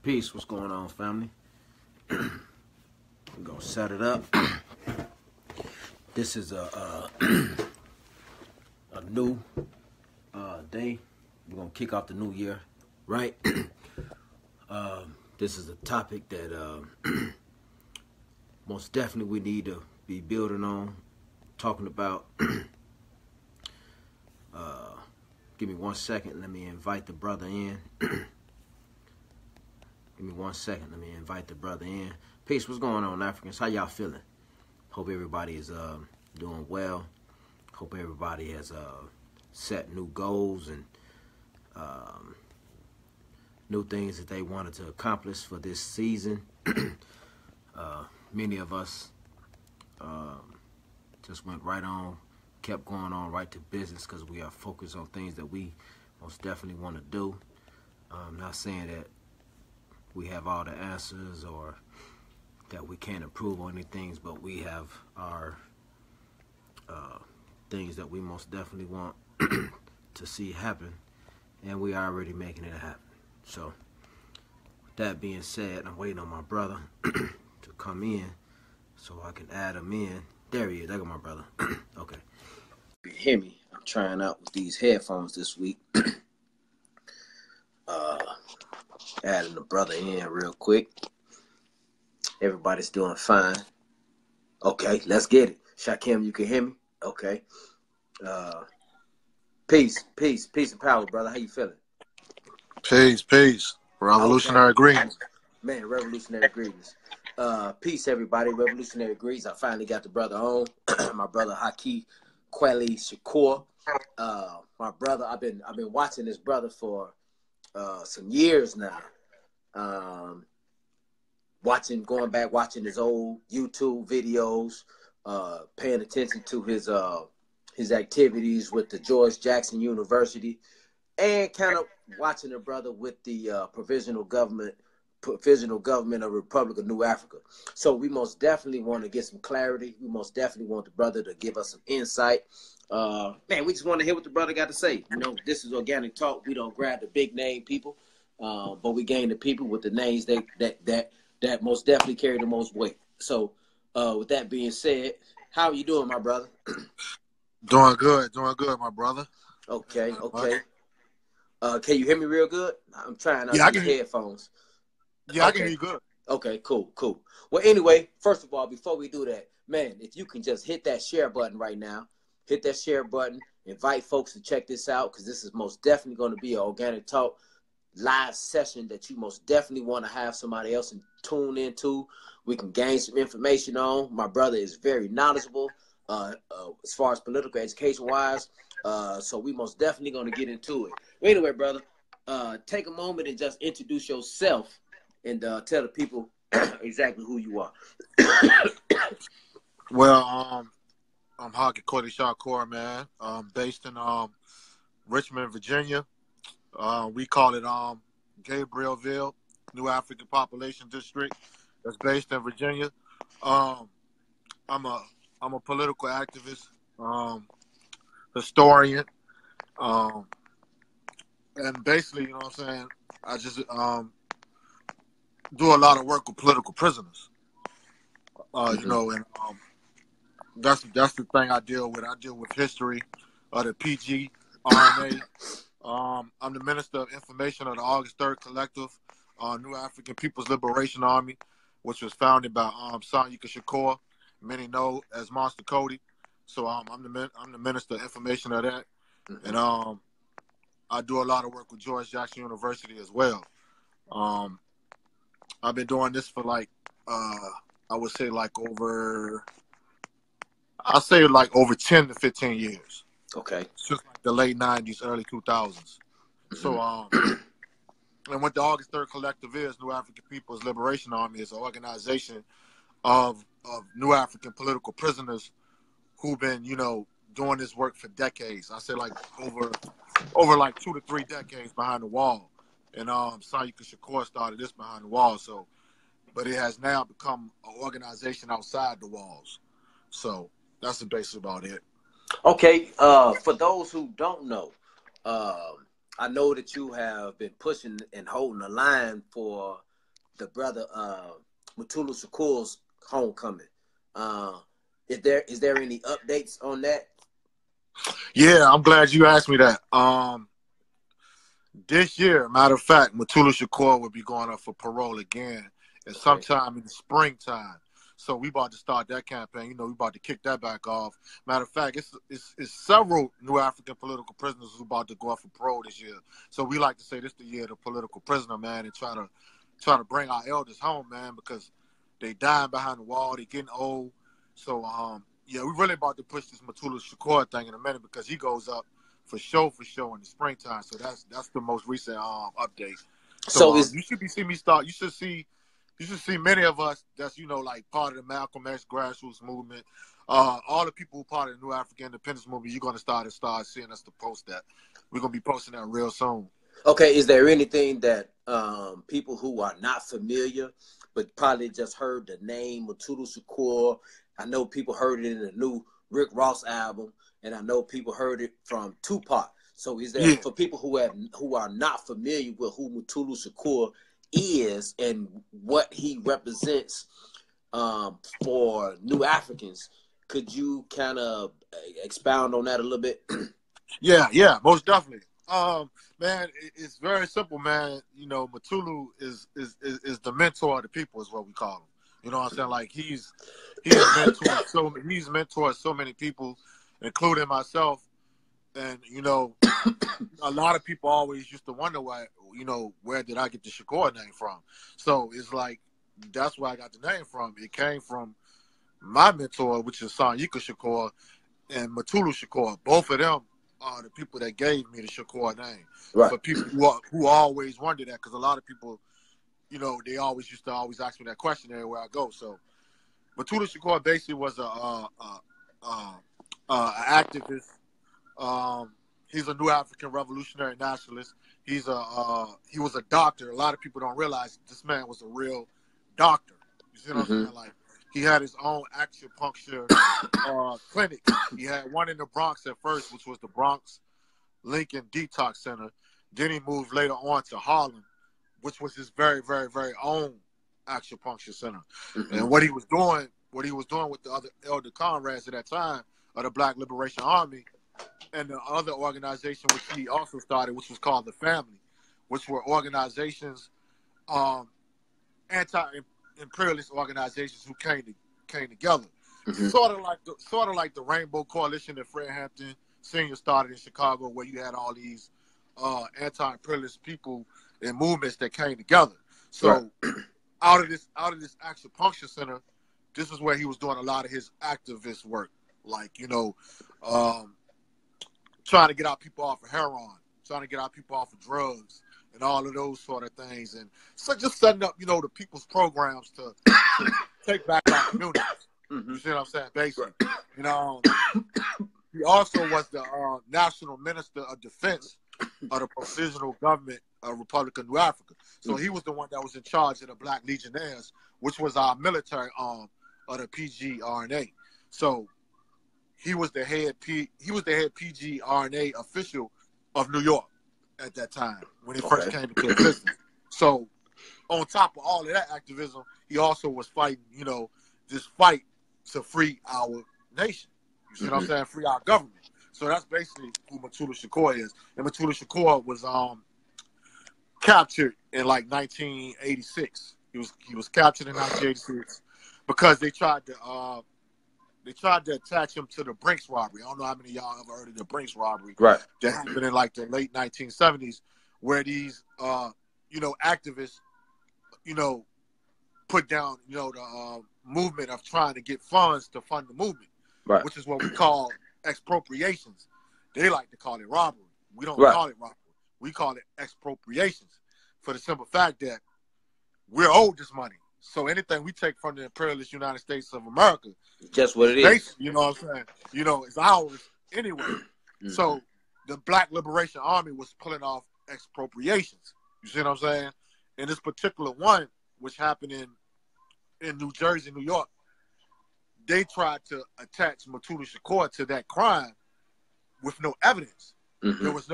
Peace. What's going on, family? We're gonna set it up. This is a new day. We're gonna kick off the new year, right? This is a topic that most definitely we need to be building on, talking about. Give me 1 second. Let me invite the brother in. Give me 1 second. Let me invite the brother in. Peace. What's going on, Africans? How y'all feeling? Hope everybody is doing well. Hope everybody has set new goals and new things that they wanted to accomplish for this season. Many of us just went right on, kept going on right to business because we are focused on things that we most definitely want to do. I'm not saying that we have all the answers or that we can't improve on any things, but we have our things that we most definitely want to see happen, and we are already making it happen. So with that being said, I'm waiting on my brother to come in so I can add him in. There he is. There go my brother. Okay. You can hear me. I'm trying out with these headphones this week. Adding the brother in real quick. Everybody's doing fine. Okay, let's get it. Shakim, you can hear me? Okay. Peace and power, brother. How you feeling? Peace. Revolutionary greetings. Man, revolutionary greetings. Peace, everybody. Revolutionary greetings. I finally got the brother on. My brother Haki Kweli Shakur. My brother, I've been watching this brother for some years now. Going back, watching his old YouTube videos, paying attention to his activities with the George Jackson University, and kind of watching the brother with the provisional government of Republic of New Africa. So we most definitely want to get some clarity. We most definitely want the brother to give us some insight. Man, we just want to hear what the brother got to say. You know, this is organic talk. We don't grab the big name people, but we gain the people with the names that most definitely carry the most weight. So with that being said, how are you doing, my brother? Doing good, my brother. Okay. Can you hear me real good? I'm trying out these headphones. Yeah, okay. I can hear you good. Okay, cool. Well, anyway, first of all, before we do that, man, if you can just hit that share button right now, hit that share button, invite folks to check this out, because this is most definitely going to be an organic talk live session that you most definitely want to have somebody else and tune into. We can gain some information on. My brother is very knowledgeable as far as political education wise. So we most definitely going to get into it. But anyway, brother, take a moment and just introduce yourself and tell the people exactly who you are. Well, I'm Haki Kweli Shakur, man. Based in Richmond, Virginia. We call it Gabrielville, New African Population District. That's based in Virginia. I'm a political activist, historian, and basically, you know what I'm saying, I just do a lot of work with political prisoners. You know, and that's the thing I deal with. I deal with history of the PG, RNA. I'm the Minister of Information of the August 3rd Collective, New African People's Liberation Army, which was founded by Sayyeed Shakur, many know as Monster Cody. So I'm the Minister of Information of that, and I do a lot of work with George Jackson University as well. I've been doing this for I would say over 10 to 15 years. Okay. Since the late 90s, early 2000s. So, and what the August 3rd Collective is, New African People's Liberation Army, is an organization of New African political prisoners who've been, doing this work for decades. I say over 2 to 3 decades behind the wall. And Sayyeed Shakur started this behind the wall. So, but it has now become an organization outside the walls. So that's the basis about it. Okay, for those who don't know, I know that you have been pushing and holding the line for the brother Mutulu Shakur's homecoming. Is there any updates on that? Yeah, I'm glad you asked me that. This year, matter of fact, Mutulu Shakur will be going up for parole again, and sometime in the springtime. So we about to start that campaign. You know, we about to kick that back off. Matter of fact, it's several new African political prisoners who about to go up for parole this year. So we like to say this the year of the political prisoner, man, and try to bring our elders home, man, because they dying behind the wall, they getting old. So yeah, we really about to push this Mutulu Shakur thing in a minute because he goes up for sure in the springtime. So that's the most recent update. So you should be seeing me start. You should see many of us that's, you know, like part of the Malcolm X grassroots movement. All the people who part of the New African Independence movement, you're going to start seeing us to post that. We're going to be posting that real soon. Okay, is there anything that people who are not familiar but probably just heard the name Mutulu Shakur? I know people heard it in the new Rick Ross album, and I know people heard it from Tupac. So is there, for people who are not familiar with who Mutulu Shakur is and what he represents for New Africans, could you kind of expound on that a little bit? Yeah, most definitely. Man, it's very simple, man. You know, Mutulu is the mentor of the people, is what we call him. You know what I'm saying? Like he's mentored so many people, including myself. And you know, a lot of people always used to wonder why, you know, where did I get the Shakur name from? So it's like that's where I got the name from. It came from my mentor, which is Sayyeed Shakur and Mutulu Shakur. Both of them are the people that gave me the Shakur name. Right. For people who always wonder that, because a lot of people, you know, they always used to ask me that question everywhere I go. So Mutulu Shakur basically was a activist. He's a New African revolutionary nationalist. He was a doctor. A lot of people don't realize this man was a real doctor. You see what I'm saying? Like he had his own acupuncture clinic. He had one in the Bronx at first, which was the Bronx Lincoln Detox Center. Then he moved later on to Harlem, which was his very, very, very own acupuncture center. And what he was doing with the other elder comrades at that time of the Black Liberation Army and the other organization which he also started, which was called the Family, which were organizations, anti-imperialist organizations who came together. Sort of like the Rainbow Coalition that Fred Hampton Sr. started in Chicago, where you had all these anti-imperialist people and movements that came together. So out of this acupuncture center, this is where he was doing a lot of his activist work, like, you know, trying to get our people off of heroin, trying to get our people off of drugs, and all of those sort of things, and so just setting up, you know, the people's programs to take back our communities. You see what I'm saying? Basically, you know, he also was the National Minister of Defense of the Provisional Government of Republic of New Africa. So he was the one that was in charge of the Black Legionnaires, which was our military arm of the PGRNA. So he was the head PGRNA official of New York at that time when it first came into existence. So on top of all of that activism, he also was fighting, you know, this fight to free our nation. You see what I'm saying? Free our government. So that's basically who Mutulu Shakur is. And Mutulu Shakur was captured in like 1986. He was captured in 1986 because they tried to attach him to the Brinks robbery. I don't know how many of y'all ever heard of the Brinks robbery. Right. That happened in like the late 1970s, where these you know, activists, you know, put down, you know, the movement of trying to get funds to fund the movement, which is what we call expropriations. They like to call it robbery. We don't call it robbery. We call it expropriations, for the simple fact that we're owed this money. So anything we take from the imperialist United States of America, just what it is. You know what I'm saying? You know, it's ours anyway. So the Black Liberation Army was pulling off expropriations. You see what I'm saying? And this particular one, which happened in New Jersey, New York, they tried to attach Mutulu Shakur to that crime with no evidence. There was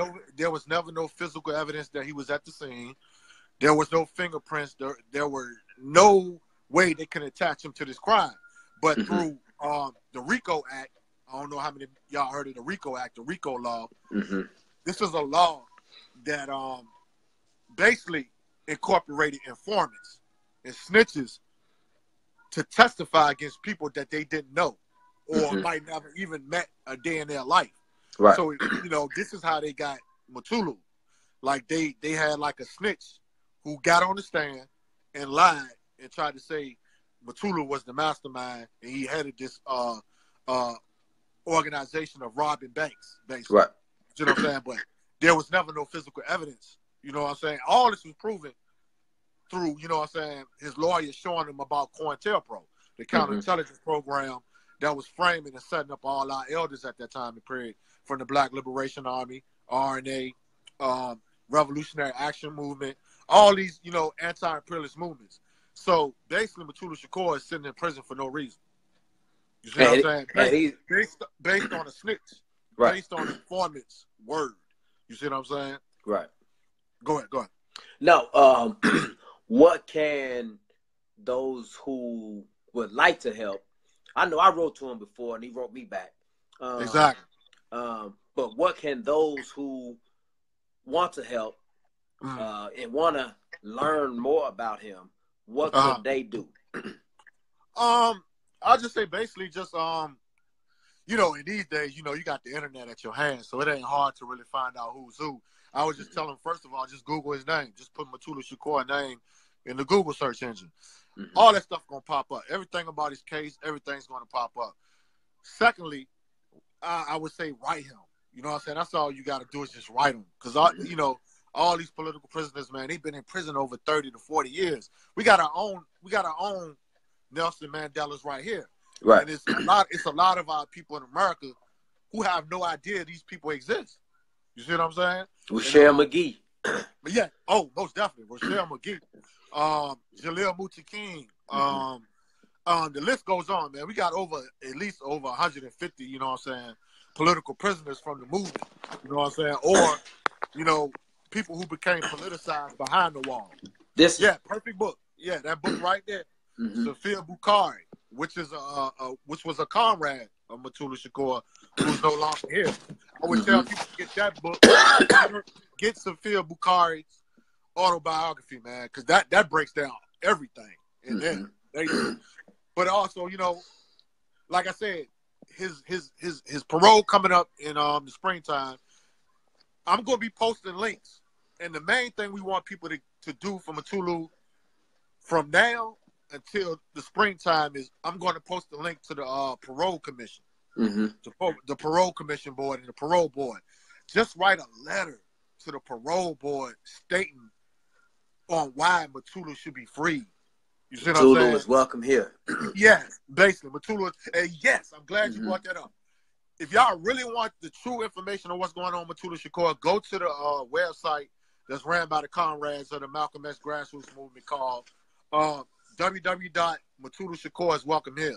never no physical evidence that he was at the scene. There was no fingerprints. There were no way they can attach him to this crime. But through the RICO Act, I don't know how many of y'all heard of the RICO Act, the RICO law. This is a law that basically incorporated informants and snitches to testify against people that they didn't know or might never even met a day in their life. Right. So, you know, this is how they got Mutulu. Like they had like a snitch who got on the stand and lied and tried to say Mutulu was the mastermind and he headed this organization of robbing banks, basically. Right. You know what I'm saying? But there was never no physical evidence. You know what I'm saying? All this was proven through, you know what I'm saying, his lawyer showing him about COINTELPRO, the counterintelligence program that was framing and setting up all our elders at that time and period, from the Black Liberation Army, RNA, Revolutionary Action Movement, all these, you know, anti-imperialist movements. So basically, Mutulu Shakur is sitting in prison for no reason. You see what I'm saying? Based on a snitch, based on informant's word. You see what I'm saying? Right. Go ahead. Now, what can those who would like to help? I know I wrote to him before, and he wrote me back. Exactly. But what can those who want to help and want to learn more about him, what could they do? I'll just say basically just you know, in these days, you know, you got the internet at your hands, so it ain't hard to really find out who's who. I would just tell him, first of all, just Google his name. Just put Mutulu Shakur name in the Google search engine. All that stuff gonna pop up. Everything about his case, everything's gonna pop up. Secondly, I would say write him. You know what I'm saying? That's all you got to do is just write him. Because, you know, all these political prisoners, man, they've been in prison over 30 to 40 years. We got our own Nelson Mandela's right here. Right. And it's a lot of our people in America who have no idea these people exist. You see what I'm saying? Rochelle McGee. But yeah, most definitely. Rochelle McGee. Jalil Muti King. The list goes on, man. We got at least over 150, you know what I'm saying, political prisoners from the movement, you know what I'm saying? Or, you know, people who became politicized behind the wall. Perfect book. Yeah, that book right there. Sophia Bukhari, which was a comrade of Mutulu Shakur, who's no longer here. I would tell people to get that book. Get Sophia Bukhari's autobiography, man, because that breaks down everything in there. But also, you know, like I said, his parole coming up in the springtime. I'm going to be posting links. And the main thing we want people to do for Mutulu from now until the springtime is I'm going to post a link to the parole commission, the parole commission board and the parole board. Just write a letter to the parole board stating on why Mutulu should be free. You see what I'm saying? Mutulu is welcome here. Yes, basically. Mutulu is, and yes, I'm glad you brought that up. If y'all really want the true information on what's going on with Mutulu Shakur, go to the website that's ran by the comrades of the Malcolm X grassroots movement called www.Mutulu Shakur is welcome here.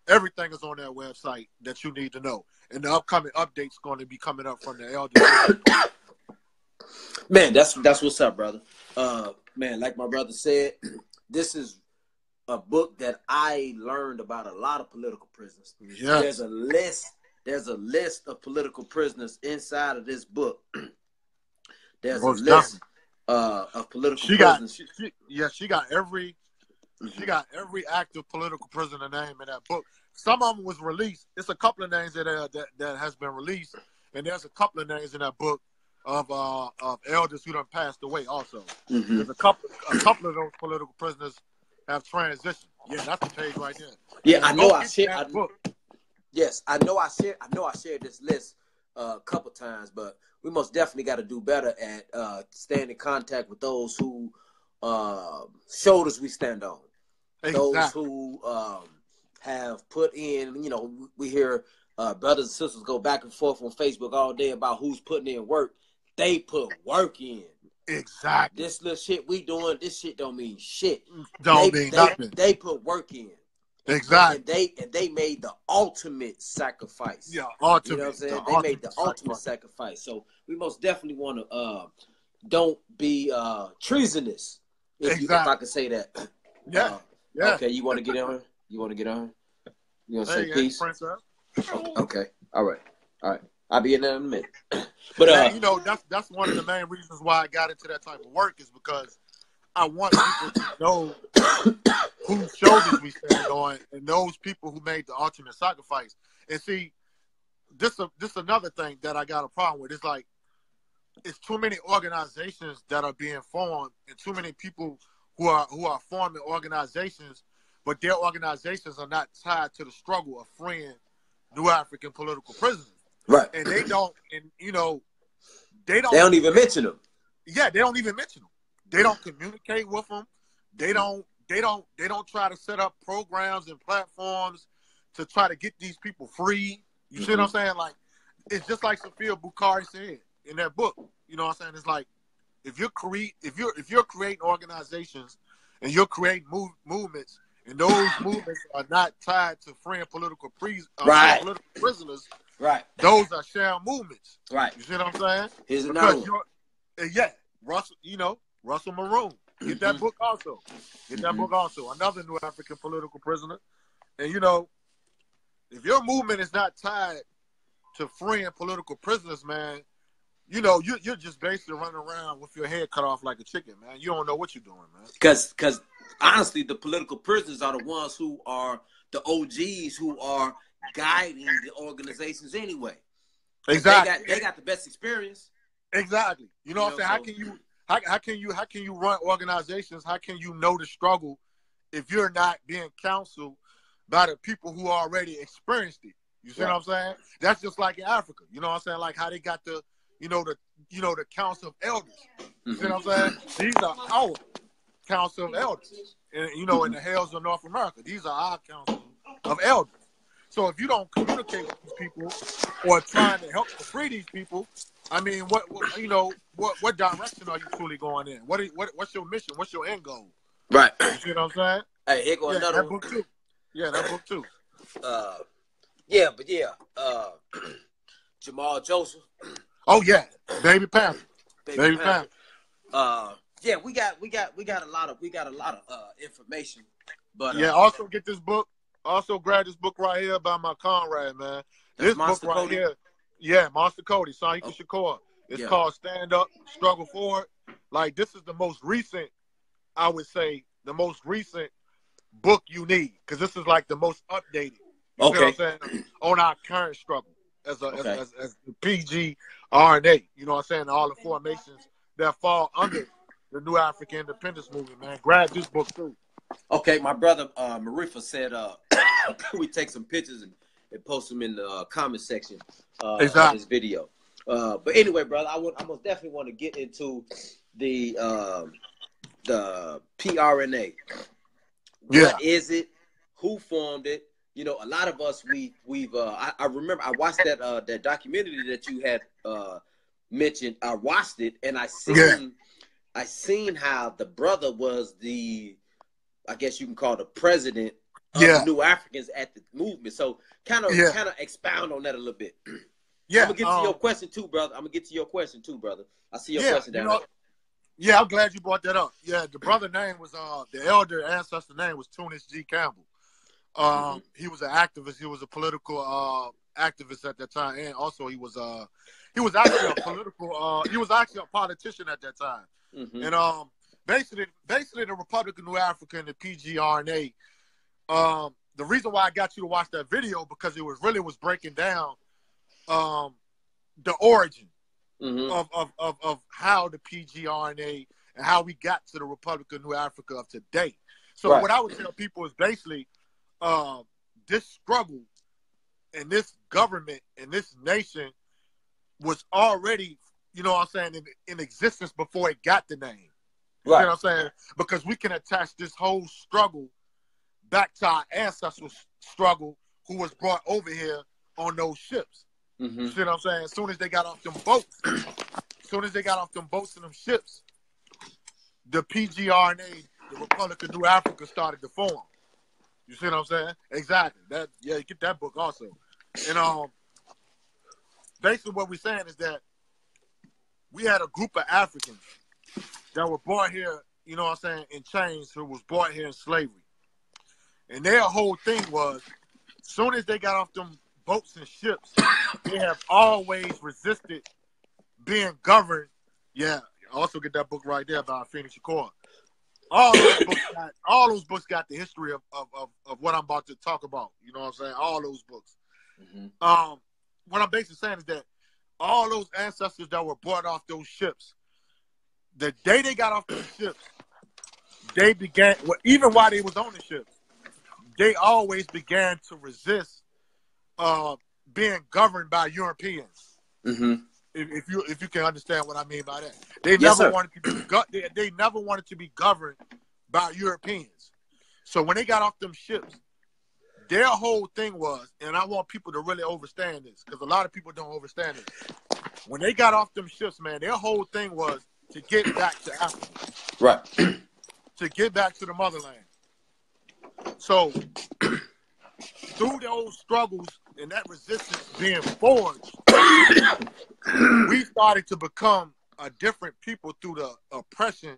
Everything is on that website that you need to know. And the upcoming updates going to be coming up from the elders. Man, that's what's up, brother. Man, like my brother said, this is a book that I learned about a lot of political prisoners. Yes. There's a list of political prisoners inside of this book. There's a list of political prisoners. She got every active political prisoner name in that book. Some of them was released. It's a couple of names that has been released, and there's a couple of names in that book of elders who done passed away also. There's a couple of those political prisoners have transitioned. Yeah, that's the page right there. Yeah, I know I shared. Yes, I know I shared this list a couple times, but we most definitely got to do better at staying in contact with those who shoulders we stand on. Exactly. Those who have put in, you know, we hear brothers and sisters go back and forth on Facebook all day about who's putting in work. They put work in. Exactly. This little shit we doing, this shit don't mean shit. Don't mean nothing. They put work in. Exactly. And they made the ultimate sacrifice. Yeah, ultimate. You know what I'm saying? They made the ultimate sacrifice. So we most definitely want to don't be treasonous. If I could say that. Yeah. Yeah. Okay, you want to get on her? You want to get on her? You want to say peace? Okay. All right. I'll be in there in a minute. But man, you know, that's one of the main reasons why I got into that type of work is because I want people to know whose shoulders we stand on and those people who made the ultimate sacrifice. And see, this another thing that I got a problem with. It's like it's too many organizations that are being formed and too many people who are forming organizations, but their organizations are not tied to the struggle of freeing New African political prisoners. Right. And they don't, and you know, they don't even mention them. Yeah, they don't even mention them. They don't communicate with them. They don't try to set up programs and platforms to try to get these people free. You see what I'm saying? Like, it's just like Sophia Bukhari said in that book. You know what I'm saying? It's like if you're creating organizations and you're creating movements, and those movements are not tied to freeing political prisoners. Right. Those are sham movements. Right. You see what I'm saying? Here's another one. Yeah, Russell Maroon. Get that book also. Another New African political prisoner. And you know, if your movement is not tied to freeing political prisoners, man, you know, you're just basically running around with your head cut off like a chicken, man. You don't know what you're doing, man. Because honestly, the political prisoners are the ones who are the OGs who are guiding the organizations anyway. Exactly. They got the best experience. Exactly. You know what I'm saying? How can you run organizations? How can you know the struggle if you're not being counseled by the people who already experienced it? You see what I'm saying? That's just like in Africa. You know what I'm saying? Like how they got the council of elders. You see what I'm saying? These are our council of elders. And in the hills of North America, these are our council of elders. So if you don't communicate with these people or trying to help to free these people, I mean, what direction are you truly going in? What's your mission? What's your end goal? Right. You see what I'm saying? Hey, here go another one. Book too. Yeah, that book too. Jamal Joseph. Oh yeah, Baby Panther. Baby Panther. Yeah, we got a lot of information. But also get this book. Also grab this book right here by my comrade, man. This book right here. Yeah, Monster Cody, Sayyeed Shakur. It's called Stand Up, Struggle Forward. Like, this is the most recent, I would say, book you need. Because this is like the most updated. You see what I'm saying? On our current struggle as the PG RNA. You know what I'm saying? All the formations that fall under the New African Independence Movement, man. Grab this book too. Okay, my brother Marifa said we take some pictures and post them in the comment section of this video. But anyway, brother, I most definitely want to get into the PRNA. What is it? Who formed it? You know, a lot of us I remember I watched that documentary that you had mentioned. I watched it and I seen how the brother was I guess you can call the president of the New Africans at the movement. So kind of expound on that a little bit. Yeah, I'm gonna get to your question too, brother. I see your question down there. Yeah, I'm glad you brought that up. Yeah, the brother name was the elder ancestor name was Tunis G. Campbell. He was an activist. He was a political activist at that time, and also he was actually a political. He was actually a politician at that time, and basically the Republic of New Africa and the PGRNA. The reason why I got you to watch that video because it was breaking down the origin of how the PGRNA and how we got to the Republic of New Africa of today. So what I would tell people is basically this struggle and this government and this nation was already, you know what I'm saying, in existence before it got the name. You know what I'm saying? Because we can attach this whole struggle back to our ancestral struggle who was brought over here on those ships. You see what I'm saying? As soon as they got off them boats, and them ships, the PGRNA, the Republic of New Africa, started to form. You see what I'm saying? Exactly. Get that book also. And basically what we're saying is that we had a group of Africans that were brought here, you know what I'm saying, in chains, who was brought here in slavery. And their whole thing was, as soon as they got off them boats and ships, they have always resisted being governed. Yeah, also get that book right there about Haki Kweli Shakur. All those books got the history of what I'm about to talk about. You know what I'm saying? All those books. Mm-hmm. What I'm basically saying is that all those ancestors that were brought off those ships, the day they got off those ships, they began, well, even while they was on the ships, they always began to resist being governed by Europeans. Mm-hmm. If you can understand what I mean by that, they never wanted to be they never wanted to be governed by Europeans. So when they got off them ships, their whole thing was, and I want people to really understand this because a lot of people don't understand it. When they got off them ships, man, their whole thing was to get back to Africa, right? To get back to the motherland. So through those struggles and that resistance being forged, we started to become a different people through the oppression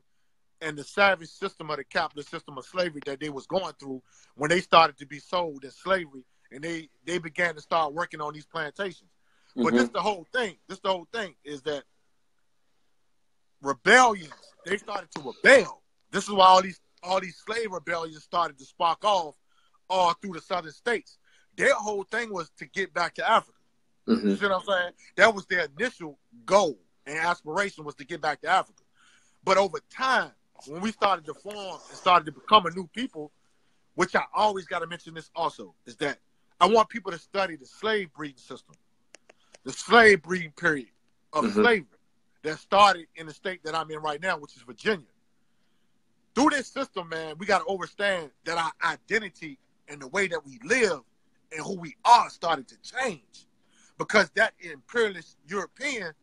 and the savage system of the capitalist system of slavery that they was going through when they started to be sold in slavery and they began to start working on these plantations. Mm-hmm. But this the whole thing. This the whole thing is that rebellions, they started to rebel. This is why all these slave rebellions started to spark off all through the southern states. Their whole thing was to get back to Africa. Mm-hmm. You see what I'm saying? That was their initial goal and aspiration, was to get back to Africa. But over time, when we started to form and started to become a new people, which I always got to mention this also, is that I want people to study the slave breeding system, the slave breeding period of mm-hmm. slavery that started in the state that I'm in right now, which is Virginia. Through this system, man, we got to understand that our identity and the way that we live and who we are started to change, because that imperialist European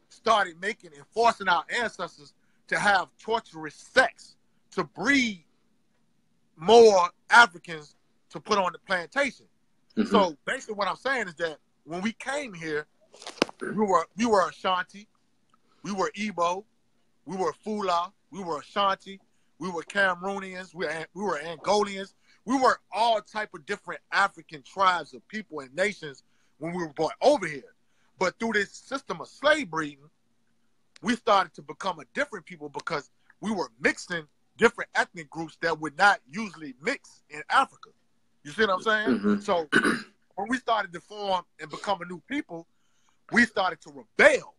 started making and forcing our ancestors to have torturous sex to breed more Africans to put on the plantation. Mm-hmm. So basically what I'm saying is that when we came here, we were Ashanti, we were Igbo, we were Fula, we were Ashanti, we were Cameroonians, we were Angolians, we were all type of different African tribes of people and nations when we were brought over here. But through this system of slave breeding, we started to become a different people because we were mixing different ethnic groups that would not usually mix in Africa. You see what I'm saying? Mm-hmm. So when we started to form and become a new people, we started to rebel.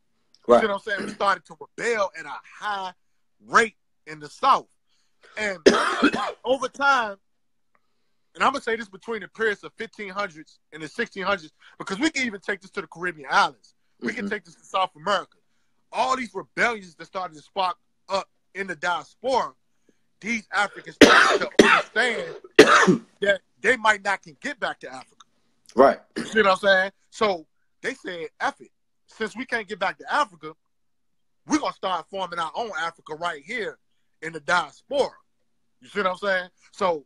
You see what I'm saying? We started to rebel at a high rate in the South. And over time, and I'm going to say this between the periods of 1500s and the 1600s, because we can even take this to the Caribbean islands. We mm-hmm. can take this to South America. All these rebellions that started to spark up in the diaspora, these Africans started to understand that they might not can get back to Africa. Right. You see what I'm saying? So they said, F it. Since we can't get back to Africa, we're going to start forming our own Africa right here in the diaspora. You see what I'm saying? So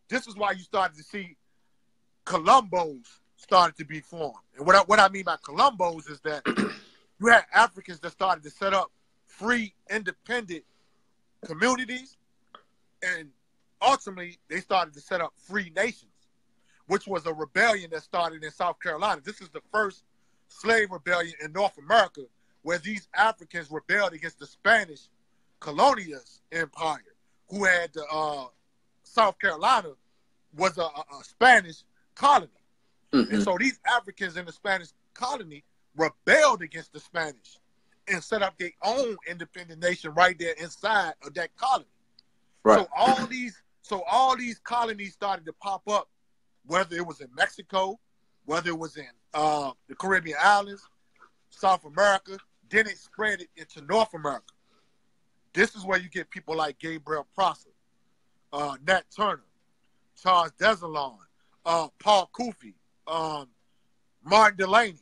this is why you started to see Colombos started to be formed. And what I mean by Colombos is that you had Africans that started to set up free, independent communities, and ultimately they started to set up free nations, which was a rebellion that started in South Carolina. This is the first slave rebellion in North America, where these Africans rebelled against the Spanish colonialist empire, who had South Carolina was a Spanish colony. Mm-hmm. And so these Africans in the Spanish colony rebelled against the Spanish and set up their own independent nation right there inside of that colony. Right. So all these colonies started to pop up, whether it was in Mexico, whether it was in the Caribbean islands, South America, then it spread it into North America. This is where you get people like Gabriel Prosser, Nat Turner, Charles Desalon, Paul Kufi, Martin Delaney,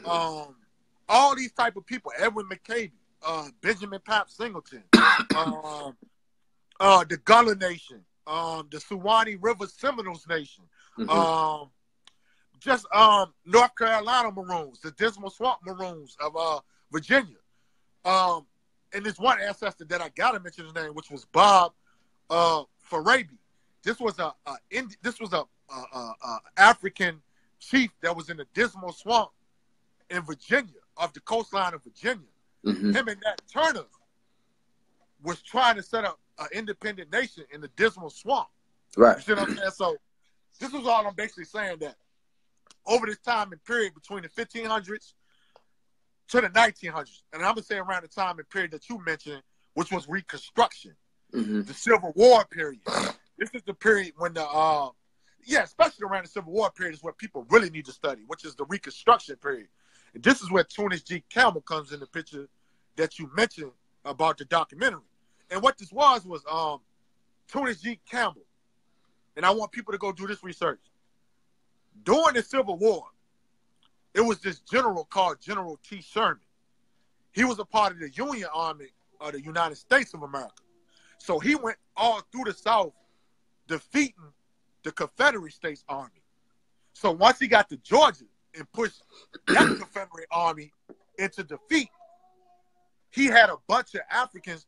all these type of people, Edwin McCabe, Benjamin Pap Singleton, the Gullah Nation, the Suwannee River Seminoles Nation, mm-hmm. Just North Carolina Maroons, the Dismal Swamp Maroons of Virginia. And there's one ancestor that I gotta mention his name, which was Bob Farabi. This was a African chief that was in the Dismal Swamp in Virginia, off the coastline of Virginia. Mm-hmm. Him and Nat Turner was trying to set up an independent nation in the Dismal Swamp. Right. You see what I'm saying? So this was all I'm basically saying, that over this time and period between the 1500s to the 1900s, and I'm going to say around the time and period that you mentioned, which was Reconstruction, mm-hmm. the Civil War period. This is the period when especially around the Civil War period is where people really need to study, which is the Reconstruction period. And this is where Tunis G. Campbell comes in the picture that you mentioned about the documentary. And what this was Tunis G. Campbell, and I want people to go do this research. During the Civil War, it was this general called General T. Sherman. He was a part of the Union Army of the United States of America. So he went all through the South defeating the Confederate States Army. So once he got to Georgia and pushed that Confederate Army into defeat, he had a bunch of Africans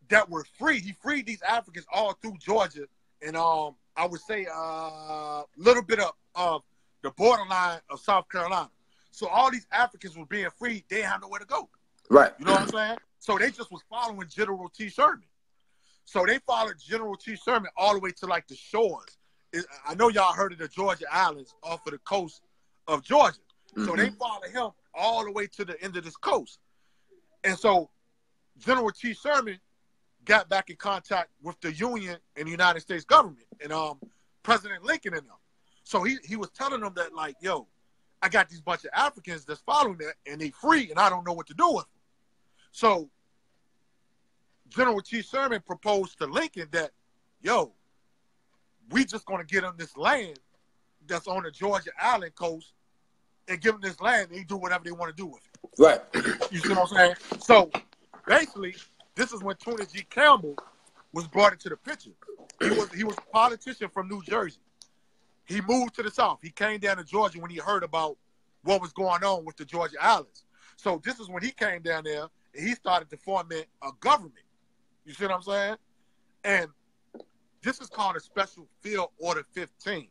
that were free. He freed these Africans all through Georgia and I would say a little bit of the borderline of South Carolina. So all these Africans were being freed. They didn't have nowhere to go. Right. You know what I'm saying? So they just was following General T. Sherman. So they followed General T. Sherman all the way to like the shores. I know y'all heard of the Georgia Islands off of the coast of Georgia. Mm-hmm. So they followed him all the way to the end of this coast. And so General T. Sherman got back in contact with the Union and the United States government and President Lincoln and them. So he was telling them that, like, yo, I got these bunch of Africans that's following that and they free and I don't know what to do with them. So General T. Sherman proposed to Lincoln that, yo, we just going to get them this land that's on the Georgia Island coast and give them this land and they do whatever they want to do with it. Right. You see what I'm saying? So basically, this is when Tunis G. Campbell was brought into the picture. He was a politician from New Jersey. He moved to the South. He came down to Georgia when he heard about what was going on with the Georgia Islands. So this is when he came down there and he started to foment a government. You see what I'm saying? And this is called a Special Field Order 15.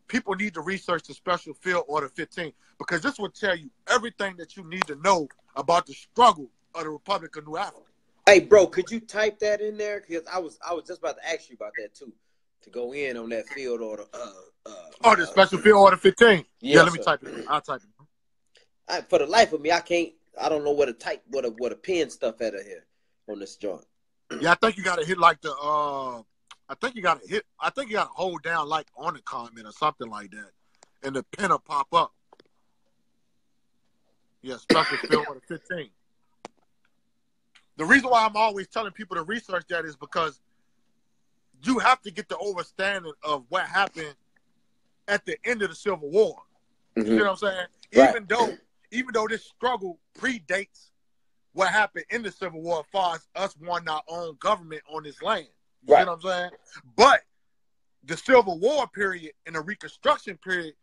People need to research the Special Field Order 15 because this will tell you everything that you need to know about the struggle of the Republic of New Africa. Hey, bro, could you type that in there? Because I was just about to ask you about that too, to go in on that field order. The Special Field Order 15. Yeah, let me type it. I'll type it. For the life of me, I don't know what to type, what a pen stuff out of here on this joint. Yeah, I think you gotta hit like the I think you gotta hold down like on the comment or something like that. And the pen will pop up. Yeah, Special Field Order 15. The reason why I'm always telling people to research that is because you have to get the understanding of what happened at the end of the Civil War. You see what I'm saying? Right. Even though this struggle predates what happened in the Civil War as far as us wanting our own government on this land. You see what I'm saying? But the Civil War period and the Reconstruction period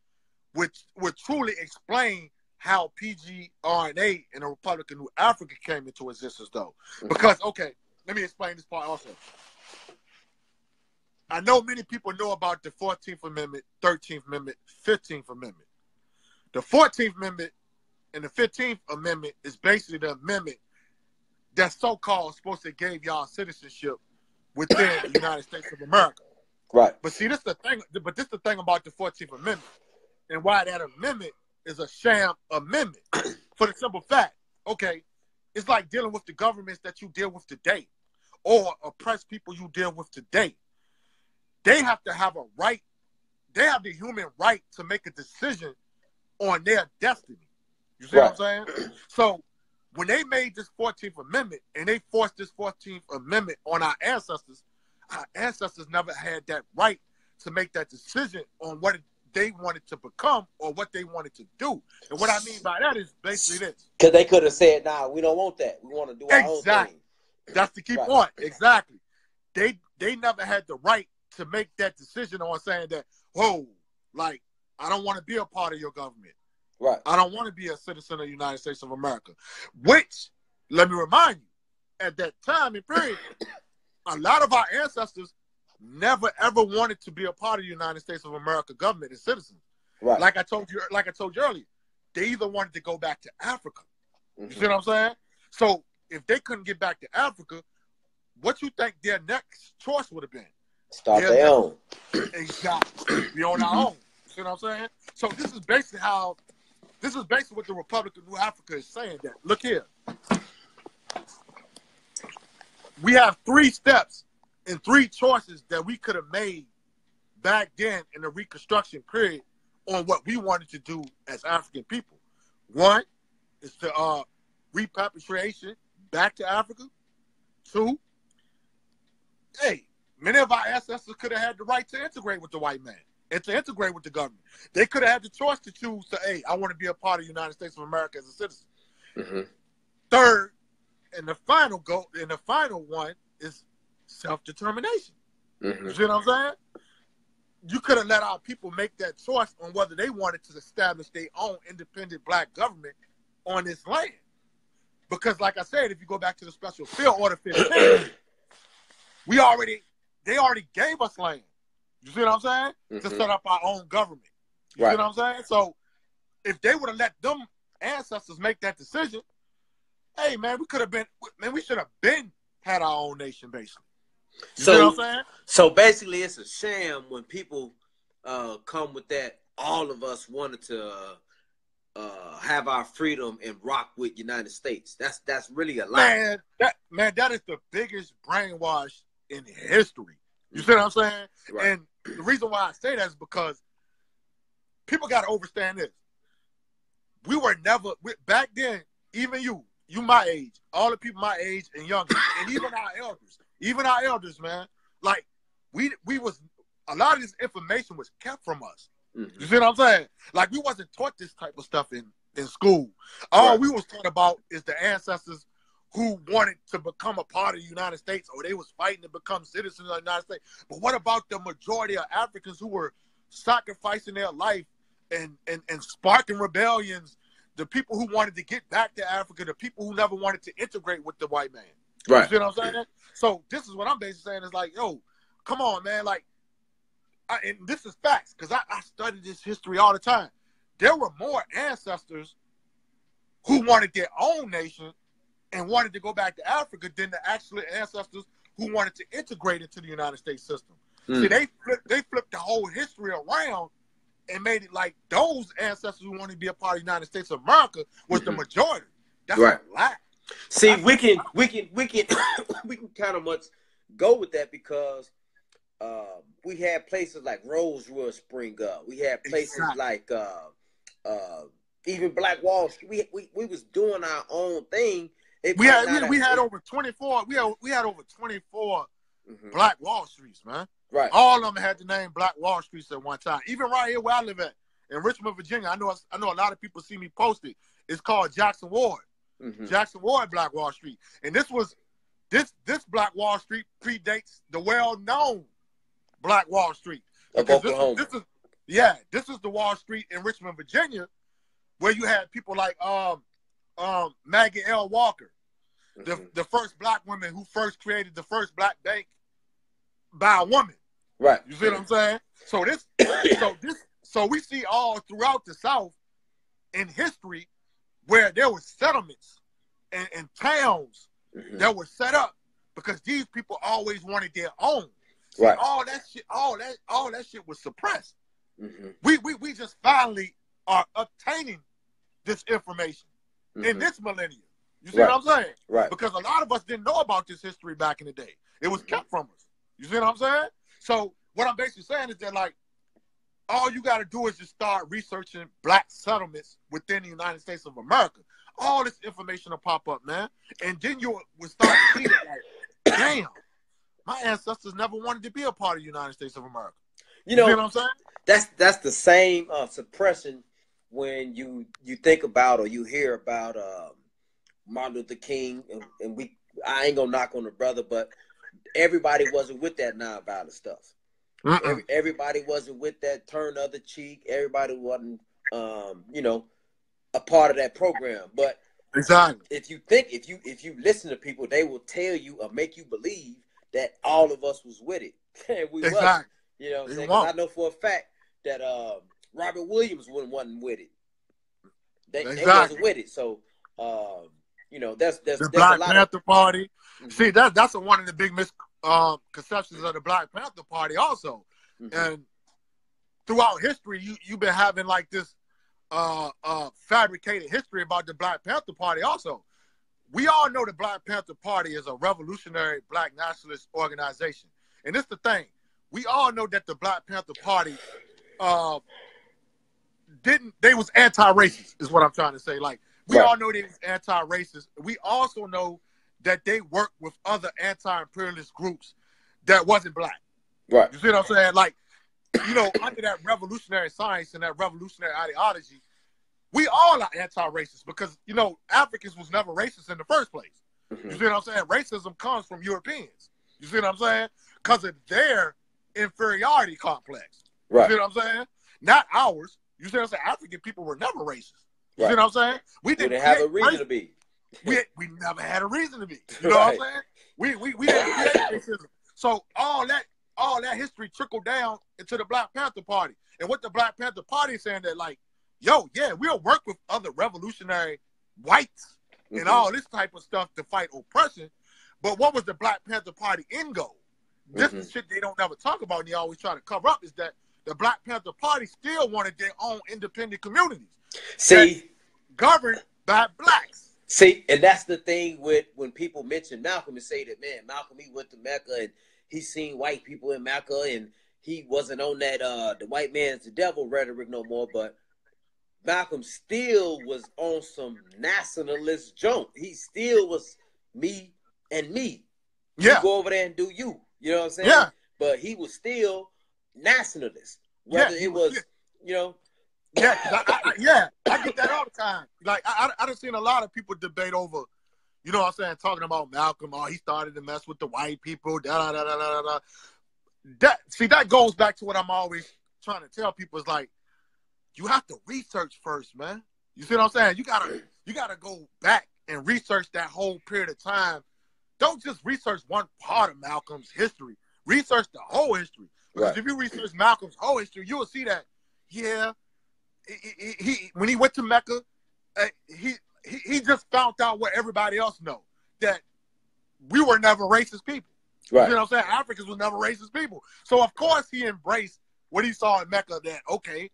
would truly explain how PGRNA and the Republic of New Africa came into existence, though. Because, okay, let me explain this part also. I know many people know about the 14th Amendment, 13th Amendment, 15th Amendment. The 14th Amendment and the 15th Amendment is basically the amendment that's so-called supposed to give y'all citizenship within the United States of America. Right. But see, this is the thing about the 14th Amendment and why that amendment is a sham amendment. For the simple fact, okay, it's like dealing with the governments that you deal with today or oppressed people you deal with today. They have to have a right. They have the human right to make a decision on their destiny. You see what I'm saying? So when they made this 14th Amendment and they forced this 14th Amendment on our ancestors never had that right to make that decision on what they wanted to become or what they wanted to do. And what I mean by that is basically this. Because they could have said, nah, we don't want that. We want to do our own thing. That's the key point. Exactly. They never had the right to make that decision on saying that, whoa, like, I don't want to be a part of your government. Right. I don't want to be a citizen of the United States of America. Which let me remind you, at that time and period, a lot of our ancestors never ever wanted to be a part of the United States of America government and citizens. Right. Like I told you earlier, they either wanted to go back to Africa. You see what I'm saying? So if they couldn't get back to Africa, what you think their next choice would have been? Start their own. Exactly. Be on our own. You see what I'm saying? So this is basically what the Republic of New Africa is saying. That look here, we have 3 steps and 3 choices that we could have made back then in the Reconstruction period on what we wanted to do as African people. 1 is to repatriation back to Africa. 2, hey, many of our ancestors could have had the right to integrate with the white man and to integrate with the government. They could have had the choice to choose to, hey, I want to be a part of the United States of America as a citizen. 3rd, and the final one is self-determination. You see what I'm saying? You could have let our people make that choice on whether they wanted to establish their own independent black government on this land. Because, like I said, if you go back to the Special Field Order 15, they already gave us land. You see what I'm saying? To set up our own government. You see what I'm saying? So, if they would have let them ancestors make that decision, hey, man, we should have had our own nation, basically. You see what I'm saying? So basically, it's a sham when people come with that. All of us wanted to have our freedom and rock with United States. That's really a lie. That is the biggest brainwash in history. You see what I'm saying? Right. And the reason why I say that is because people got to understand this. We were never back then. Even you my age, all the people my age and younger, and even our elders, man. Like we was a lot of this information was kept from us. You see what I'm saying? Like we wasn't taught this type of stuff in school. All we was taught about is the ancestors who wanted to become a part of the United States, or they was fighting to become citizens of the United States. But what about the majority of Africans who were sacrificing their life and sparking rebellions? The people who wanted to get back to Africa, the people who never wanted to integrate with the white man. Right. You see what I'm saying? So this is what I'm basically saying is like, yo, come on, man. Like, and this is facts because I study this history all the time. There were more ancestors who wanted their own nation and wanted to go back to Africa than the actual ancestors who wanted to integrate into the United States system. See, they flipped the whole history around and made it like those ancestors who wanted to be a part of the United States of America was the majority. That's a lie. See, we can kind of much go with that because we had places like Rosewood spring up. We had places like even Black Wall Street. We was doing our own thing. We had over 24. We had over 24 Black Wall Streets, man. Right. All of them had the name Black Wall Streets at one time. Even right here where I live at, in Richmond, Virginia, I know a lot of people see me posted. It's called Jackson Ward. Jackson Ward Black Wall Street. And this Black Wall Street predates the well-known Black Wall Street. Of Oklahoma. This is the Wall Street in Richmond, Virginia, where you had people like Maggie L. Walker, the first black woman who first created the first black bank by a woman. Right. You see what I'm saying? So we see all throughout the South in history where there were settlements and towns that were set up because these people always wanted their own. See, right. All that shit was suppressed. We just finally are obtaining this information in this millennium. You see what I'm saying? Right. Because a lot of us didn't know about this history back in the day. It was kept from us. You see what I'm saying? So what I'm basically saying is that, like, all you got to do is just start researching black settlements within the United States of America. All this information will pop up, man. And then you will start to see it like, damn, my ancestors never wanted to be a part of the United States of America. You know what I'm saying? That's the same suppression when you think about or you hear about Martin Luther King, and I ain't gonna knock on the brother, but everybody wasn't with that nonviolent stuff. Everybody wasn't with that turn the other cheek. Everybody wasn't, a part of that program. But Exactly. if you listen to people, they will tell you or make you believe that all of us was with it. And we wasn't. You know what I'm saying? Because I know for a fact that Robert Williams wasn't with it. They wasn't with it. So you know, there's the Black Panther Party. Mm-hmm. See, that's one of the big misconceptions of the Black Panther Party also. Mm-hmm. And throughout history, you've been having like this fabricated history about the Black Panther Party also. We all know the Black Panther Party is a revolutionary black nationalist organization. And it's the thing. We all know that the Black Panther Party they was anti-racist, is what I'm trying to say. Like, we all know they was anti-racist. We also know that they worked with other anti-imperialist groups that wasn't black. Right. You see what I'm saying? Like, you know, under that revolutionary science and that revolutionary ideology, we all are anti-racist because, you know, Africans was never racist in the first place. Mm-hmm. You see what I'm saying? Racism comes from Europeans. You see what I'm saying? Because of their inferiority complex. You see what I'm saying? Not ours. You see what I'm saying? African people were never racist. You see what I'm saying? We didn't have a reason to be. We never had a reason to be. You know what I'm saying? We didn't create racism. So all that history trickled down into the Black Panther Party. And what the Black Panther Party is saying that, like, yo, yeah, we'll work with other revolutionary whites and all this type of stuff to fight oppression. But what was the Black Panther Party end goal? This is shit they don't never talk about and they always try to cover up, is that the Black Panther Party still wanted their own independent communities. See, governed by blacks. See, and that's the thing with when people mention Malcolm and say that, man, Malcolm, he went to Mecca and he seen white people in Mecca and he wasn't on that the white man's the devil rhetoric no more, but Malcolm still was on some nationalist junk. He still was me and me. Yeah. You go over there and do you. You know what I'm saying? Yeah. But he was still nationalist. Whether it was, you know. Yeah, I get that all the time. Like, I done seen a lot of people debate over, you know what I'm saying, talking about Malcolm. Oh, he started to mess with the white people. That goes back to what I'm always trying to tell people is like, you have to research first, man. You see what I'm saying? You gotta go back and research that whole period of time. Don't just research one part of Malcolm's history. Research the whole history. Because if you research Malcolm's whole history, you will see that, yeah, he when he went to Mecca, he just found out what everybody else know, that we were never racist people. Right. You know what I'm saying? Africans were never racist people. So of course he embraced what he saw in Mecca, that okay,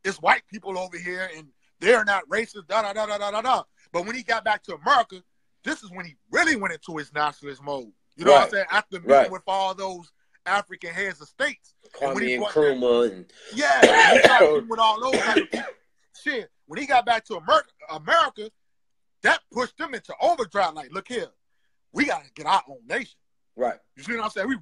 it's white people over here and they're not racist, But when he got back to America, this is when he really went into his nationalist mode. You know what I'm saying? After meeting with all those African heads of states. Kwame and Nkrumah. And yeah, he started with all those type of people. Shit, when he got back to America, that pushed him into overdrive. Like, look here, we got to get our own nation. Right. You see what I'm saying? We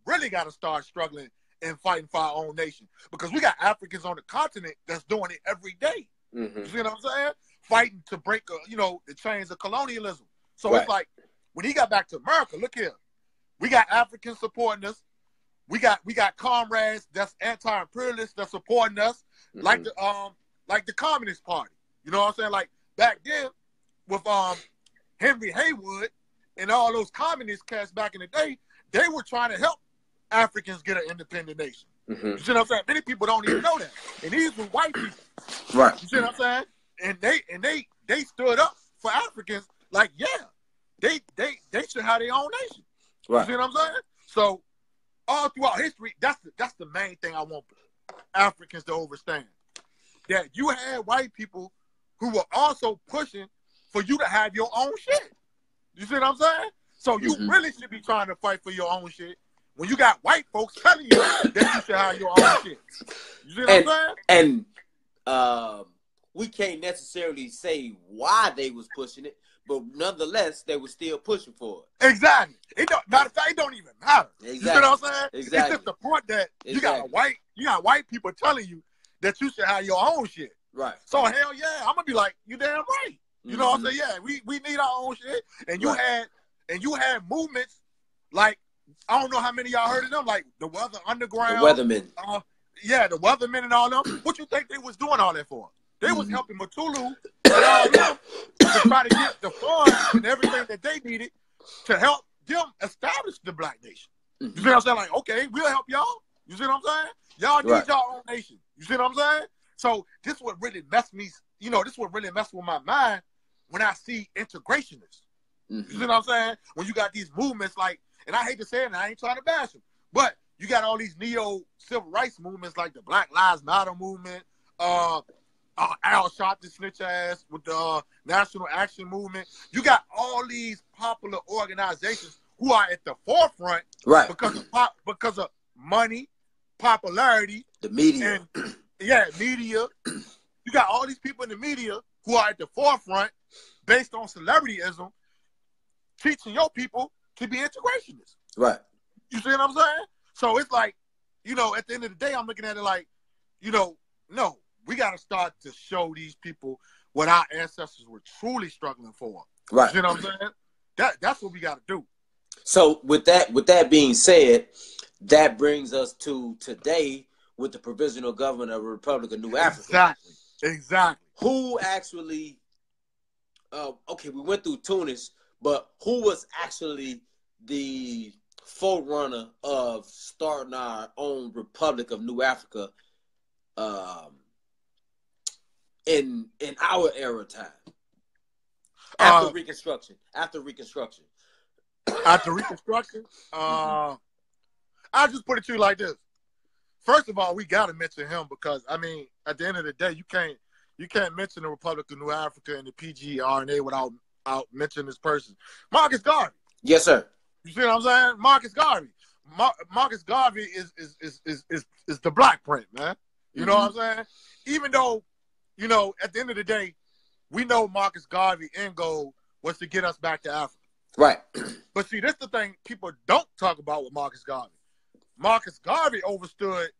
really got to start struggling and fighting for our own nation, because we got Africans on the continent that's doing it every day. Mm-hmm. You see what I'm saying? Fighting to break, the chains of colonialism. So it's like, when he got back to America, look here, we got Africans supporting us. We got comrades that's anti-imperialists that's supporting us, like the Communist Party. You know what I'm saying? Like back then with Henry Haywood and all those communist cats back in the day, they were trying to help Africans get an independent nation. Mm-hmm. You see what I'm saying? Many people don't even know that. And these were white people. Right. You see what I'm saying? And they stood up for Africans like, yeah, they should have their own nation. Right. You see what I'm saying? So all throughout history, that's the main thing I want Africans to understand. That you had white people who were also pushing for you to have your own shit. You see what I'm saying? So you really should be trying to fight for your own shit when you got white folks telling you that you should have your own shit. You see what I'm saying? And we can't necessarily say why they was pushing it, but nonetheless, they were still pushing for it. Exactly. Matter of fact, it don't even matter. Exactly. You see what I'm saying? Exactly. It's just the point that you got white people telling you that you should have your own shit. Right. So hell yeah, I'm gonna be like, you damn right. You know what I'm saying? Yeah, we need our own shit. And you had movements like, I don't know how many of y'all heard of them, like the Weather Underground. The Weathermen. The Weathermen and all them. What you think they was doing all that for? They was helping Matulu and all them to try to get the funds and everything that they needed to help them establish the black nation. You see what I'm saying? Like, okay, we'll help y'all. You see what I'm saying? Y'all need y'all own nation. You see what I'm saying? So this is what really messed me, this is what really messed with my mind when I see integrationists. You see what I'm saying? When you got these movements like, and I hate to say it, and I ain't trying to bash them, but you got all these neo-civil rights movements like the Black Lives Matter movement, Al shot the snitch ass with the National Action Movement. You got all these popular organizations who are at the forefront because of money, popularity, the media. And, media. You got all these people in the media who are at the forefront based on celebrityism, teaching your people to be integrationists. Right. You see what I'm saying? So it's like, at the end of the day, I'm looking at it like, no, we got to start to show these people what our ancestors were truly struggling for. Right. You see what I'm saying? That's what we got to do. So with that being said, that brings us to today with the Provisional Government of the Republic of New Africa. Exactly. Who actually, we went through Tunis, but who was actually the forerunner of starting our own Republic of New Africa in our era time? After Reconstruction. I'll just put it to you like this. First of all, we got to mention him because, at the end of the day, you can't mention the Republic of New Africa and the PGRNA without mentioning this person. Marcus Garvey. Yes, sir. You see what I'm saying? Marcus Garvey. Marcus Garvey is the black print, man. You know what I'm saying? Even though, at the end of the day, we know Marcus Garvey end goal was to get us back to Africa. Right. But see, this is the thing people don't talk about with Marcus Garvey. Marcus Garvey overstood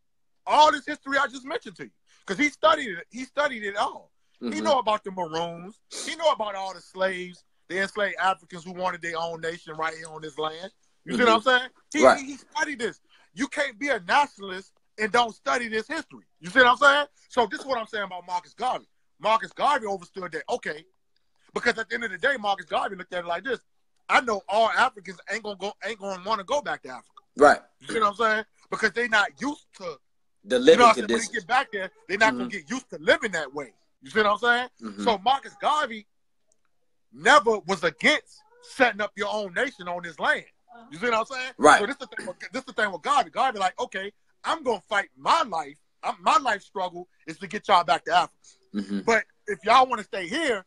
all this history I just mentioned to you because he studied it. He studied it all. He know about the Maroons. He know about all the slaves, the enslaved Africans who wanted their own nation right here on this land. You see what I'm saying? He studied this. You can't be a nationalist and don't study this history. You see what I'm saying? So this is what I'm saying about Marcus Garvey. Marcus Garvey overstood that, okay, because at the end of the day, Marcus Garvey looked at it like this. I know all Africans ain't gonna want to go back to Africa. Right. You see what I'm saying? Because they're not used to the living conditions. When they get back there, they're not gonna get used to living that way. You see what I'm saying? So Marcus Garvey never was against setting up your own nation on this land. You see what I'm saying? Right. So this is the thing with Garvey. Garvey like, okay, I'm gonna fight my life. My life struggle is to get y'all back to Africa. But if y'all want to stay here,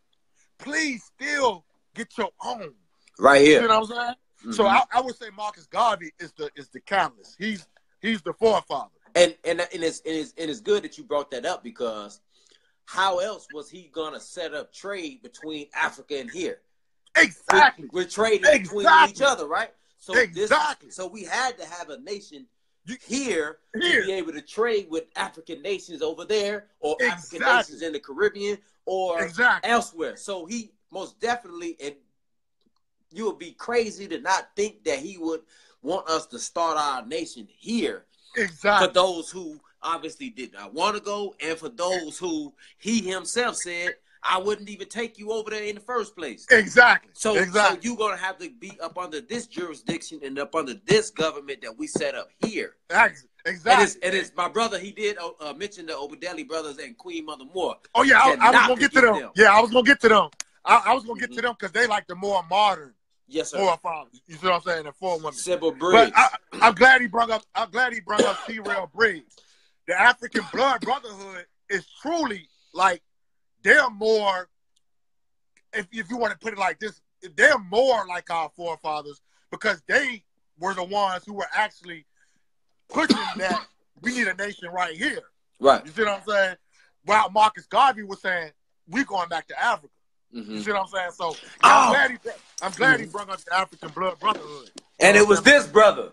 please still get your own. Right here. You know what I'm saying? So I would say Marcus Garvey is the catalyst. He's the forefather. And it's good that you brought that up because how else was he gonna set up trade between Africa and here? Exactly. We're trading between each other, right? So so we had to have a nation here to be able to trade with African nations over there or African nations in the Caribbean or elsewhere. So he most definitely, and you would be crazy to not think that he would want us to start our nation here. Exactly. For those who obviously did not want to go, and for those who he himself said, I wouldn't even take you over there in the first place. Exactly. So you're going to have to be up under this jurisdiction and up under this government that we set up here. Exactly. And it's my brother, he did mention the Obadeli brothers and Queen Mother Moore. Oh, yeah, I was going to get to them. Yeah, I was going to get to them. I was going to get to them because they like the more modern. Yes, sir. Forefathers. You see what I'm saying? The four women. Sybil Briggs. But I'm glad he brought up T. Rail Briggs. The African Blood Brotherhood is truly like they're more. If you want to put it like this, they're more like our forefathers because they were the ones who were actually pushing that we need a nation right here. Right. You see what I'm saying? While Marcus Garvey was saying we're going back to Africa. You see what I'm saying? So I'm glad he brought up the African Blood Brotherhood. And it was this brother.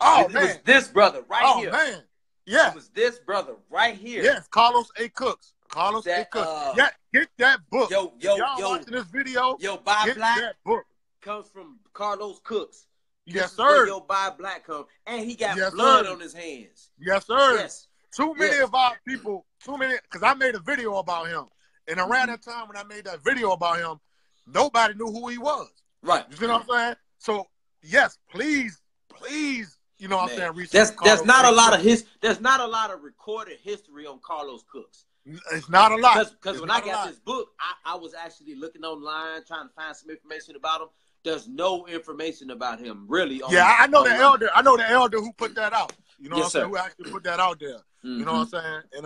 Oh, it was this brother right here. Oh, man. Yeah. It was this brother right here. Yes, Carlos A. Cooks. Carlos A. Cooks. Yeah, get that book. Y'all watching this video, Buy get Black that book. Comes from Carlos Cooks. Yes, sir. Buy Black comes. And he got blood on his hands. Yes, sir. Yes. Too many of our people, because I made a video about him. And around that time when I made that video about him, nobody knew who he was. Right. You see what I'm saying? So, yes, please, you know what I'm saying? There's not a lot of recorded history on Carlos Cooks. It's not a lot. Because when I got this book, I was actually looking online trying to find some information about him. There's no information about him really. I know the elder. I know the elder who put that out. You know what I'm saying? Sir. Who actually put that out there. You know what I'm saying? And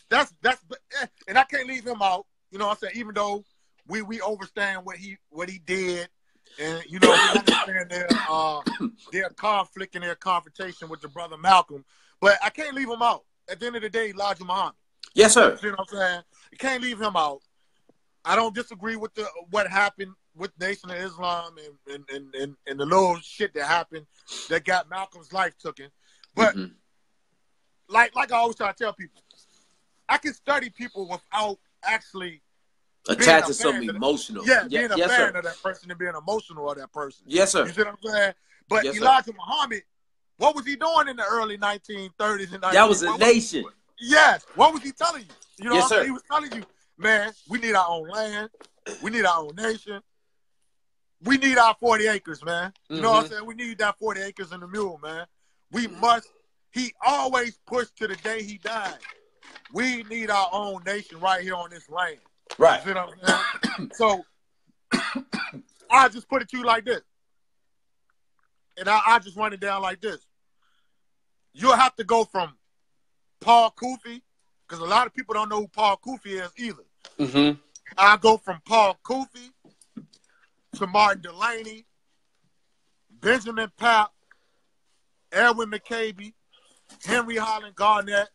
that's and I can't leave him out. You know what I'm saying? Even though we understand what he did, and you know we understand their conflict and their confrontation with the brother Malcolm, but I can't leave him out. At the end of the day, Elijah Muhammad. Yes, sir. You know what I'm saying? You can't leave him out. I don't disagree with what happened with Nation of Islam and the little shit that happened that got Malcolm's life taken. But like I always try to tell people, I can study people without actually attaching something emotional. Being a fan of that person and being emotional of that person. Yes, sir. You see what I'm saying? But Elijah Muhammad, what was he doing in the early 1930s and 1940s? That was a nation. Yes. What was he telling you? You know yes, what I'm sir. saying? He was telling you, man, we need our own land. We need our own nation. We need our 40 acres, man. You know what I'm saying? We need that 40 acres and the mule, man. We must. He always pushed to the day he died. We need our own nation right here on this land. Right. You know what I'm saying? So, I'll just put it to you like this. And I just run it down like this. You'll have to go from Paul Kufi, because a lot of people don't know who Paul Kufi is either. I'll go from Paul Kufi to Martin Delaney, Benjamin Papp, Edwin McCabe, Henry Holland Garnett,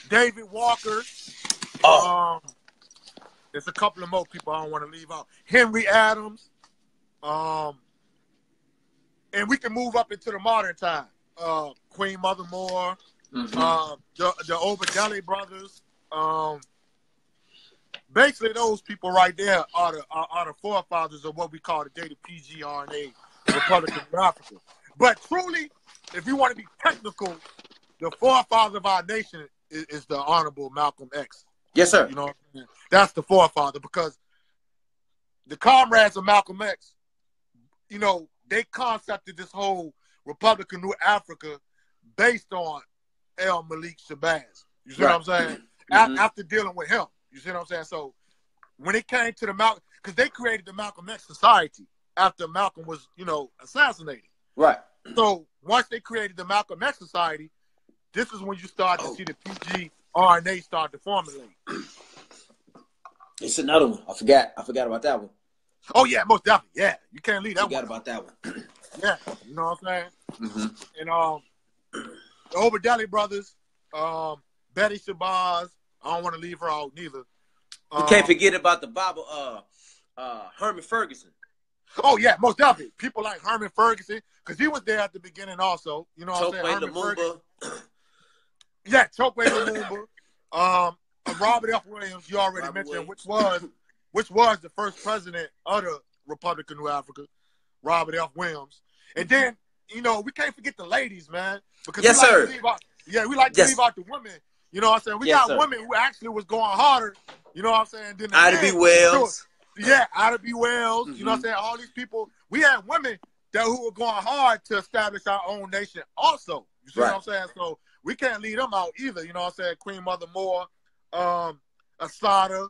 David Walker. There's a couple of more people I don't want to leave out. Henry Adams. And we can move up into the modern time. Queen Mother Moore, the Obadeli brothers. Basically, those people right there are the forefathers of what we call today the PGRNA Republic of Africa. But truly, if you want to be technical, the forefather of our nation is the Honorable Malcolm X. Yes, sir. You know what I mean? That's the forefather, because the comrades of Malcolm X, you know, they concepted this whole Republic of New Africa based on El Malik Shabazz. You see what I'm saying? After dealing with him. You see what I'm saying? So when it came to the Malcolm, because they created the Malcolm X Society after Malcolm was, you know, assassinated. Right. So once they created the Malcolm X Society, this is when you start to see the PGRNA start to formulate. It's another one. I forgot about that one. Oh yeah, most definitely. Yeah, you can't leave that one. Forgot about that one. Yeah, you know what I'm saying? And the Obadeli brothers, Betty Shabazz, I don't want to leave her out neither. You can't forget about the Bible, Herman Ferguson. Oh yeah, most definitely. People like Herman Ferguson, because he was there at the beginning also. You know what I'm saying? Herman Ferguson. Yeah, Chokwe Lumumba. Robert F. Williams, you already mentioned, which was the first president of the Republic of New Africa, Robert F. Williams. And then, you know, we can't forget the ladies, man. Because yes, sir. We like to leave out the women. You know what I'm saying? We got women who actually was going harder, you know what I'm saying? Than the Ida B. Wells. Yeah, Ida B. Wells. You know what I'm saying? All these people. We had women who were going hard to establish our own nation also. You see what I'm saying? So we can't leave them out either. You know what I'm saying? Queen Mother Moore, Asada,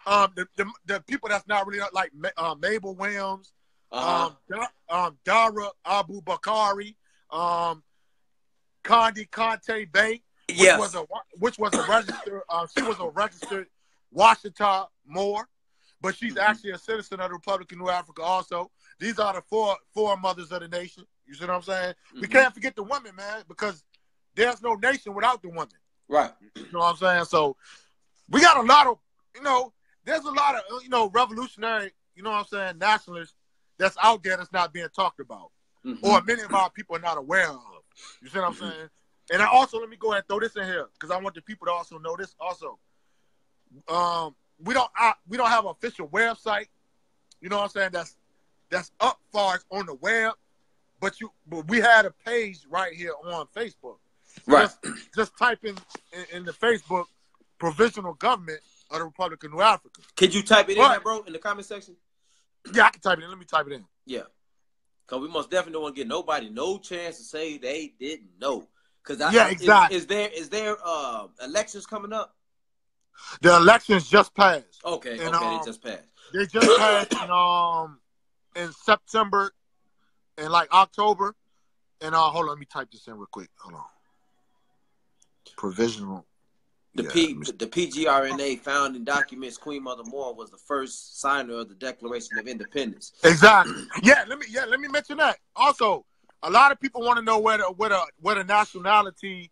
the people that's not really like Mabel Williams, Dara Abu Bakari, Condi Conte Bay, which was a registered. She was a registered Washita Moore, but she's actually a citizen of the Republic of New Africa also. These are the four mothers of the nation. You see what I'm saying? We can't forget the women, man, because there's no nation without the women. Right. You know what I'm saying? So we got a lot of, you know, there's a lot of, you know, revolutionary, you know what I'm saying, nationalists that's out there that's not being talked about. Or many of our people are not aware of. You see what I'm saying? And I also, let me go ahead and throw this in here, because I want the people to also know this also. We don't have an official website, you know what I'm saying, that's up far as on the web, but we had a page right here on Facebook. Right. Just type in the Facebook Provisional Government of the Republic of New Africa. Could you type it in there, bro, in the comment section? Yeah, I can type it in. Let me type it in. Yeah. Because we most definitely don't want to give nobody no chance to say they didn't know. Exactly. Is there elections coming up? The elections just passed. Okay, they just passed. They just passed in September and like October. And hold on, let me type this in real quick. Hold on. Provisional. The PGRNA founding documents. Queen Mother Moore was the first signer of the Declaration of Independence. Exactly. Let me mention that. Also, a lot of people want to know where the nationality,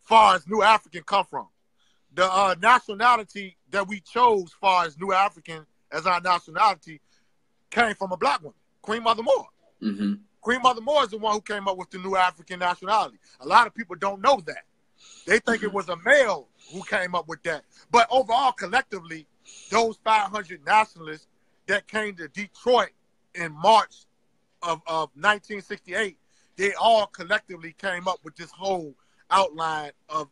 far as New African, come from. The nationality that we chose, far as New African as our nationality, came from a black woman, Queen Mother Moore. Mm-hmm. Queen Mother Moore is the one who came up with the New African nationality. A lot of people don't know that. They think it was a male who came up with that. But overall, collectively, those 500 nationalists that came to Detroit in March of 1968, they all collectively came up with this whole outline of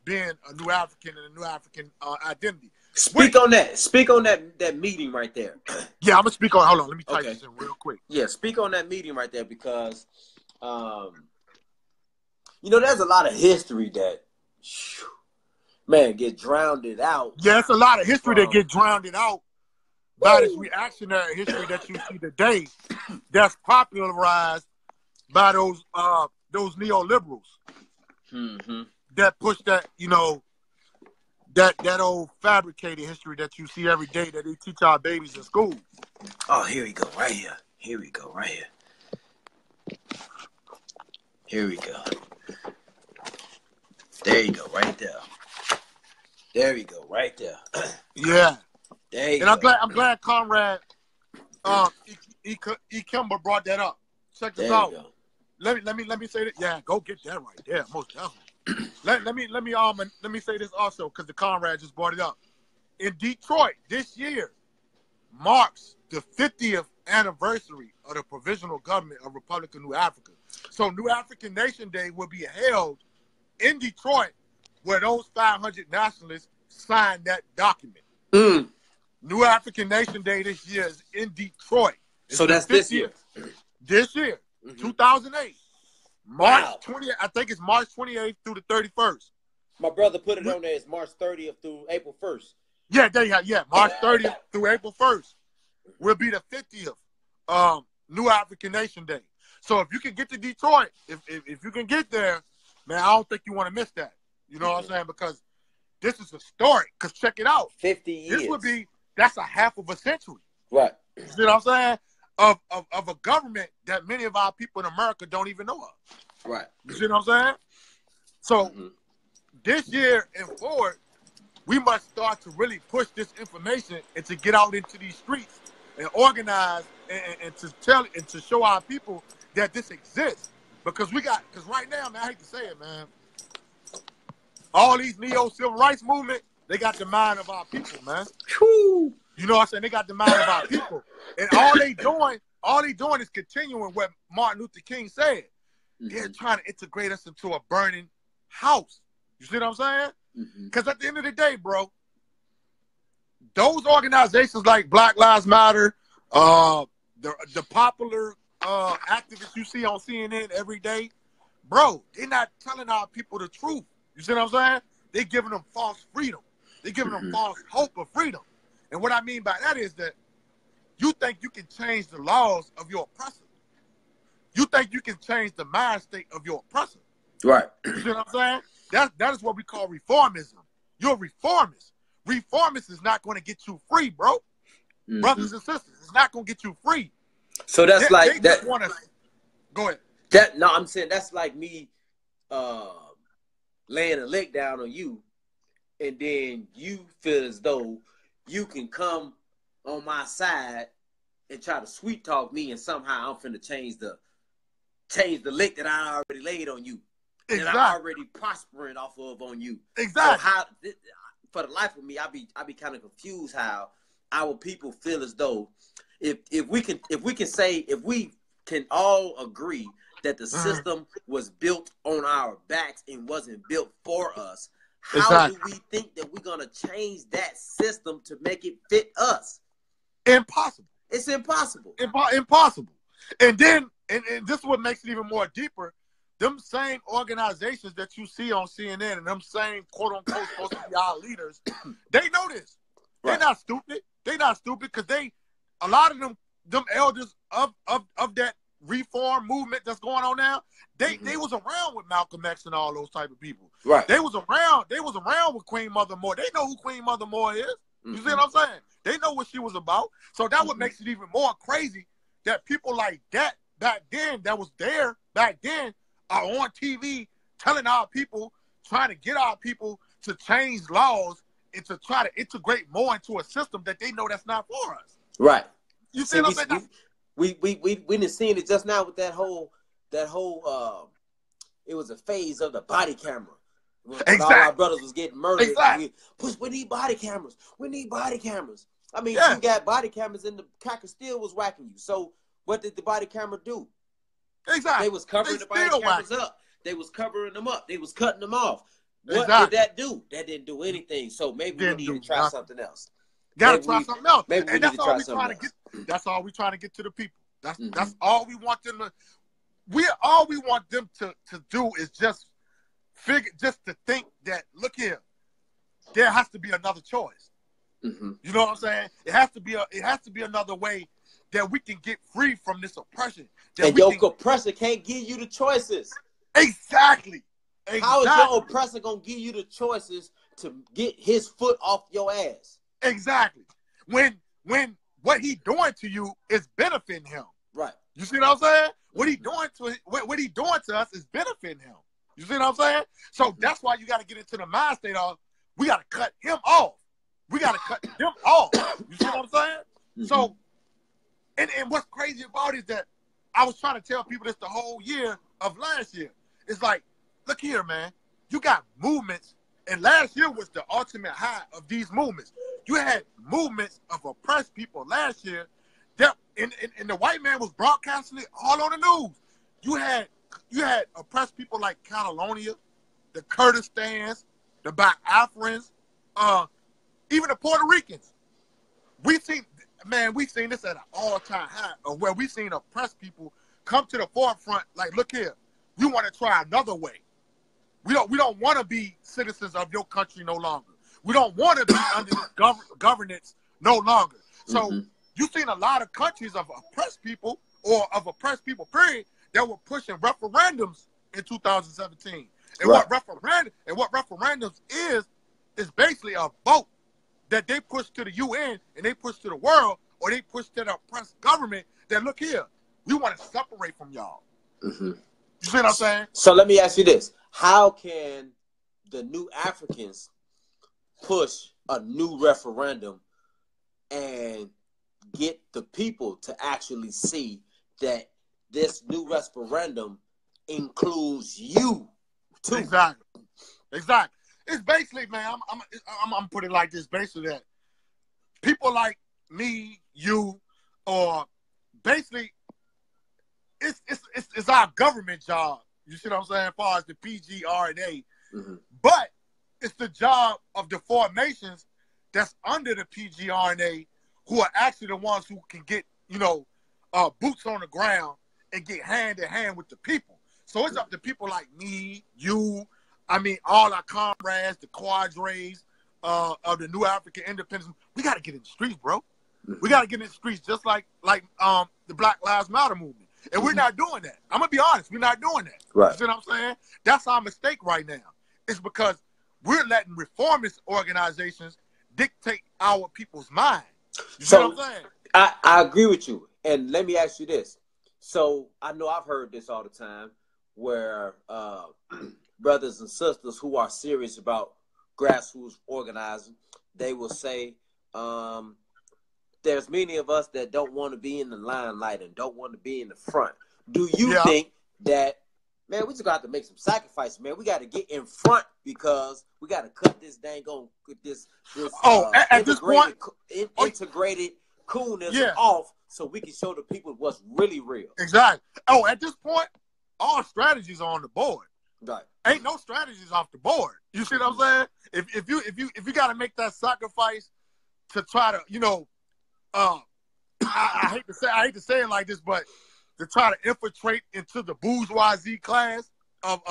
being a New African and a New African identity. Speak on that meeting right there. Yeah, I'm going to speak on, hold on, let me type this in real quick. Yeah, speak on that meeting right there because, there's a lot of history that, man, get drowned out. Yeah, it's a lot of history that get drowned out by this reactionary history that you see today that's popularized by those neoliberals that push that, that old fabricated history that you see every day that they teach our babies in school. Oh, here we go, right here. Here we go, right here. Here we go. There you go, right there. There you go, right there. Yeah. There you go. And I'm glad Comrade Kimber brought that up. Check this out. Let me say that. Yeah, go get that right there, most definitely. let me say this also because the Comrade just brought it up. In Detroit this year marks the 50th anniversary of the Provisional Government of Republic of New Africa. So New African Nation Day will be held in Detroit, where those 500 nationalists signed that document. New African Nation Day this year is in Detroit. So that's this year. This year, 2008. March 20th, I think it's March 28th through the 31st. My brother put it on there. It's March 30th through April 1st. Yeah, March 30th through April 1st will be the 50th New African Nation Day. So if you can get to Detroit, if you can get there, man, I don't think you want to miss that. You know what I'm saying? Because this is historic. Because check it out. 50 years. That's a half of a century. Right. You see what I'm saying? Of a government that many of our people in America don't even know of. Right. You see what I'm saying? So this year and forward, we must start to really push this information and to get out into these streets and organize and to tell and to show our people that this exists. Because right now, man, I hate to say it, man, all these neo-civil rights movement, they got the mind of our people, man. Whew. You know what I'm saying? They got the mind of our people. And all they doing is continuing what Martin Luther King said. They're trying to integrate us into a burning house. You see what I'm saying? Because at the end of the day, bro, those organizations like Black Lives Matter, the popular activists you see on CNN every day, bro, they're not telling our people the truth. You see what I'm saying? They're giving them false freedom. They're giving them false hope of freedom. And what I mean by that is that you think you can change the laws of your oppressor. You think you can change the mind state of your oppressor. Right. You see what I'm saying? That is what we call reformism. You're a reformist. Reformist is not going to get you free, bro. Brothers and sisters, it's not going to get you free. So that's they just want to go ahead. I'm saying that's like me laying a lick down on you, and then you feel as though you can come on my side and try to sweet talk me, and somehow I'm finna change the lick that I already laid on you. Exactly. That I'm already prospering off of on you. Exactly. So how, for the life of me, I be kind of confused how our people feel as though if we can all agree that the system was built on our backs and wasn't built for us, how Exactly. do we think that we're going to change that system to make it fit us? Impossible. It's impossible. Impossible. And then, and this is what makes it even more deeper. Them same organizations that you see on CNN and them same quote unquote supposed to be our leaders, they know this. They're not stupid. They're not stupid because a lot of them elders of that reform movement that's going on now, they was around with Malcolm X and all those type of people. Right. They was around with Queen Mother Moore. They know who Queen Mother Moore is. You see what I'm saying? They know what she was about. So that what makes it even more crazy that people like that back then, that was there back then, are on TV telling our people, trying to get our people to change laws and to try to integrate more into a system that they know that's not for us. Right. You see what I'm saying? We done seen it just now with that whole it was a phase of the body camera. When all our brothers was getting murdered. Exactly. We need body cameras. We need body cameras. I mean, Yeah. you got body cameras and the cracker still was whacking you. So what did the body camera do? Exactly. They was covering the body cameras up. They was covering them up. They was cutting them off. What did that do? That didn't do anything. So maybe we need to try something else. Gotta try something else. Maybe we need to try something else. That's all we trying to get to the people. That's all we want them to. All we want them to do is just to think that, look here, there has to be another choice. You know what I'm saying? It has to be another way that we can get free from this oppression. And your oppressor can't give you the choices. Exactly. How is your oppressor gonna give you the choices to get his foot off your ass? Exactly. When what he doing to you is benefiting him. Right. You see what I'm saying? What he doing to us is benefiting him. You see what I'm saying? So that's why you got to get into the mind state of, we got to cut him off. We got to cut him off. You see what I'm saying? So, and what's crazy about it is that I was trying to tell people this the whole year of last year. It's like, look here, man. You got movements, and last year was the ultimate high of these movements. You had movements of oppressed people last year that, and the white man was broadcasting it all on the news. You had oppressed people like Catalonia, the Kurdistans, the Biafrans, even the Puerto Ricans. We've seen this at an all-time high of where we've seen oppressed people come to the forefront. Like, look here, you want to try another way. We don't want to be citizens of your country no longer. We don't want to be under this governance no longer. So you've seen a lot of countries of oppressed people or of oppressed people, period, that were pushing referendums in 2017. And what referendums is basically a vote that they push to the UN and they push to the world, or they push to the oppressed government that, look here, we want to separate from y'all. You see what I'm saying? So let me ask you this. How can the new Africans push a new referendum and get the people to actually see that this new referendum includes you too? Exactly. It's basically, man, I'm putting it like this, basically that people like me, you, or basically it's our government job. You see what I'm saying? As far as the PGRNA, but it's the job of the formations that's under the PGRNA who are actually the ones who can get, boots on the ground and get hand in hand with the people. So it's up to people like me, you, all our comrades, the cadres of the New African Independence. We got to get in the streets, bro. We got to get in the streets just like the Black Lives Matter movement. And we're not doing that. I'm going to be honest. We're not doing that. Right. You see what I'm saying? That's our mistake right now. It's because we're letting reformist organizations dictate our people's mind. You see what I'm saying? I agree with you. And let me ask you this. So I know I've heard this all the time where brothers and sisters who are serious about grassroots organizing, they will say, there's many of us that don't want to be in the limelight and don't want to be in the front. Do you think that, man, we just got to make some sacrifices, man? We got to get in front because we got to cut this dang on this at this point, integrated coolness off so we can show the people what's really real. Exactly. At this point, all strategies are on the board. Right. Ain't no strategies off the board. You see what I'm saying? If you got to make that sacrifice to try to, I hate to say it like this, but to try to infiltrate into the bourgeoisie class of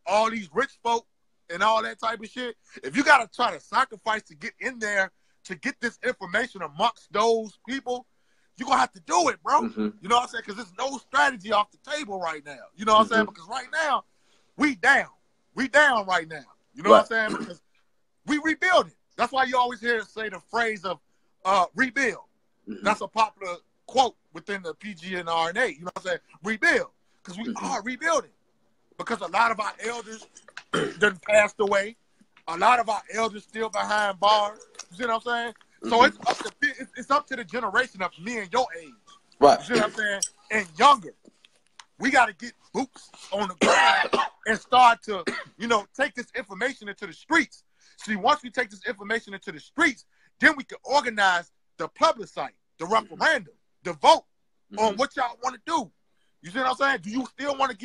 all these rich folk and all that type of shit. If you got to try to sacrifice to get in there to get this information amongst those people, you're going to have to do it, bro. Mm-hmm. You know what I'm saying? Because there's no strategy off the table right now. You know what I'm saying? Because right now, we down. We down right now. You know what I'm saying? Because we rebuilding. That's why you always hear say the phrase of rebuild. Mm-hmm. That's a popular quote within the PG and RNA. You know what I'm saying? Rebuild. Because we are rebuilding. Because a lot of our elders done passed away. A lot of our elders still behind bars. You see what I'm saying? So it's up to the generation of me and your age. Right. You see what I'm saying? And younger. We got to get boots on the ground and start to, take this information into the streets. See, once we take this information into the streets, then we can organize the plebiscite, the referendum, the vote on what y'all want to do. You see what I'm saying? Do you still want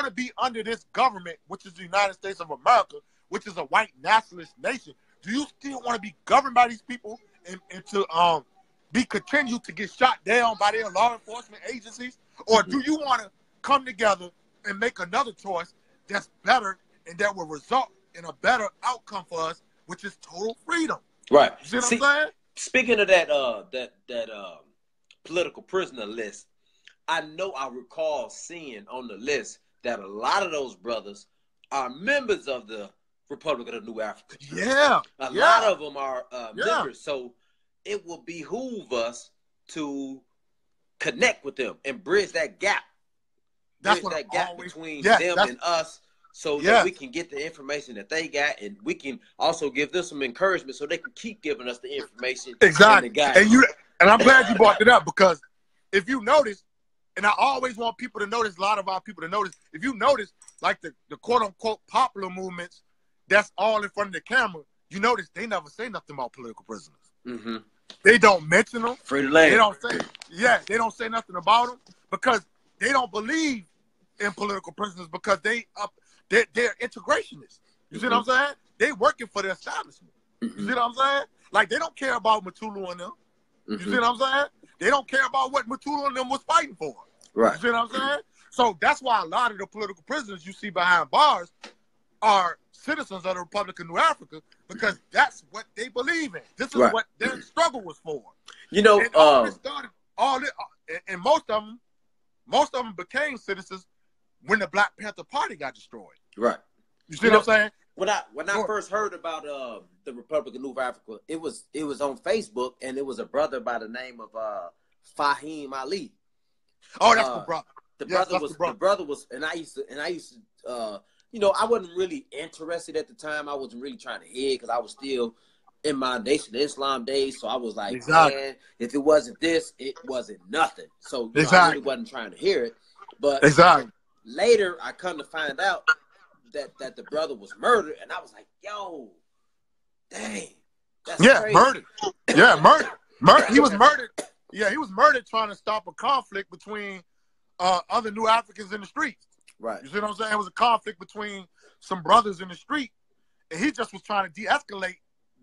to be under this government, which is the United States of America, which is a white nationalist nation? Do you still want to be governed by these people and to be continued to get shot down by their law enforcement agencies? Or do you want to come together and make another choice that's better and that will result in a better outcome for us, which is total freedom? Right. You see what I'm saying? Speaking of that political prisoner list, I recall seeing on the list that a lot of those brothers are members of the Republic of the New Africa. Yeah. A lot of them are members. So it will behoove us to connect with them and bridge that gap. Between them and us, so that we can get the information that they got, and we can also give them some encouragement so they can keep giving us the information. Exactly. And I'm glad you brought it up, because if you notice, and I always want people to notice, a lot of our people to notice, if you notice, like the quote-unquote popular movements that's all in front of the camera, you notice they never say nothing about political prisoners. Mm-hmm. They don't mention them. Free the land. They don't say nothing about them because they don't believe in political prisoners, because they're integrationists. You see what I'm saying? They working for the establishment. You see what I'm saying? Like, they don't care about Matulu and them. You see what I'm saying? They don't care about what Matulu and them was fighting for. Right. You see what I'm saying? So that's why a lot of the political prisoners you see behind bars are citizens of the Republic of New Africa, because that's what they believe in. This is what their struggle was for. And all this started, and most of them became citizens when the Black Panther Party got destroyed. Right. You see what I'm saying? When I first heard about the Republic of New Africa, it was on Facebook, and it was a brother by the name of Fahim Ali. Oh, that's the brother. The brother was, and I used to, I wasn't really interested at the time. I wasn't really trying to hear, because I was still in my Nation of Islam days. So I was like, man, if it wasn't this, it wasn't nothing. So I really wasn't trying to hear it. But later, I come to find out that the brother was murdered, and I was like, yo, dang, that's crazy. Murdered. Yeah, murdered. He was murdered. Yeah, he was murdered trying to stop a conflict between other New Africans in the streets. Right. You see what I'm saying? It was a conflict between some brothers in the street, and he just was trying to de-escalate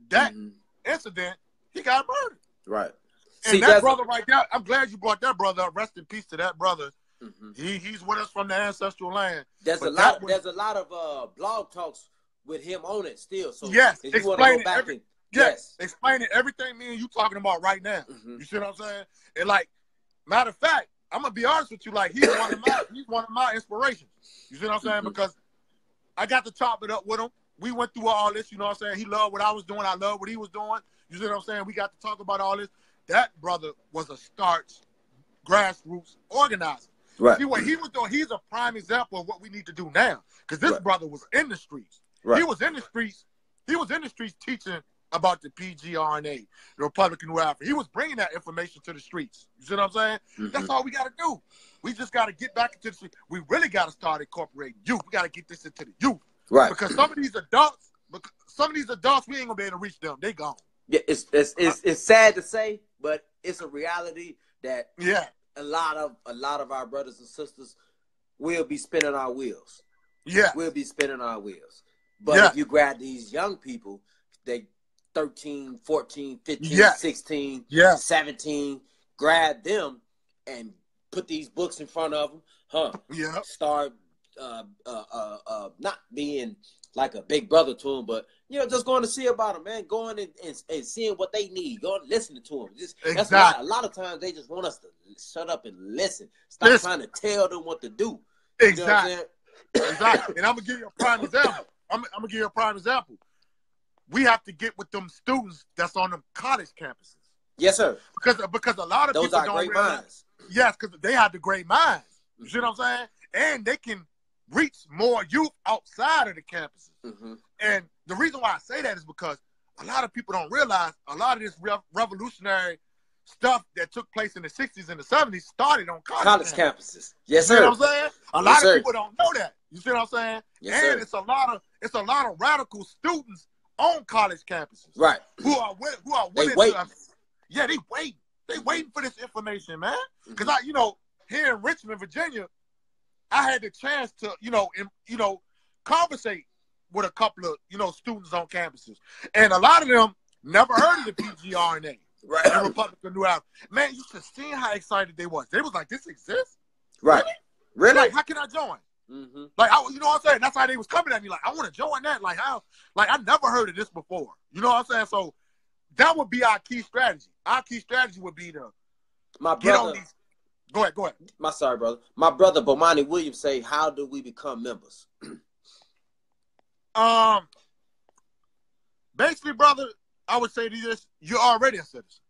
that incident. He got murdered. Right. And that brother right there, I'm glad you brought that brother up. Rest in peace to that brother. He's with us from the ancestral land. There's a lot of blog talks with him on it still. So explaining everything me and you talking about right now. You see what I'm saying? And like, matter of fact, I'm gonna be honest with you. Like, he's one of my inspirations. You see what I'm saying? Because I got to chop it up with him. We went through all this. You know what I'm saying? He loved what I was doing. I loved what he was doing. You see what I'm saying? We got to talk about all this. That brother was a starch grassroots organizer. Right. See what he was doing? He's a prime example of what we need to do now. Because this brother was in the streets. Right. He was in the streets. He was in the streets teaching about the PGRNA, the Republic of New Africa. He was bringing that information to the streets. You see what I'm saying? That's all we got to do. We just got to get back into the street. We really got to start incorporating youth. We got to get this into the youth. Right. Because some of these adults, we ain't gonna be able to reach them. They gone. Yeah, it's sad to say, but it's a reality that a lot of our brothers and sisters will be spinning our wheels. Yeah. We'll be spinning our wheels. But if you grab these young people, they 13, 14, 15, 16, 17, grab them and put these books in front of them, start not being like a big brother to them, but just going to see about them, man. Going and seeing what they need. Going listening to them. That's why a lot of times they just want us to shut up and listen. Stop trying to tell them what to do. Exactly. Exactly. And I'm gonna give you a prime example. I'm gonna give you a prime example. We have to get with them students that's on them college campuses. Yes, sir. Because a lot of those people are don't great realize. Minds. Yes, because they have the great minds. You see what I'm saying? And they can reach more youth outside of the campuses. Mm-hmm. And the reason why I say that is because a lot of people don't realize a lot of this revolutionary stuff that took place in the 60s and the 70s started on college campuses. Yes, sir. You know what I'm saying? A lot of people don't know that. You see what I'm saying? Yes, and sir. it's a lot of radical students on college campuses. Right. Who are willing to they wait. They waiting for this information, man. Because here in Richmond, Virginia, I had the chance to, conversate with a couple of, students on campuses. And a lot of them never heard of the PGRNA. Right. The Republic of New Africa. Man, you should see how excited they was. They was like, this exists? Right. Really? Like, how can I join? Mm-hmm. Like, you know what I'm saying? That's how they was coming at me. Like, I want to join that. Like, how? Like, I never heard of this before. You know what I'm saying? So that would be our key strategy. Our key strategy would be to get on these. Go ahead. Sorry, brother. My brother Bomani Williams say, how do we become members? Basically, brother, I would say to you this: you're already a citizen.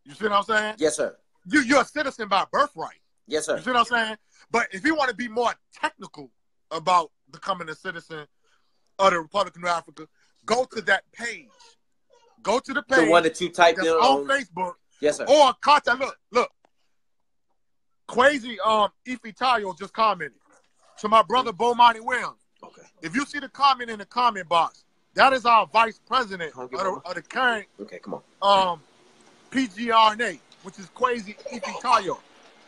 You see what I'm saying? Yes, sir. You're a citizen by birthright. Yes, sir. You see what I'm saying? But if you want to be more technical about becoming a citizen of the Republic of New Africa, go to that page. Go to the page. The one that you typed in on Facebook. Yes, sir. Or contact. Look. Quasi Ifitayo just commented to my brother Bomani Williams. Okay. If you see the comment in the comment box, that is our vice president of the current PGRNA, which is Quasi Ifitayo.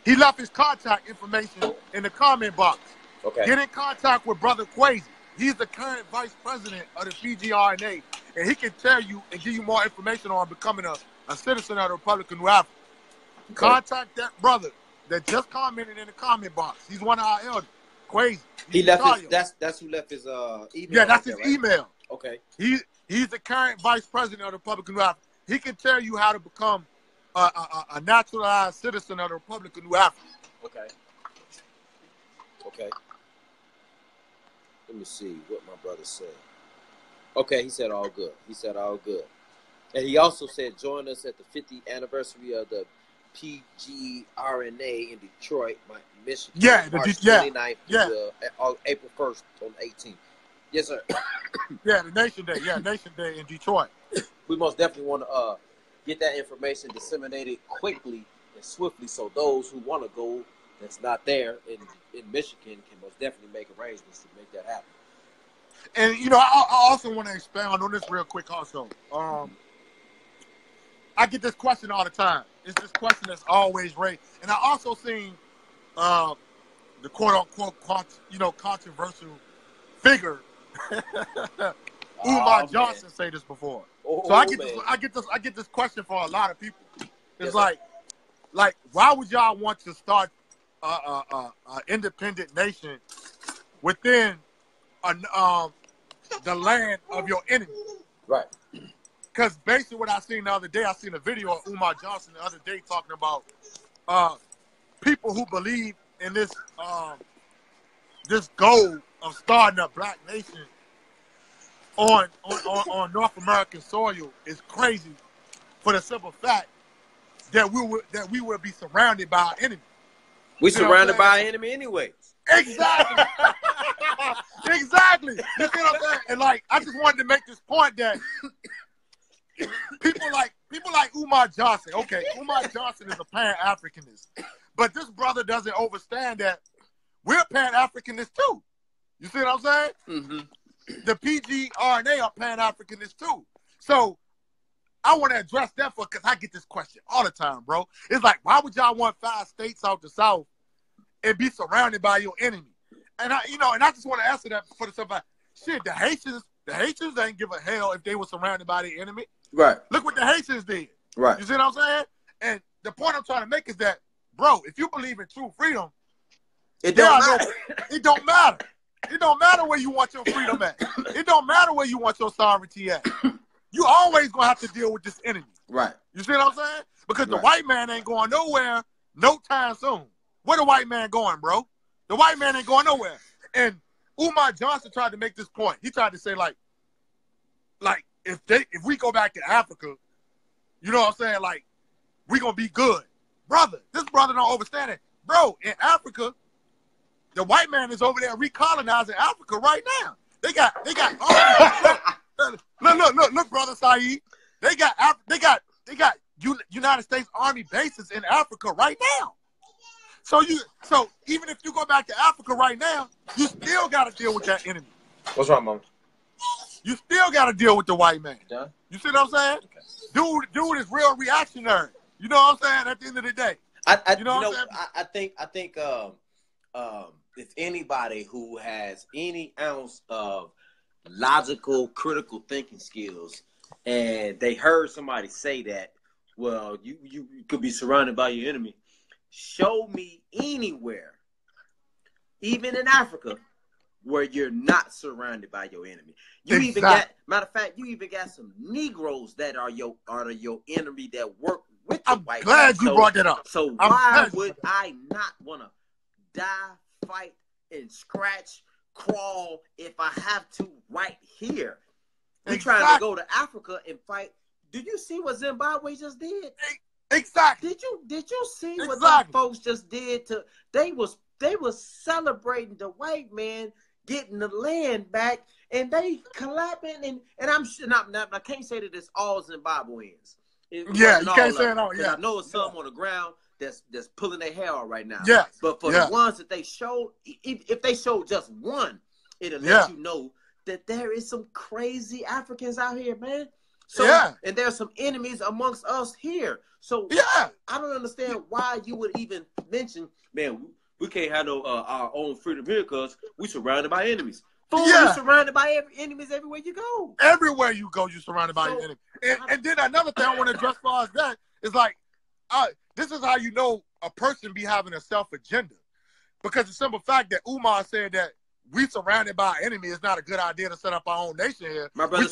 He left his contact information in the comment box. Okay. Get in contact with brother Quasi. He's the current vice president of the PGRNA, and he can tell you and give you more information on becoming a citizen of the Republic of New Africa. Okay. Contact that brother that just commented in the comment box. He's one of our elders. Quasi. He left his, that's who left his email. Yeah, that's his email. Okay. He's the current vice president of the Republic of New Africa. He can tell you how to become a naturalized citizen of the Republic of New Africa. Okay. Let me see what my brother said. Okay, he said all good. And he also said join us at the 50th anniversary of the PGRNA in Detroit, Michigan. Yeah, March 29th April 1st on 18th. Yes, sir. Yeah, the Nation Day. Yeah, Nation Day in Detroit. We most definitely want to get that information disseminated quickly and swiftly, so those who want to go that's not there in Michigan can most definitely make arrangements to make that happen. And I also want to expound on this real quick. Also, I get this question all the time. It's this question that's always raised, and I also seen the quote unquote controversial figure Umar Johnson say this before. So I get this question from a lot of people. It's like why would y'all want to start a independent nation within the land of your enemy? Right. Because basically what I seen the other day, I seen a video of Umar Johnson the other day talking about people who believe in this this goal of starting a black nation on North American soil is crazy, for the simple fact that we will be surrounded by our enemy. We surrounded by our enemy anyways. Exactly. Exactly. You see what I'm saying? And I just wanted to make this point that people like Umar Johnson. Okay, Umar Johnson is a Pan-Africanist, but this brother doesn't understand that we're Pan-Africanists too. You see what I'm saying? Mm-hmm. The PGRNA are Pan-Africanists too. So I want to address that because I get this question all the time, bro. It's like, why would y'all want 5 states out the South and be surrounded by your enemy? And I just want to answer that for the simple fact, shit, the Haitians ain't give a hell if they were surrounded by their enemy. Right. Look what the Haitians did. Right. You see what I'm saying? And the point I'm trying to make is that, bro, if you believe in true freedom, it don't matter. It don't matter. It don't matter where you want your freedom at. It don't matter where you want your sovereignty at. You always gonna have to deal with this enemy. Right. You see what I'm saying? Because the white man ain't going nowhere no time soon. Where the white man going, bro? The white man ain't going nowhere. And Umar Johnson tried to make this point. He tried to say, like if we go back to Africa, you know what I'm saying? Like, we gonna be good. Brother, this brother don't understand it. Bro, in Africa, the white man is over there recolonizing Africa right now. They got look, brother Sayyeed. They got United States Army bases in Africa right now. So even if you go back to Africa right now, you still got to deal with that enemy. What's wrong, Mom? You still got to deal with the white man. Done? You see what I'm saying? Okay. Dude is real reactionary. You know what I'm saying? At the end of the day, I think if anybody who has any ounce of logical, critical thinking skills, and they heard somebody say that, well, you could be surrounded by your enemy. Show me anywhere, even in Africa, where you're not surrounded by your enemy. You even got, matter of fact, you even got some Negroes that are your enemy that work with the white. I'm glad you brought that up. So why would I not want to die, fight, and scratch, crawl if I have to right here? We're trying to go to Africa and fight. Did you see what Zimbabwe just did? Exactly. Did you see what those folks just did to? They was celebrating the white man getting the land back, and they clapping and I can't say that it's all Zimbabweans. You can't say it all. Yeah, I know it's some on the ground that's pulling their hair out right now. Yeah, but for the ones that they showed, if they showed just one, it'll let you know that there is some crazy Africans out here, man. So, and there's some enemies amongst us here. So I don't understand why you would even mention, man, we can't have no our own freedom here because we surrounded by enemies. Fool, you're surrounded by enemies everywhere you go. Everywhere you go, you're surrounded by your enemy. And then another thing I want to address for us that is like, this is how you know a person be having a self-agenda. Because the simple fact that Umar said that we surrounded by an enemy is not a good idea to set up our own nation here. My brother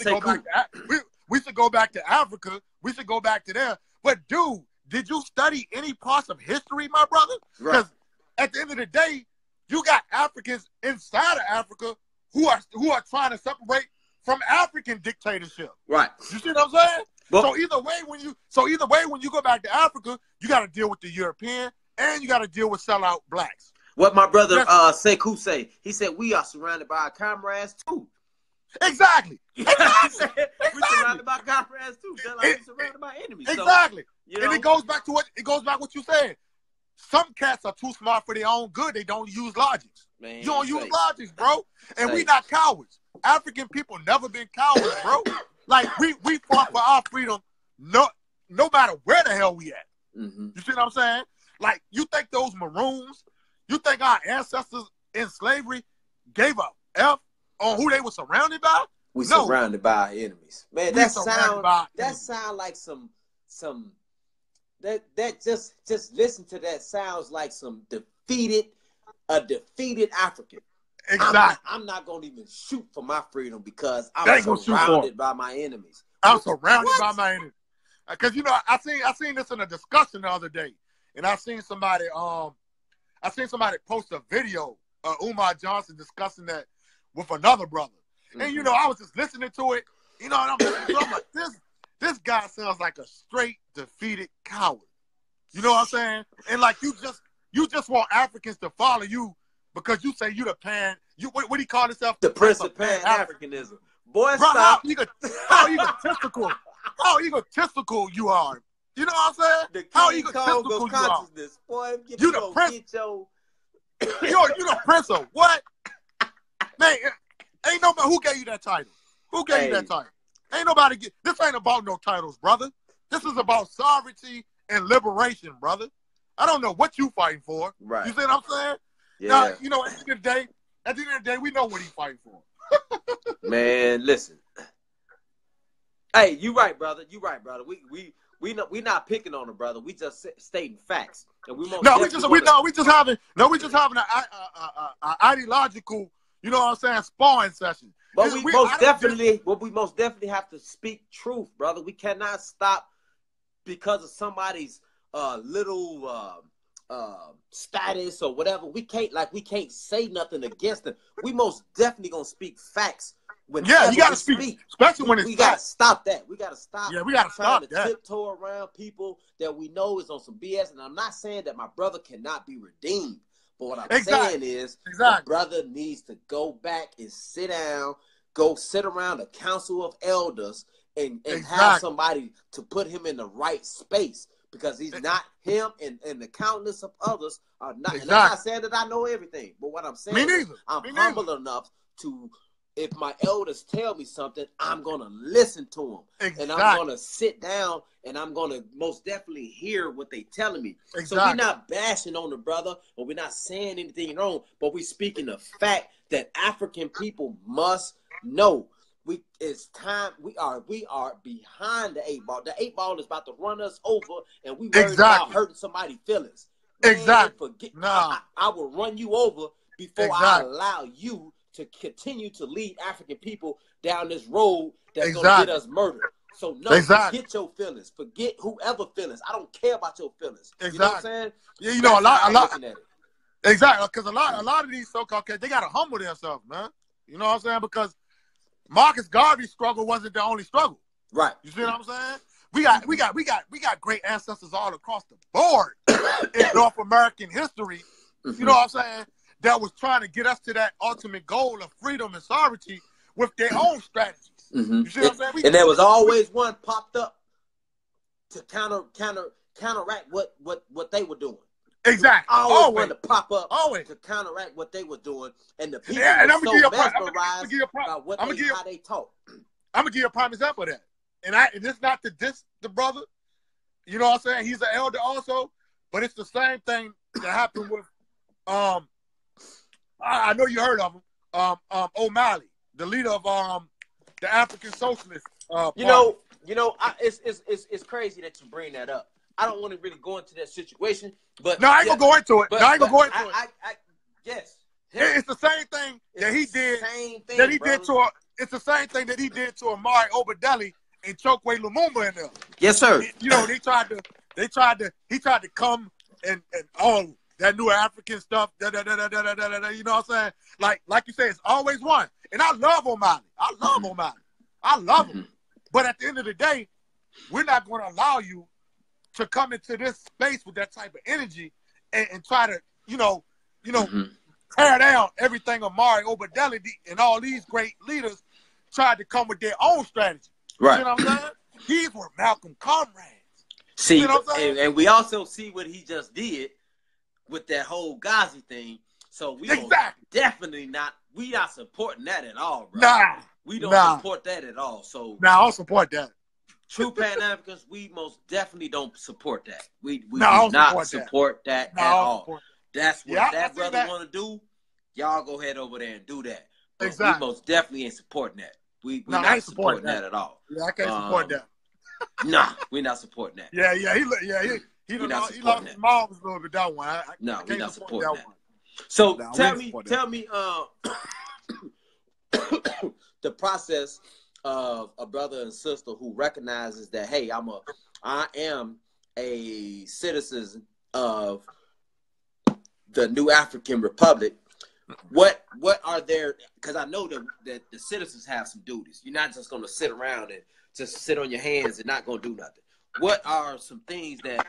we should go back to Africa. We should go back to there. But dude, did you study any parts of history, my brother? Because at the end of the day, you got Africans inside of Africa who are trying to separate from African dictatorship. Right. You see what I'm saying? But, so either way, when you go back to Africa, you got to deal with the European and you got to deal with sellout blacks. What my brother Sekou say? He said we are surrounded by our comrades too. Exactly. We're surrounded by comrades too. Just like we're surrounded by enemies. Exactly. So, and it goes back to what you said. Some cats are too smart for their own good. They don't use logics. Man, you don't use logics, bro. And we not cowards. African people never been cowards, bro. Like we fought for our freedom no matter where the hell we at. Mm-hmm. You see what I'm saying? Like, you think those Maroons, you think our ancestors in slavery gave a F on who they were surrounded by? We surrounded by our enemies. Man, that sound like some that just listen to that sounds like some defeated African. Exactly. I'm not gonna even shoot for my freedom because I'm surrounded by my enemies. I'm surrounded by my enemies. Because I seen this in a discussion the other day, and I seen somebody post a video of Umar Johnson discussing that with another brother. Mm-hmm. And I was just listening to it. And I'm like, this guy sounds like a straight defeated coward. You know what I'm saying? And like you just want Africans to follow you because you say you the pan. What do you call yourself? The Prince of Pan-Africanism. Boy, bro, stop. How egotistical? How egotistical you are? You know what I'm saying? How egotistical you are? Boy, you the prince. You the prince of what? Man, ain't nobody who gave you that title. Who gave you that title? Ain't nobody this ain't about no titles, brother. This is about sovereignty and liberation, brother. I don't know what you fighting for. Right. You see what I'm saying? Yeah. Now, you know, at the end of the day, we know what he's fighting for. Man, listen. Hey, you right, brother. You right, brother. We not picking on him, brother. We just stating facts. And we just having an ideological, you know what I'm saying, sparring session. But we most definitely have to speak truth, brother. We cannot stop because of somebody's little status or whatever. We can't say nothing against them. We most definitely gonna speak facts. You gotta speak, especially when it's we gotta stop that. We gotta stop. Yeah, we gotta stop that. Tiptoe around people that we know is on some BS. And I'm not saying that my brother cannot be redeemed, but what I'm saying is, my brother needs to go back and sit down, go sit around a council of elders, and have somebody to put him in the right space, because he's not him, and the countless of others are not. And I'm not saying that I know everything, but what I'm saying is I'm humble enough to. If my elders tell me something, I'm going to listen to them. And I'm going to sit down and I'm going to most definitely hear what they telling me. So we're not bashing on the brother, or we're not saying anything wrong, but we're speaking the fact that African people must know. It's time. We are behind the 8 ball. The 8 ball is about to run us over, and we worried about hurting somebody's feelings. Man, I will run you over before I allow you to continue to lead African people down this road that's going to get us murdered. So forget your feelings. Forget whoever feelings. I don't care about your feelings. You know what I'm saying? Yeah, you know, a lot. Exactly, because a lot of these so-called cats, they got to humble themselves, man. You know what I'm saying? Because Marcus Garvey's struggle wasn't the only struggle. Right. You see what I'm saying? We got great ancestors all across the board in North American history. You know what I'm saying? That was trying to get us to that ultimate goal of freedom and sovereignty with their own strategies. You see what I'm saying? And there was always one popped up to counteract what they were doing. Exactly. Always one to pop up to counteract what they were doing, and the people were so mesmerized by how they talk. I'm gonna give you a prime example of that. And it's not to diss the brother. You know what I'm saying? He's an elder also, but it's the same thing that happened with I know you heard of him, O'Malley, the leader of the African Socialist Party. It's crazy that you bring that up. I don't want to really go into that situation, but I ain't gonna go into it. Yes, it's the same thing that he did. It's the same thing that he did to Amari Obadeli and Chokwe Lumumba in there. Yes, sir. You know, he tried to come and that new African stuff, you know what I'm saying? Like you say, it's always one. And I love O'Malley. I love him. But at the end of the day, we're not going to allow you to come into this space with that type of energy and try to, tear down everything Amari Obadeli and all these great leaders tried to come with their own strategy. Right. You know what I'm saying? These were Malcolm comrades. See, you know what I'm saying? And we also see what he just did with that whole Ghazi thing. So we definitely not supporting that at all, bro. We don't support that at all. So I don't support that. True Pan-Africans, we most definitely don't support that. We do not support that at all. That's what that brother want to do. Y'all go ahead over there and do that. But we most definitely ain't supporting that. We not supporting that at all. Yeah, I can't support that. We're not supporting that. He lost his mom a little bit that one. We're not supporting that. So tell me, the process of a brother and sister who recognizes that, hey, I am a citizen of the new African Republic. What are there? Because I know that the citizens have some duties. You're not just going to sit around and just sit on your hands and not going to do nothing. What are some things that,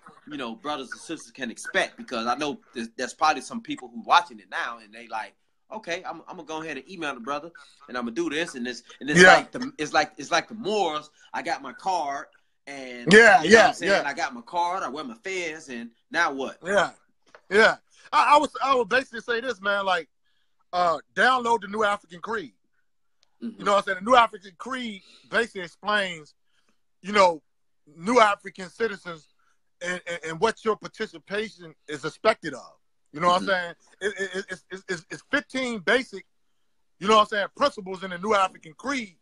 brothers and sisters can expect? Because I know there's probably some people who watching it now and they like, okay, I'm gonna go ahead and email the brother and I'm gonna do this and this and it's like the Moors. I got my card and I got my card. I wear my fez and now what? I would basically say this, man. Like, download the New African Creed. You know what I'm saying? The New African Creed basically explains, you know, New African citizens and what your participation is expected of. You know what I'm saying? It's 15 basic, you know what I'm saying, principles in the New African Creed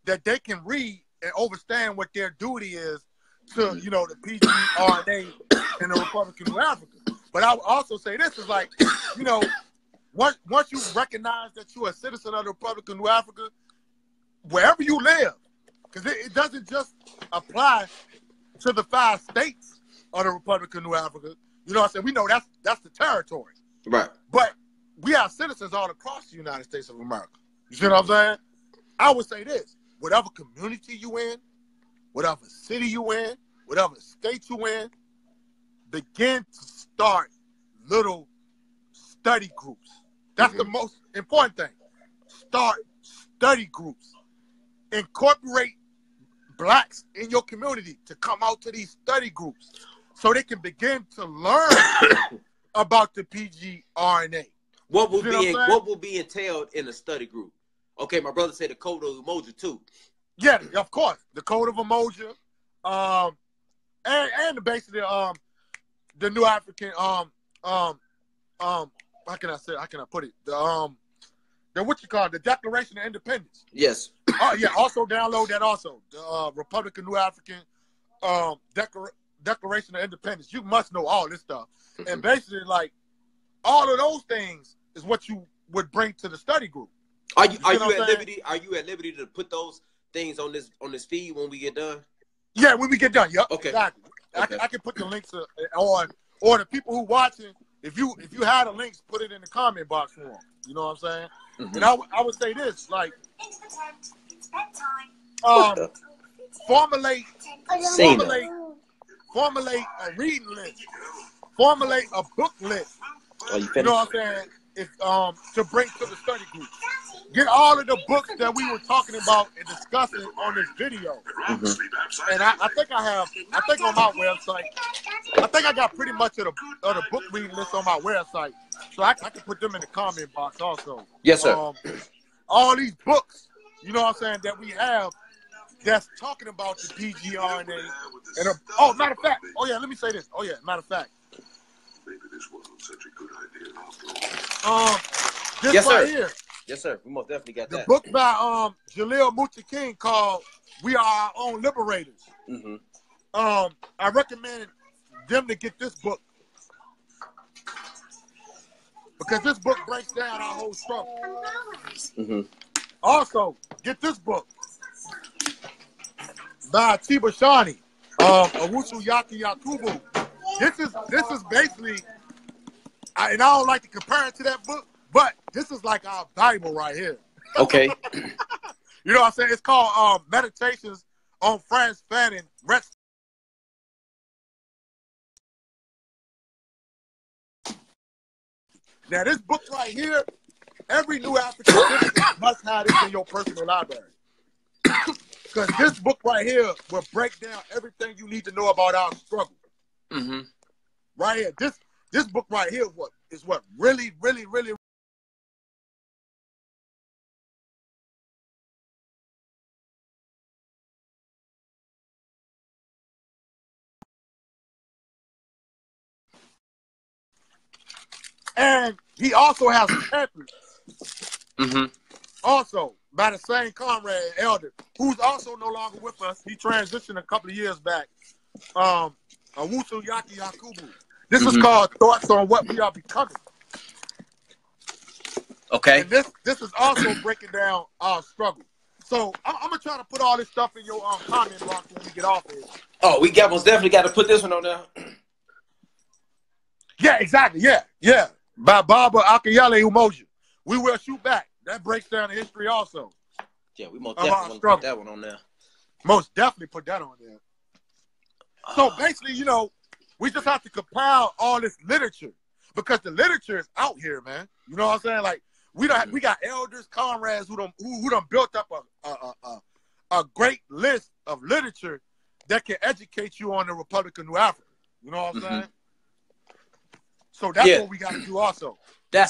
that they can read and understand what their duty is to, you know, the PGRNA and the Republic of New Africa. But I would also say this is like, you know, once you recognize that you're a citizen of the Republic of New Africa, wherever you live, because it doesn't just apply to the 5 states of the Republic of New Africa. You know what I'm saying? We know that's the territory. Right. But we have citizens all across the United States of America. You see what I'm saying? I would say this. Whatever community you in, whatever city you in, whatever state you in, begin to start little study groups. That's the most important thing. Start study groups. Incorporate blacks in your community to come out to these study groups so they can begin to learn about the PGRNA. What will be entailed in a study group? Okay, my brother said the code of Umoja too. Yeah, of course, the code of Umoja, and basically the New African how can I put it, the what you call it, the Declaration of Independence. Yes. Yeah. Also download that. Also the Republic of New African Declaration of Independence. You must know all this stuff, and basically like all of those things is what you would bring to the study group. Are you at liberty? Are you at liberty to put those things on this feed when we get done? Yeah, when we get done. Yep. Okay. Exactly. Okay. I can put the links or the people who watching. If you had the links, put it in the comment box for them. You know what I'm saying? And I would say this, like, formulate a reading list, formulate a book list. You know what I'm saying? To bring to the study group. Get all of the books that we were talking about and discussing on this video. And I think on my website, I think I got pretty much of the book reading list on my website. So I can put them in the comment box also. Yes, sir. All these books, you know what I'm saying, that we have that's talking about the PGRNA. And matter of fact, let me say this. Matter of fact. Maybe this wasn't such a good idea. This yes, right sir. Here. Yes, sir. We most definitely got that. The book by Jalil Mucha King called "We Are Our Own Liberators." I recommend them to get this book because this book breaks down our whole struggle. Also, get this book by Tiba Shani, Owusu Yaki Yakubu. This is basically, and I don't like to compare it to that book, but this is like our Bible right here. Okay. You know what I'm saying? It's called Meditations on Frantz Fanon. Now, this book right here, every New African citizen must have this in your personal library. Because this book right here will break down everything you need to know about our struggle. Right here. This book right here is what really, really, really. And he also has pamphlets. Also, by the same comrade, elder, who's also no longer with us. He transitioned a couple of years back. Owusu Yaki Yakubu. This is called Thoughts on What We Are Becoming. Okay. And this is also breaking down our struggle. So I'm gonna try to put all this stuff in your comment box when we get off here. Oh, we most definitely got to put this one on there. Yeah, exactly. Yeah. By Baba Akayele Umoja. We Will Shoot Back. That breaks down the history also. Yeah, we most definitely put that one on there. Most definitely put that on there. So basically, you know, we just have to compile all this literature because the literature is out here, man. You know what I'm saying? Like we got elders, comrades who done built up a great list of literature that can educate you on the Republic of New Africa. You know what I'm saying? So that's what we got to do also.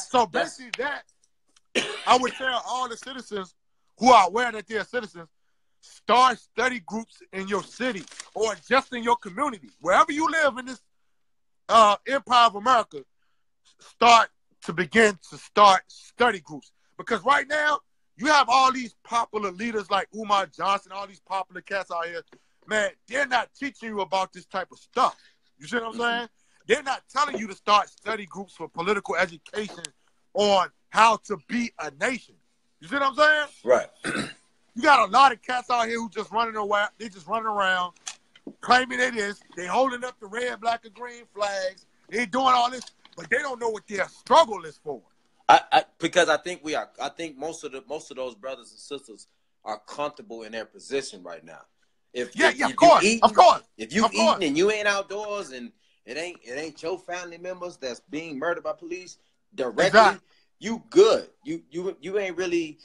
So basically that, I would tell all the citizens who are aware that they're citizens, start study groups in your city or just in your community. Wherever you live in this empire of America, start study groups. Because right now, you have all these popular leaders like Umar Johnson, all these popular cats out here. Man, they're not teaching you about this type of stuff. You see what I'm saying? They're not telling you to start study groups for political education on how to be a nation. You see what I'm saying? Right. You got a lot of cats out here who just running around. They just running around claiming it is. They holding up the red, black, and green flags. They doing all this, but they don't know what their struggle is for. Because I think most of those brothers and sisters are comfortable in their position right now. Of course. If you eating and you ain't outdoors and it ain't your family members that's being murdered by police directly, exactly. You good. You ain't really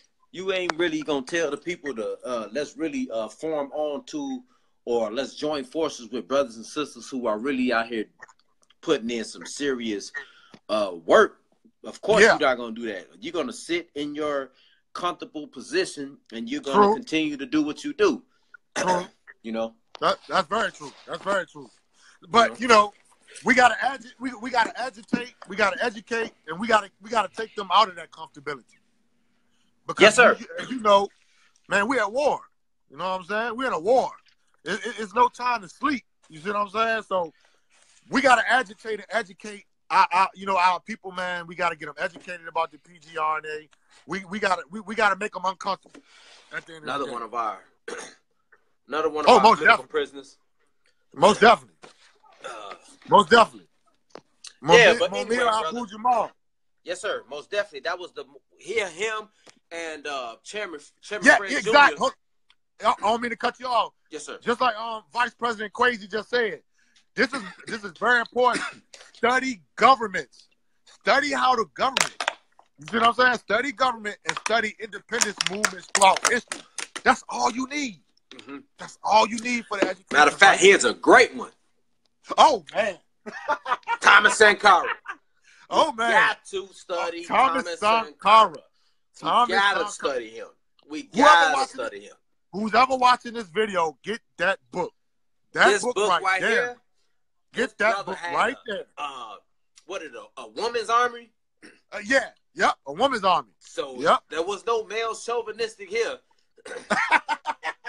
gonna tell the people to let's really form on to, or let's join forces with brothers and sisters who are really out here putting in some serious work. Of course, you're not gonna do that. You're gonna sit in your comfortable position and you're gonna continue to do what you do. You know, that's very true. That's very true. But you know, we gotta agitate, we gotta educate, and we gotta take them out of that comfortability. Because yes, sir. As you know, man, we're at war. You know what I'm saying? We're in a war. It's no time to sleep. You see what I'm saying? So we gotta agitate and educate our people, man. We gotta get them educated about the PGRNA. We gotta make them uncomfortable. At the end of the day. Another one of our political prisoners. Most definitely. Most definitely. But anyway, brother. Yes, sir. Most definitely. That was him and Chairman Fred exactly. Jr. I don't mean to cut you off. Yes, sir. Just like Vice President Kweli just said, this is very important. Study governments. Study how to govern it. You see what I'm saying? Study government and study independence movements throughout history. That's all you need. Mm-hmm. That's all you need for the education. Matter of fact, here's a great one. Oh, man. Thomas Sankara. Oh, man. We got to study Thomas Sankara. We gotta study him. We gotta study him. Who's ever watching this video, get that book. This book right there. Here, get that book right there. What is it? A woman's army? A woman's army. So there was no male chauvinistic here.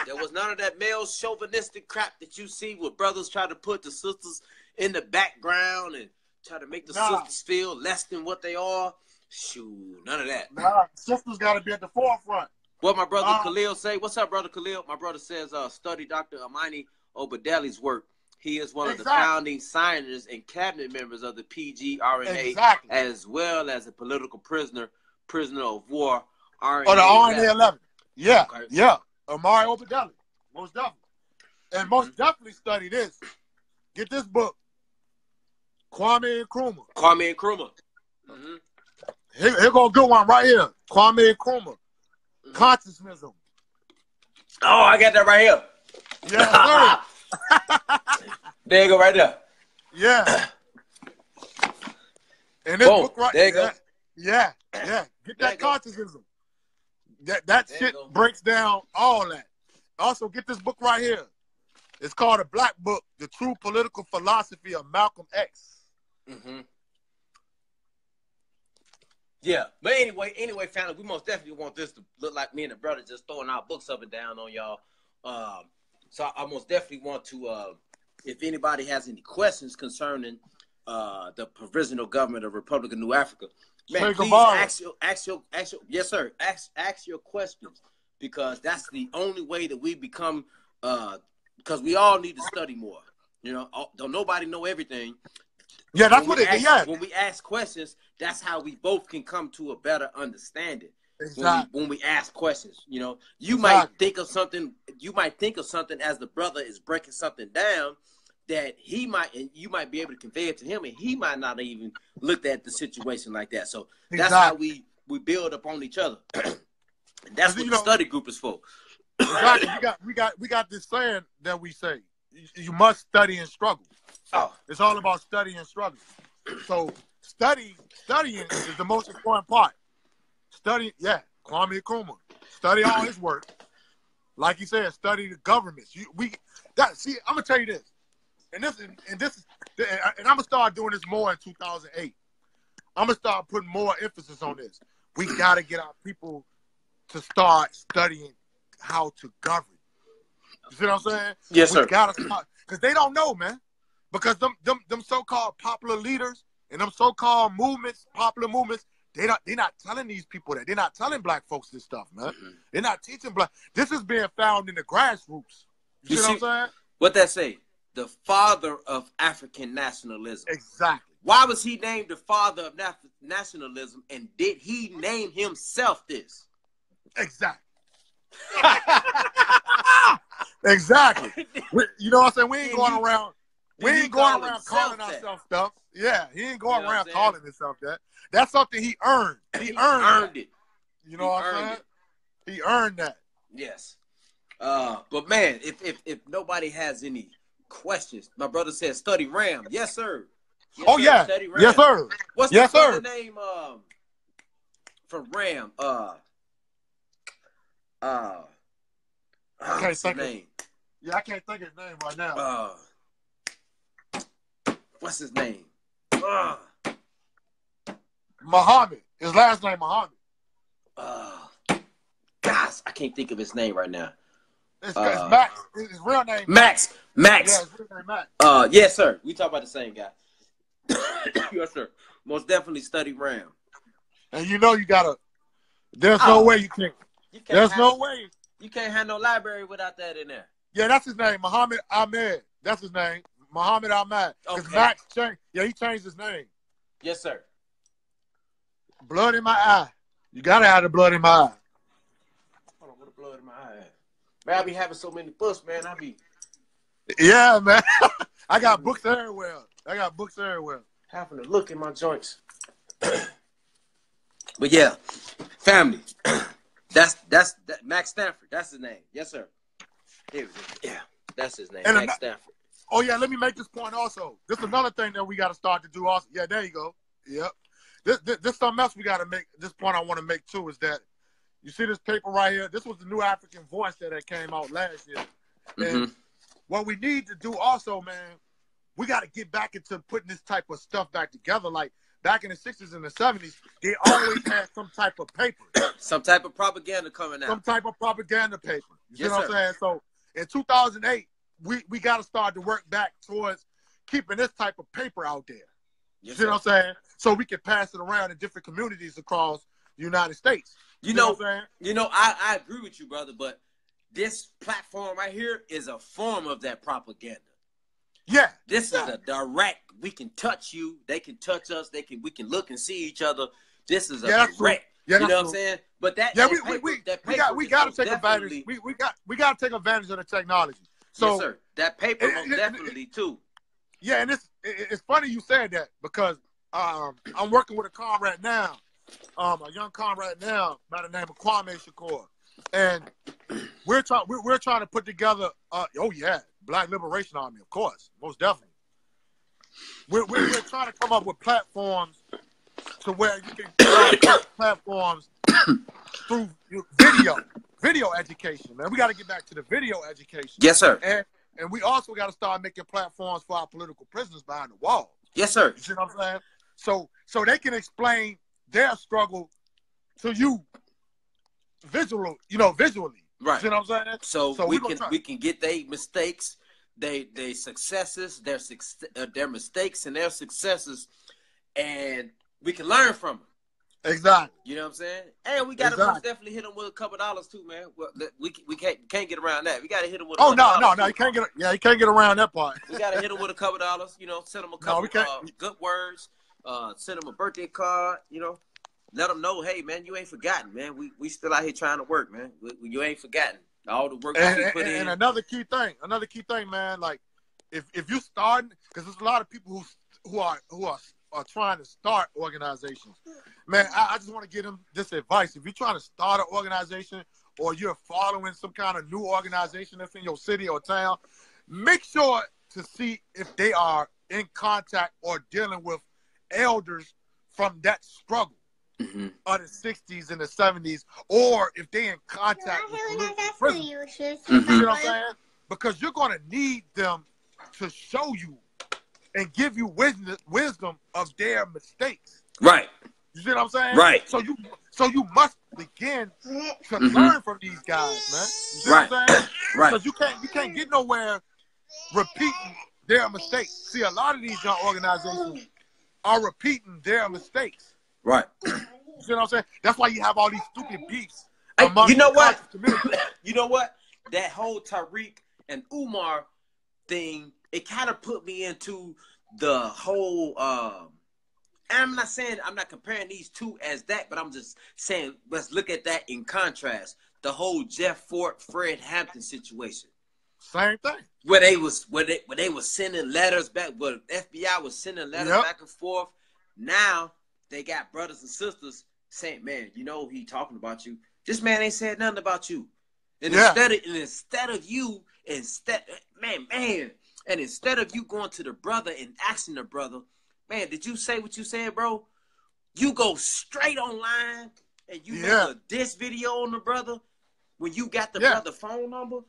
There was none of that male chauvinistic crap that you see where brothers try to put the sisters in the background and try to make the sisters feel less than what they are. Shoot, none of that. Sisters got to be at the forefront. What my brother Khalil say? What's up, brother Khalil? My brother says, study Dr. Amani Obadeli's work. He is one of the founding signers and cabinet members of the PGRNA, as well as a political prisoner of war. RNA the RNA 11. Yeah, Amari Obadeli, most definitely. And most definitely study this. Get this book, Kwame Nkrumah. Mm-hmm. Here go a good one right here. Kwame Nkrumah. Mm-hmm. Consciousness. Oh, I got that right here. Yeah, there you go, right there. Yeah. And this book right there you go. Yeah. Get that consciousness. That shit breaks down all that. Also, get this book right here. It's called A Black Book, The True Political Philosophy of Malcolm X. Mm-hmm. Yeah, but anyway, family, we most definitely want this to look like me and the brother just throwing our books up and down on y'all. So I most definitely want to, if anybody has any questions concerning the provisional government of Republic of New Africa, man, please ask your yes, sir. Ask your questions, because that's the only way that we become. Because we all need to study more. You know, don't nobody know everything. Yeah, that's what it is. Yeah. When we ask questions, that's how we both can come to a better understanding. Exactly. When we ask questions, you know, you might think of something. You might think of something as the brother is breaking something down that you might be able to convey it to him, and he might not even looked at the situation like that. So that's how we build up on each other. And that's what the study group is for. Exactly. we got this saying that we say, you must study and struggle. Oh. It's all about study and struggle. So studying is the most important part. Kwame Nkrumah. Study all his work. Like you said, study the governments. See, I'm gonna tell you this, and I'm gonna start doing this more in 2008. I'm gonna start putting more emphasis on this. We gotta get our people to start studying how to govern. You see what I'm saying? Yes, sir. We gotta start, because they don't know, man. Because them so-called popular leaders and them so-called movements, popular movements, they're not telling these people that. They're not telling black folks this stuff, man. Mm-hmm. They're not teaching black. This is being found in the grassroots. You see what I'm saying? What that say? The father of African nationalism. Exactly. Why was he named the father of nationalism, and did he name himself this? Exactly. Exactly. You know what I'm saying? We ain't going around. We ain't going around calling ourselves stuff. Yeah, he ain't going around calling himself that. That's something he earned. He earned it. You know what I'm saying? He earned that. Yes. But man, if nobody has any questions, my brother said study RAM. Yes, sir. Yes, oh sir. yeah. Study RAM. Yes, sir. What's the name for RAM? I can't think of name. Yeah, I can't think of his name right now. What's his name? Muhammad. His last name Muhammad. Gosh, I can't think of his name right now. It's Max. His real name Max. Max. Yeah, his real name Max. Yes, sir. We talk about the same guy. Yes, sir. Most definitely study RAM. And you know you gotta. There's no way you can't. There's no way. You can't have no library without that in there. Yeah, that's his name, Muhammad Ahmed. That's his name, Muhammad Ahmed. Because Max changed. Yeah, he changed his name. Yes, sir. Blood in my eye. You gotta have the blood in my eye. Hold on, what the blood in my eye? Man, I be having so many books, man. Yeah, man. I got books everywhere. Having to look in my joints. But yeah, family. That's Max Stanford. That's his name. Yes, sir. Here we go. Yeah, that's his name, Max Stanford. Oh yeah, let me make this point also. This is another thing that we got to start to do also. Yeah, there you go. Yep. This something else we got to make. This point I want to make too is that you see this paper right here. This was the New African Voice that came out last year. Mm-hmm. And what we need to do also, man, we got to get back into putting this type of stuff back together. Like back in the 60s and the 70s, they always had some type of paper. Some type of propaganda coming out. Some type of propaganda paper. You yes, see what I'm saying? So in 2008, we got to start to work back towards keeping this type of paper out there. You see what I'm saying? So we can pass it around in different communities across the United States. You know I agree with you, brother, but this platform right here is a form of that propaganda. Yeah. This is a direct, we can touch you, they can touch us, we can look and see each other. This is a direct. Yeah, you know what I'm saying? But that we got to take advantage. We got to take advantage of the technology. So yes, sir. That paper most definitely too. Yeah, and it's funny you said that because I'm working with a comrade now, a young comrade now by the name of Kweli Shakur, and we're trying to put together. Black Liberation Army, of course, most definitely. We're trying to come up with platforms to where you can platforms through video education. Man, we got to get back to the video education. Yes, sir. And we also got to start making platforms for our political prisoners behind the wall. Yes, sir. You see what I'm saying? So they can explain their struggle to you visually. Right. You see what I'm saying? So we can get their mistakes, their successes, their mistakes and their successes, and we can learn from them. Exactly. You know what I'm saying? And we got to most definitely hit them with a couple dollars too, man. We can't get around that. We got to hit them with. You can't get. Yeah, you can't get around that part. We got to hit them with a couple dollars. Send them a couple good words. Send them a birthday card. Let them know, hey man, you ain't forgotten, man. We still out here trying to work, man. You ain't forgotten all the work that we put in. And another key thing, man. Like if you starting, because there's a lot of people who are trying to start organizations. Man, I just want to give them this advice. If you're trying to start an organization or you're following some kind of new organization that's in your city or town, make sure to see if they are in contact or dealing with elders from that struggle. of the 60s and the 70s, or if they in contact with political prisoners. You see what I'm saying? Because you're going to need them to show you and give you wisdom of their mistakes. Right. You see what I'm saying? Right. So you must begin to learn from these guys, man. You see what I'm saying? Right. Because you can't get nowhere repeating their mistakes. See, a lot of these young organizations are repeating their mistakes. Right. You see what I'm saying? That's why you have all these stupid beefs. You know what? You know what? That whole Tariq and Umar thing, it kind of put me into the whole. I'm not comparing these two as that, but I'm just saying let's look at that in contrast. The whole Jeff Fort, Fred Hampton situation. Same thing. Where they was sending letters back, where the FBI was sending letters back and forth. Now they got brothers and sisters saying, "Man, you know he talking about you. This man ain't said nothing about you." And instead of you going to the brother and asking the brother, "Man, did you say what you said, bro?" You go straight online and you make a diss video on the brother when you got the brother phone number.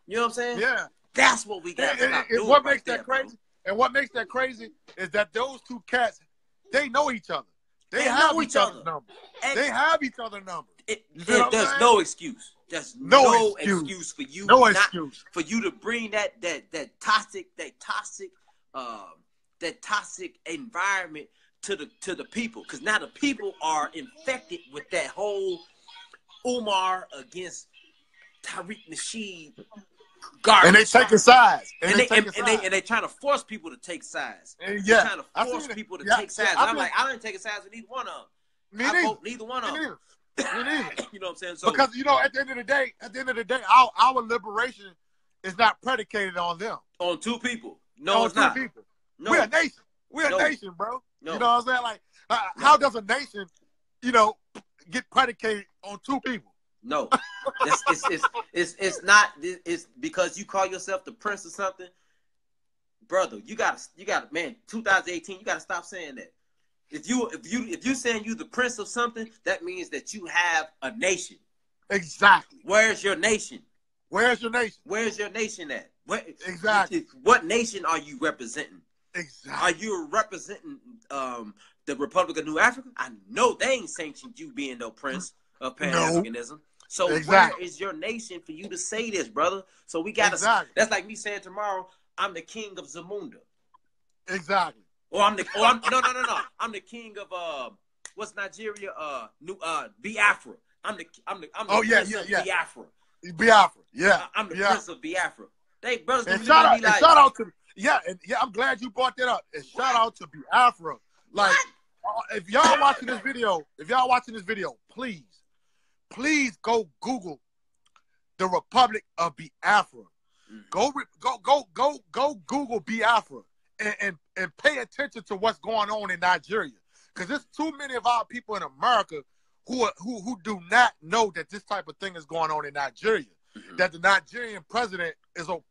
You know what I'm saying? Yeah. That's what we got to stop doing. What makes that crazy? And what makes that crazy is that those two cats, they know each other. They have each other's numbers. They have each other's numbers. There's no excuse. There's no excuse for you. No excuse for you to bring that toxic environment to the people, because now the people are infected with that whole Umar against Tariq Nasheed garbage. And they taking sides. And they trying to force people to take sides. They're trying to force people to take sides. And I'm like, I didn't take sides with neither one of them. I vote neither one of them. You know what I'm saying? So, because at the end of the day, our liberation is not predicated on them. On two people. No, it's not. People. No. We're a nation. We're a nation, bro. No. You know what I'm saying? Like, how does a nation, get predicated on two people? No, it's not. It's because you call yourself the prince or something, brother. You gotta, man. 2018, you gotta stop saying that. If you saying you the prince of something, that means that you have a nation. Exactly. Where's your nation? Where's your nation? Where's your nation at? Exactly. What nation are you representing? Exactly. Are you representing the Republic of New Africa? I know they ain't sanctioned you being no prince of Pan-Africanism. So where is your nation for you to say this, brother? So we gotta. That's like me saying tomorrow, I'm the king of Zamunda. Exactly. Or I'm no. I'm the king of what's Nigeria? Biafra. I'm the prince of Biafra. Biafra. Yeah. I'm the prince of Biafra. They brothers. And shout out to I'm glad you brought that up. And shout out to Biafra. Like, if y'all watching this video, please go Google the Republic of Biafra. Go Google Biafra and pay attention to what's going on in Nigeria, because there's too many of our people in America who do not know that this type of thing is going on in Nigeria. That the Nigerian president is in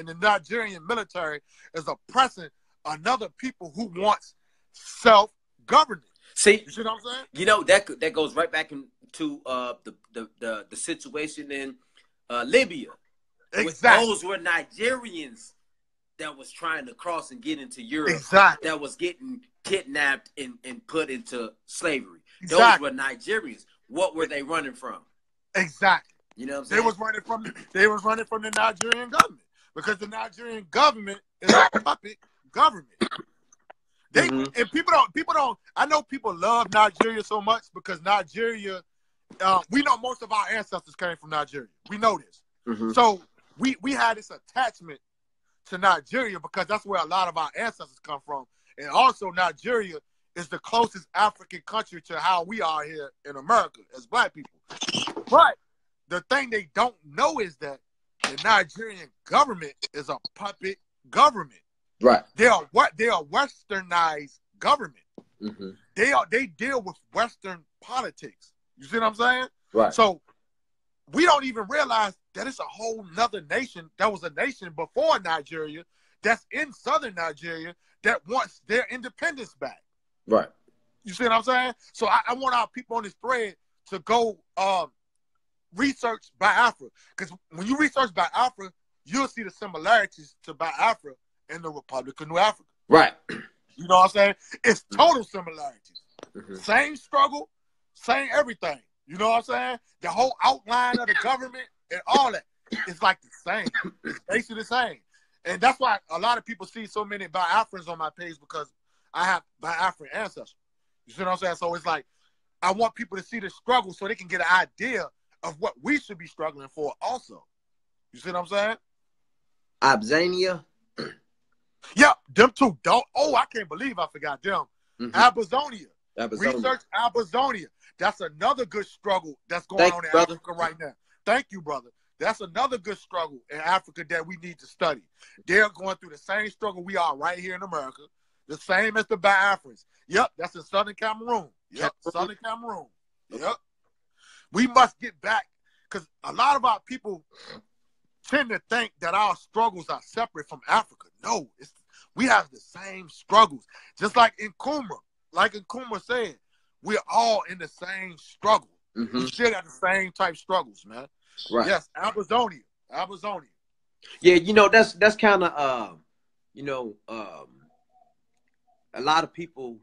the Nigerian military is oppressing another people who wants self-governance. See, you see what I'm saying? You know that goes right back into the situation in Libya. Exactly. Those were Nigerians that was trying to cross and get into Europe. Exactly. That was getting kidnapped and put into slavery. Exactly. Those were Nigerians. What were they running from? Exactly. You know what I'm saying? They was running from the Nigerian government, because the Nigerian government is a puppet government. And people don't. I know people love Nigeria so much because Nigeria. We know most of our ancestors came from Nigeria. We know this. So we had this attachment to Nigeria because that's where a lot of our ancestors come from, and also Nigeria is the closest African country to how we are here in America as Black people. But the thing they don't know is that the Nigerian government is a puppet government. Right. They are westernized government. They deal with Western politics. You see what I'm saying? Right. So we don't even realize that it's a whole nother nation. That was a nation before Nigeria that's in southern Nigeria that wants their independence back. Right. You see what I'm saying? So I want our people on this thread to go research Biafra. Because when you research Biafra, you'll see the similarities to Biafra and the Republic of New Africa. Right. You know what I'm saying? It's total similarities. Same struggle, same everything. You know what I'm saying? The whole outline of the government and all that. It's like the same. It's basically the same. And that's why a lot of people see so many Biafrans on my page, because I have Biafran ancestors. You see what I'm saying? So it's like, I want people to see the struggle so they can get an idea of what we should be struggling for also. You see what I'm saying? Abzania. Yep, them two. I can't believe I forgot them. Abazonia. Research Abazonia. That's another good struggle that's going on in Africa right now. Thank you, brother. That's another good struggle in Africa that we need to study. They're going through the same struggle we are right here in America, the same as the Biafrans. Yep, that's in Southern Cameroon. Yep, Southern Cameroon. Yep. We must get back, because a lot of our people tend to think that our struggles are separate from Africa. No, we have the same struggles. Just like in Kuma, said, we're all in the same struggle. We still got the same type struggles, man. Right. Yes, Amazonia. Yeah, that's kind of a lot of people,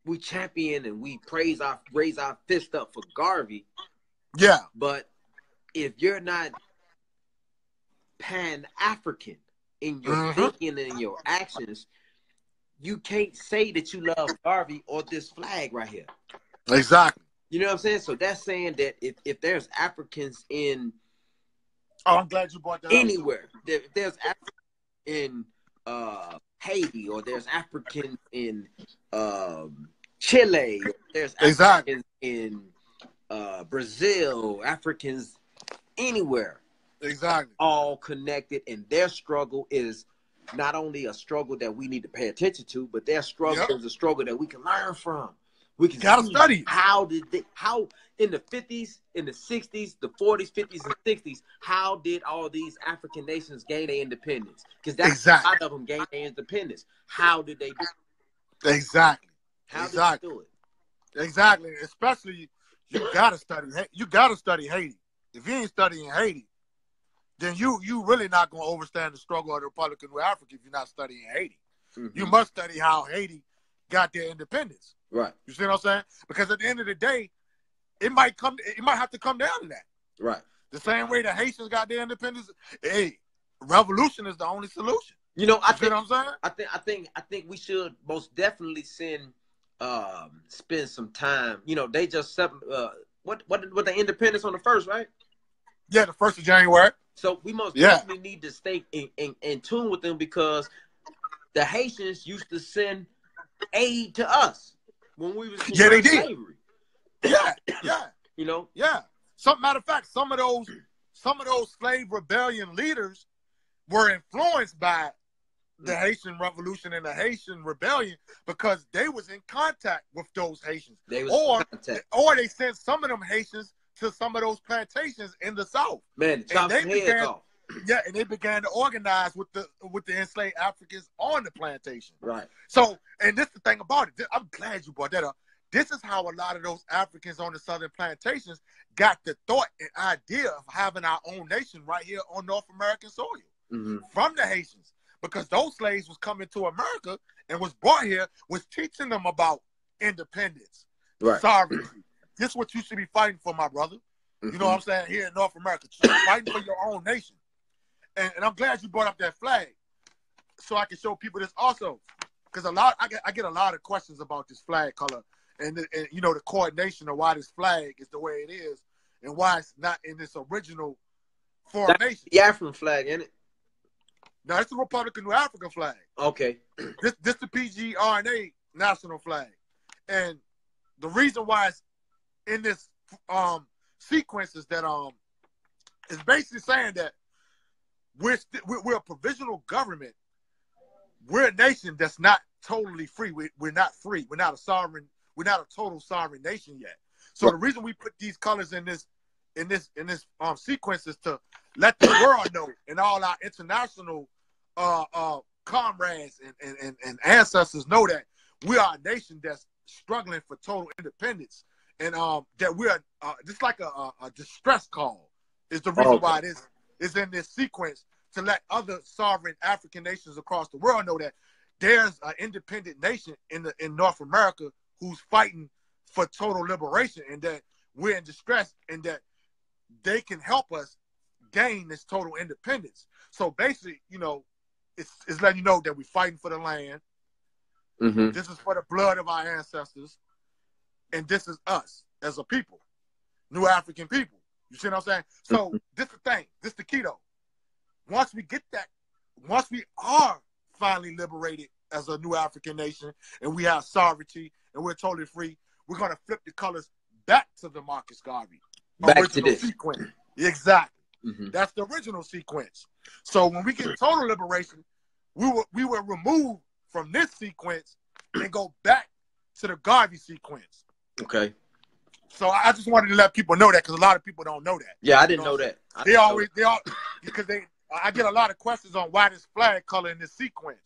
we champion and we raise our fist up for Garvey. Yeah. But if you're not Pan-African in your thinking and in your actions, you can't say that you love Garvey or this flag right here. Exactly. You know what I'm saying? So that's saying that if there's Africans in I'm glad you brought that anywhere, if there's Africans in Haiti, or there's Africans in Chile, or there's Africans in Brazil, Africans anywhere. Exactly. All connected, and their struggle is not only a struggle that we need to pay attention to, but their struggle is a struggle that we can learn from. We can study how in the 50s, in the 60s, the 40s, 50s, and 60s, how did all these African nations gain their independence? Because that's a lot of them gained their independence. How did they do it? Exactly. How did they do it? Exactly. Especially, you gotta study Haiti. If you ain't studying Haiti, then you really not gonna understand the struggle of the Republic of New Africa if you're not studying Haiti. You must study how Haiti got their independence. Right. You see what I'm saying? Because at the end of the day, it might have to come down to that. Right. The same way the Haitians got their independence. Hey, revolution is the only solution. You know, I see what I'm saying? I think we should most definitely spend some time. You know, they just what the independence on the 1st, right? Yeah, the 1st of January. So we most definitely need to stay in tune with them, because the Haitians used to send aid to us when we was in slavery. Yeah. You know? Yeah. Matter of fact, some of those slave rebellion leaders were influenced by the Haitian Revolution and the Haitian Rebellion, because they was in contact with those Haitians. Or they sent some of them Haitians to some of those plantations in the South. Man, chop some heads off. Yeah, and they began to organize with the enslaved Africans on the plantation. Right. So, and this is the thing about it. I'm glad you brought that up. This is how a lot of those Africans on the southern plantations got the thought and idea of having our own nation right here on North American soil from the Haitians. Because those slaves was coming to America and was brought here, was teaching them about independence, sovereignty. This is what you should be fighting for, my brother. You know what I'm saying? Here in North America, fighting for your own nation. And I'm glad you brought up that flag, so I can show people this also. Because I get a lot of questions about this flag color and the coordination of why this flag is the way it is and why it's not in its original formation. The African flag, isn't it? No, it's the Republic of New Africa flag. Okay. This the PGRNA national flag. And the reason why it's in this sequence is that it's basically saying that we're a provisional government. We're a nation that's not totally free. We're not free. We're not a sovereign. We're not a total sovereign nation yet. So the reason we put these colors in this sequence is to let the world know, and all our international comrades and ancestors know, that we are a nation that's struggling for total independence, and that we're just like a distress call is the reason why it is in this sequence to let other sovereign African nations across the world know that there's an independent nation in North America who's fighting for total liberation, and that we're in distress, and that they can help us gain this total independence. So basically, you know, it's letting you know that we're fighting for the land. Mm-hmm. This is for the blood of our ancestors, and this is us as a people, new African people. You see what I'm saying? So this is the thing. This is the key, though. Once we get that, once we are finally liberated as a new African nation, and we have sovereignty, and we're totally free, we're going to flip the colors back to the Marcus Garvey original sequence. Exactly. Mm-hmm. That's the original sequence. So when we get total liberation, we will remove from this sequence and go back to the Garvey sequence. Okay. So I just wanted to let people know that, because a lot of people don't know that. Yeah, I didn't know that. Because I get a lot of questions on why this flag color in this sequence.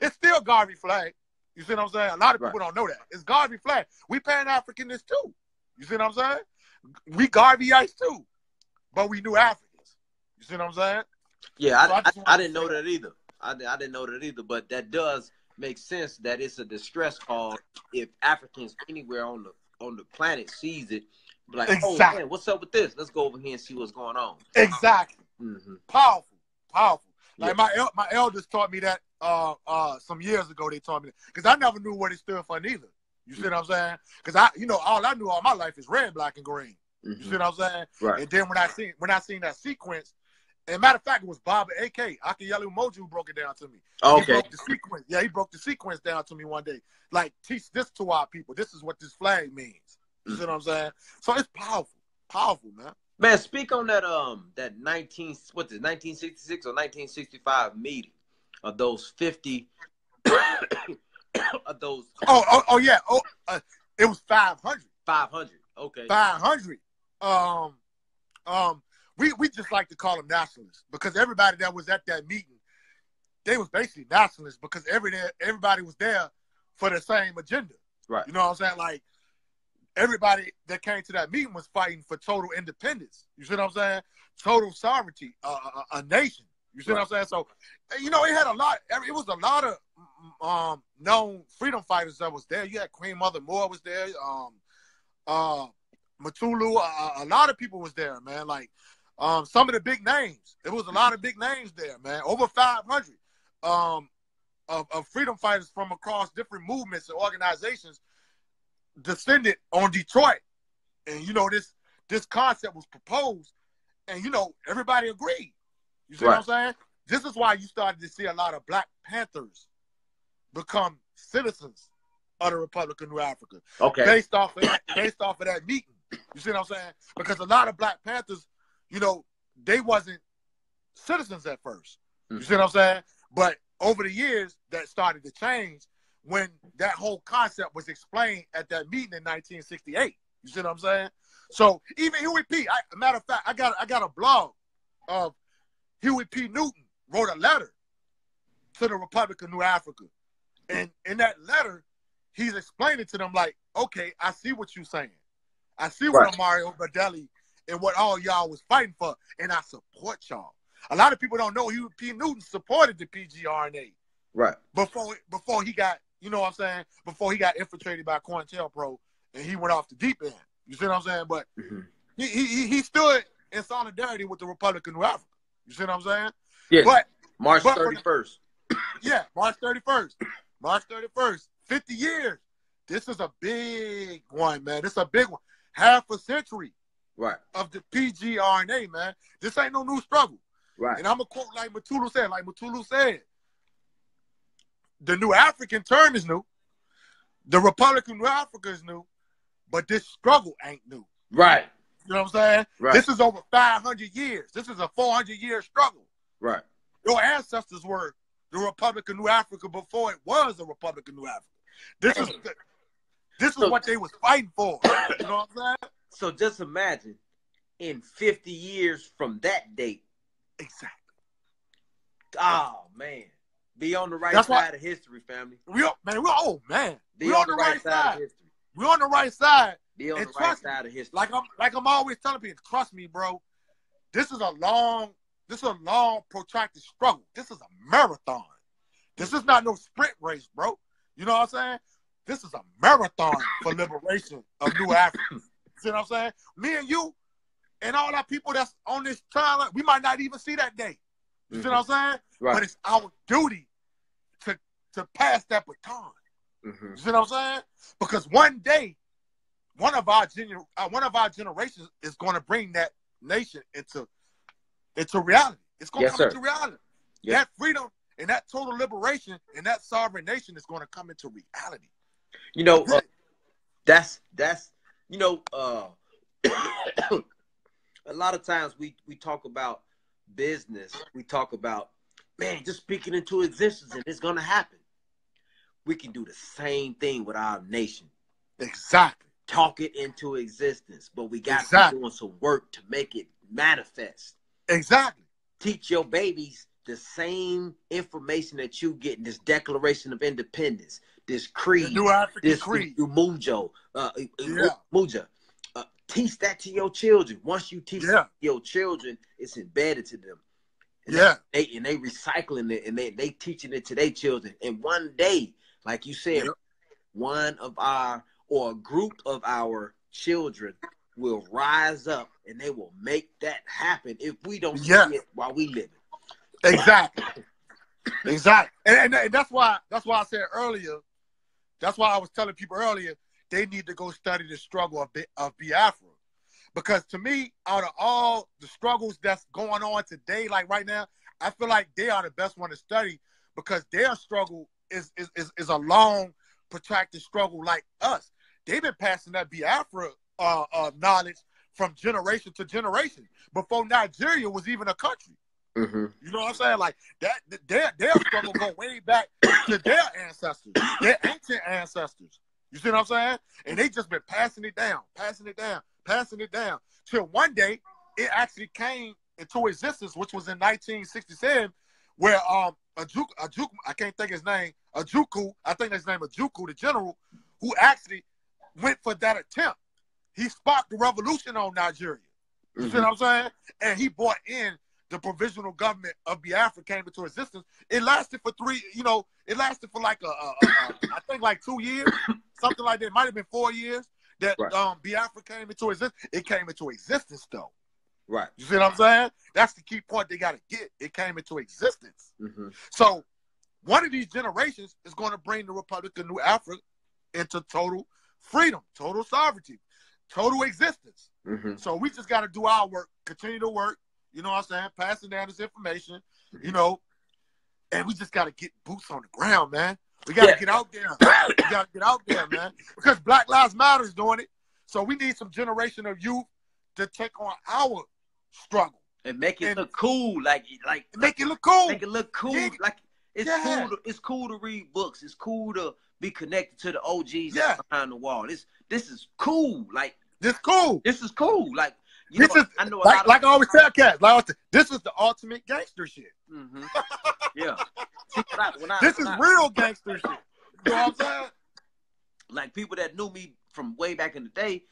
It's still Garvey flag. You see what I'm saying? A lot of people don't know that. It's Garvey flag. We Pan-Africanists too. You see what I'm saying? We Garveyites too. But we knew Africans. You see what I'm saying? Yeah, so I didn't know that either. I didn't know that either, but that does make sense that it's a distress call if Africans anywhere on the planet sees it. Like, exactly. Oh man, what's up with this? Let's go over here and see what's going on. Exactly. Mm-hmm. Powerful. Like my elders taught me that some years ago. They taught me that, because I never knew what it stood for neither. You see what I'm saying? Because all I knew all my life is red, black, and green. Mm-hmm. You see what I'm saying? Right. And then when I seen that sequence, and matter of fact, it was Baba A.K. Haki Kweli Shakur who broke it down to me. Okay. He broke the sequence. Yeah, he broke the sequence down to me one day. Like, teach this to our people. This is what this flag means. You see what I'm saying? So it's powerful, man. Man, speak on that 1966 or 1965 meeting of those 50 of those. Oh yeah. It was 500. 500. Okay. 500. We just like to call them nationalists, because everybody that was at that meeting, they was basically nationalists, because everybody was there for the same agenda. Right. You know what I'm saying? Like, everybody that came to that meeting was fighting for total independence. You see what I'm saying? Total sovereignty, a nation. You see what I'm saying? So, it was a lot of known freedom fighters that was there. You had Queen Mother Moore was there. Matulu, a lot of people was there, man. Like, some of the big names. It was a lot of big names there, man. Over 500 of freedom fighters from across different movements and organizations descended on Detroit. And, this concept was proposed, and, everybody agreed. You see what I'm saying? This is why you started to see a lot of Black Panthers become citizens of the Republic of New Africa. Okay. Based off of that meeting. You see what I'm saying? Because a lot of Black Panthers, they wasn't citizens at first. You see what I'm saying? But over the years, that started to change when that whole concept was explained at that meeting in 1968. You see what I'm saying? So even Huey P. Matter of fact, I got a blog of Huey P. Newton wrote a letter to the Republic of New Africa. And in that letter, he's explaining to them like, okay, I see what you're saying. I see what Mario Badeli and what all y'all was fighting for, and I support y'all. A lot of people don't know Huey P. Newton supported the PGRNA. Right. Before he got, before he got infiltrated by COINTELPRO and he went off the deep end. You see what I'm saying? But he stood in solidarity with the Republic of New Africa. You see what I'm saying? Yeah. But March 31st. March 31st. March 31st. 50 years. This is a big one, man. This is a big one. Half a century of the PGRNA, man. This ain't no new struggle. Right. And I'm going to quote like Matulu said. Like Matulu said, the New African term is new. The Republic of New Africa is new. But this struggle ain't new. Right. You know what I'm saying? Right. This is over 500 years. This is a 400-year struggle. Right. Your ancestors were the Republic of New Africa before it was the Republic of New Africa. This is what they was fighting for. You know what I'm saying? So just imagine in 50 years from that date. Exactly. Oh, man. Be on the right side of history, family. We're on the right side of history. We're on the right side. Be on the right side of history. Like I'm always telling people, trust me, bro. This is a long, protracted struggle. This is a marathon. This is not no sprint race, bro. You know what I'm saying? This is a marathon for liberation of New Africa. You see what I'm saying? Me and you and all our people that's on this timeline, we might not even see that day. You see what I'm saying? Right. But it's our duty to pass that baton. You see what I'm saying? Because one day, one of our generations is going to bring that nation into reality. It's going to come into reality. Yes. That freedom and that total liberation and that sovereign nation is going to come into reality. You know, that's you know, a lot of times we talk about business. We talk about, man, just speaking into existence and it's going to happen. We can do the same thing with our nation. Exactly. Talk it into existence, but we got to be doing some work to make it manifest. Exactly. Teach your babies the same information that you get in this Declaration of Independence, this creed, the New African this creed, Mujo, Muja. Teach that to your children. Once you teach your children, it's embedded to them. And they recycling it and they teaching it to their children. And one day, like you said, one of our or a group of our children will rise up and they will make that happen if we don't see it while we live it. Exactly. Exactly. And that's why I said earlier, that's why I was telling people earlier, they need to go study the struggle of Biafra. Because to me, out of all the struggles that's going on today, like right now, I feel like they are the best one to study because their struggle is a long, protracted struggle like us. They've been passing that Biafra knowledge from generation to generation before Nigeria was even a country. You know what I'm saying? Like that, their struggle go way back to their ancestors, their ancient ancestors. You see what I'm saying? And they just been passing it down till one day it actually came into existence, which was in 1967, where Ajuku, I can't think his name, Ajuku, I think his name Ajuku, the general, who actually went for that attempt. He sparked the revolution on Nigeria. You see what I'm saying? And he brought in the provisional government of Biafra came into existence. It lasted for it lasted for like I think like 2 years, something like that. It might have been 4 years that Biafra came into existence. It came into existence though. Right. You see what I'm saying? That's the key point they got to get. It came into existence. So one of these generations is going to bring the Republic of New Africa into total freedom, total sovereignty, total existence. So we just got to do our work, continue to work, you know what I'm saying, passing down this information, you know, and we just got to get boots on the ground, man. We got to get out there. We got to get out there, man, because Black Lives Matter is doing it. So we need some generation of youth to take on our struggle. And make it look cool, like make it look cool. Make it look cool. Yeah. Like it's cool to read books. It's cool to be connected to the OGs behind the wall. This is cool. Like this cool. This is cool. Like I know I always tell cats, this is the ultimate gangster shit. Yeah. This is real gangster shit. You know what I'm saying? Like people that knew me from way back in the day,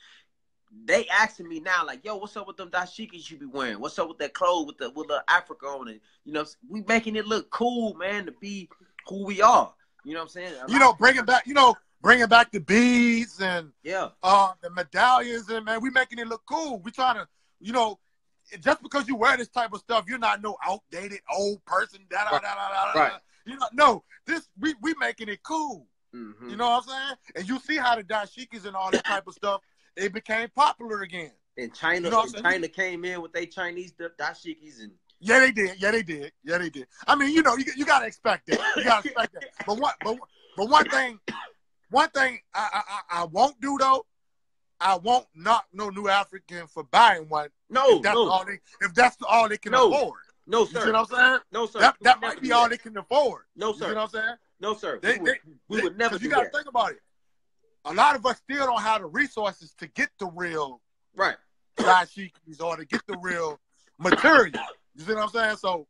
they asking me now, like, yo, what's up with them dashikis you be wearing? What's up with that clothes with the Africa on it? You know, we making it look cool, man, to be who we are. You know what I'm saying? Bringing back the beads and the medallions, and man, we making it look cool. We trying to, just because you wear this type of stuff, you're not no outdated old person. Right. No, we making it cool. You know what I'm saying? And you see how the dashikis and all that type of stuff, it became popular again. And China, China came in with their Chinese dashikis and. Yeah, they did. I mean, you gotta expect that. You gotta expect that. But one thing I won't do though, I won't knock no New African for buying one. No, if that's all they can afford. No, sir. You see what I'm saying? No, sir. That might be all they can afford. No, sir. You see what I'm saying? No, sir. We would never do that. You gotta think about it. A lot of us still don't have the resources to get the real dashikis or to get the real material. You see what I'm saying? So,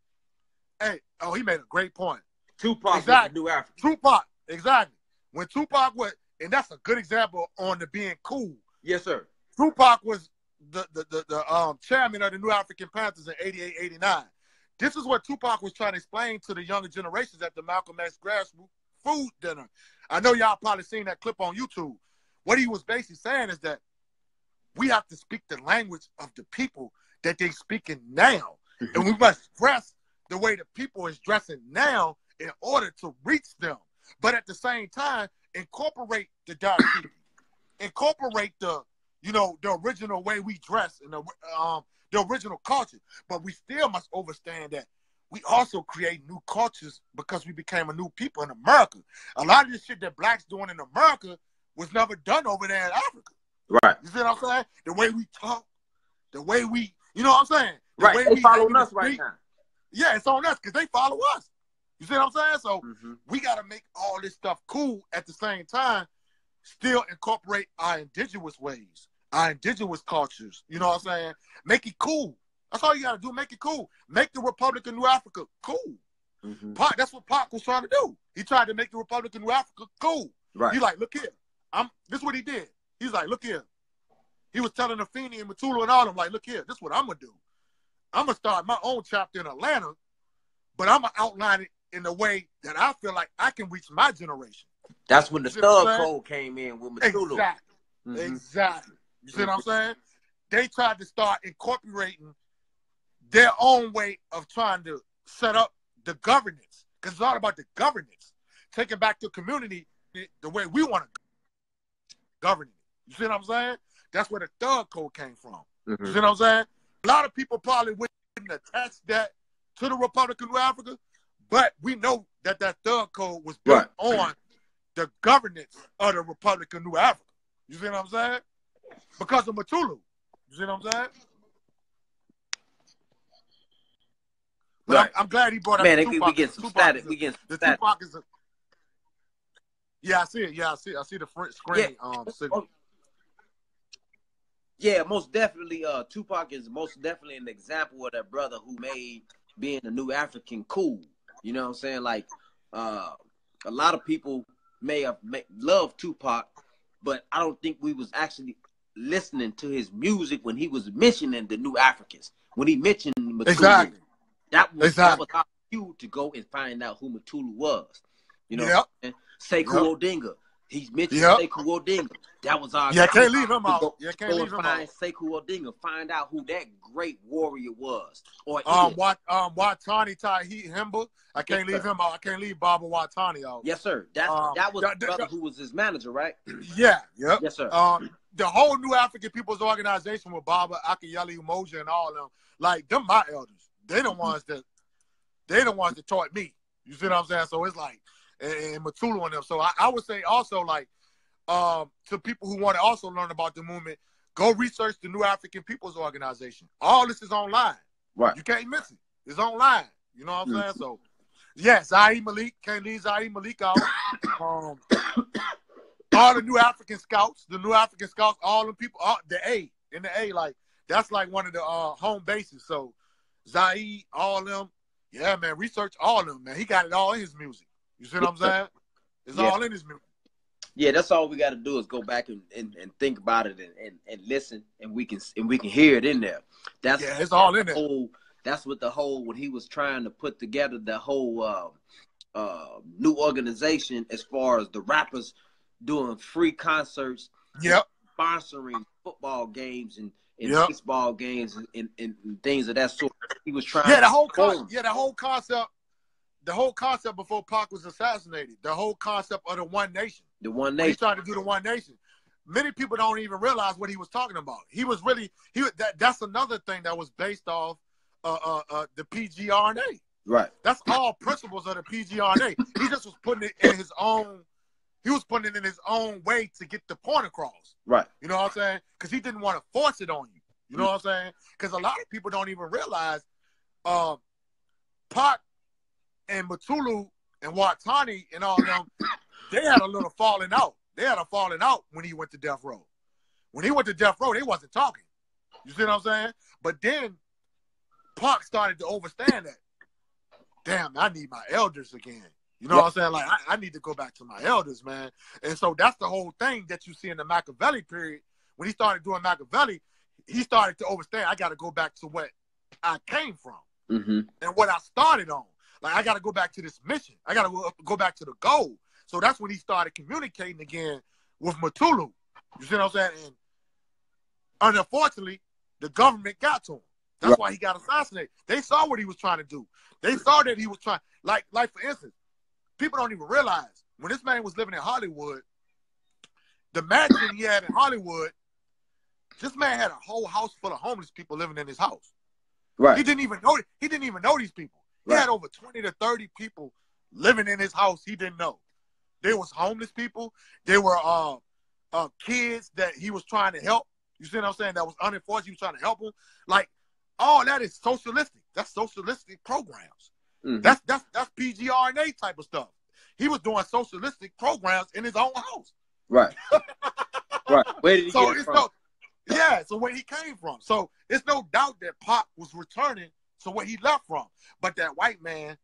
he made a great point. Tupac exactly. New Africa. Tupac, exactly. When Tupac and that's a good example on the being cool. Yes, sir. Tupac was the chairman of the New African Panthers in 88, 89. This is what Tupac was trying to explain to the younger generations at the Malcolm X grassroots food dinner. I know y'all probably seen that clip on YouTube. What he was basically saying is that we have to speak the language of the people that they speaking now. And we must dress the way the people is dressing now in order to reach them. But at the same time, incorporate the dark people. Incorporate the original way we dress and the original culture. But we still must understand that we also create new cultures because we became a new people in America. A lot of this shit that blacks doing in America was never done over there in Africa. Right. You see what I'm saying? The way we talk, the way we, you know what I'm saying? The right. way They following us right now. Yeah, it's on us because they follow us. You see what I'm saying? So we got to make all this stuff cool at the same time, still incorporate our indigenous ways, our indigenous cultures. You know what I'm saying? Make it cool. That's all you got to do. Make it cool. Make the Republic of New Africa cool. Pac, that's what Pac was trying to do. He tried to make the Republic of New Africa cool. Right. He's like, look here. This is what he did. He's like, look here. He was telling Afeni and Matulu and all of them, like, look here, this is what I'm going to do. I'm going to start my own chapter in Atlanta, but I'm going to outline it in a way that I feel like I can reach my generation. That's when the thug code came in with Matulu. Exactly. Exactly. You see what I'm saying? They tried to start incorporating their own way of trying to set up the governance, because it's all about the governance. Taking back the community the way we want to govern it. You see what I'm saying? That's where the thug code came from. You see what I'm saying? A lot of people probably wouldn't attach that to the Republic of New Africa, but we know that that thug code was built on the governance of the Republic of New Africa. You see what I'm saying? Because of Matulu. You see what I'm saying? But I'm glad he brought up the Tupac. We get some static. We get some static. Tupac is yeah, I see it. Yeah, I see the front screen. Yeah, most definitely. Tupac is most definitely an example of that brother who made being a new African cool. You know what I'm saying? Like, a lot of people may have loved Tupac, but I don't think we was actually listening to his music when he was mentioning the new Africans. When he mentioned Matulu, exactly. that was our cue to go and find out who Matulu was. You know, Sekou Odinga. He's mentioned Sekou Odinga. That was our can't leave him out. Can't leave him out. Sekou Odinga, find out who that great warrior was. Or Watani Tahi Himba. I can't leave him out. I can't leave Baba Watani out. Yes, sir. That was the brother who was his manager, right? Yeah. Yep. Yes, sir. The whole New African People's Organization with Baba, Akayele Umoja, and all of them, like them, my elders. They the ones that taught me. You see what I'm saying? So it's like, and Matulu and them. So I would say also, like, to people who want to also learn about the movement, go research the New African People's Organization. All this is online. Right. You can't miss it. It's online. You know what I'm saying? So, yeah, Zaire Malik, can't leave Zaire Malik out. All the New African Scouts, all the people, the A, like, that's like one of the home bases. So, Zaire, all of them, yeah, man, research all of them, man. He got it all in his music. You see what I'm saying? It's all in his music. Yeah, that's all we got to do is go back and think about it and listen, and we can hear it in there. It's all in there. That's what when he was trying to put together the whole new organization as far as the rappers doing free concerts, sponsoring football games and baseball games and things of that sort. He was trying. The whole concept before Pac was assassinated. The whole concept of the One Nation. The One Nation. He tried to do the One Nation. Many people don't even realize what he was talking about. He was really that's another thing that was based off the PGRNA. Right. That's all principles of the PGRNA. He just was putting it in his own. He was putting it in his own way to get the point across. Right. You know what I'm saying? Because he didn't want to force it on you. You know what I'm saying? Because a lot of people don't even realize Pac and Matulu and Watani and all of them, they had a little falling out. They had a falling out when he went to death row. When he went to death row, they wasn't talking. You see what I'm saying? But then Pac started to understand that. Damn, I need my elders again. You know what I'm saying? Like, I need to go back to my elders, man. And so that's the whole thing that you see in the Machiavelli period. When he started doing Machiavelli, he started to understand, I got to go back to what I came from and what I started on. Like, I got to go back to this mission. I got to go back to the goal. So that's when he started communicating again with Matulu. You see what I'm saying? And unfortunately, the government got to him. That's why he got assassinated. They saw what he was trying to do. They saw that he was trying, like for instance, people don't even realize when this man was living in Hollywood, the mansion he had in Hollywood, this man had a whole house full of homeless people living in his house. Right. He didn't even know these people. He had over 20 to 30 people living in his house he didn't know. There was homeless people. There were kids that he was trying to help. You see what I'm saying? That was unenforced. He was trying to help them. Like, all that is socialistic. That's socialistic programs. That's PGRNA type of stuff. He was doing socialistic programs in his own house. Right. Right. Where did he get from? So where he came from. So it's no doubt that Pac was returning to where he left from. But that white man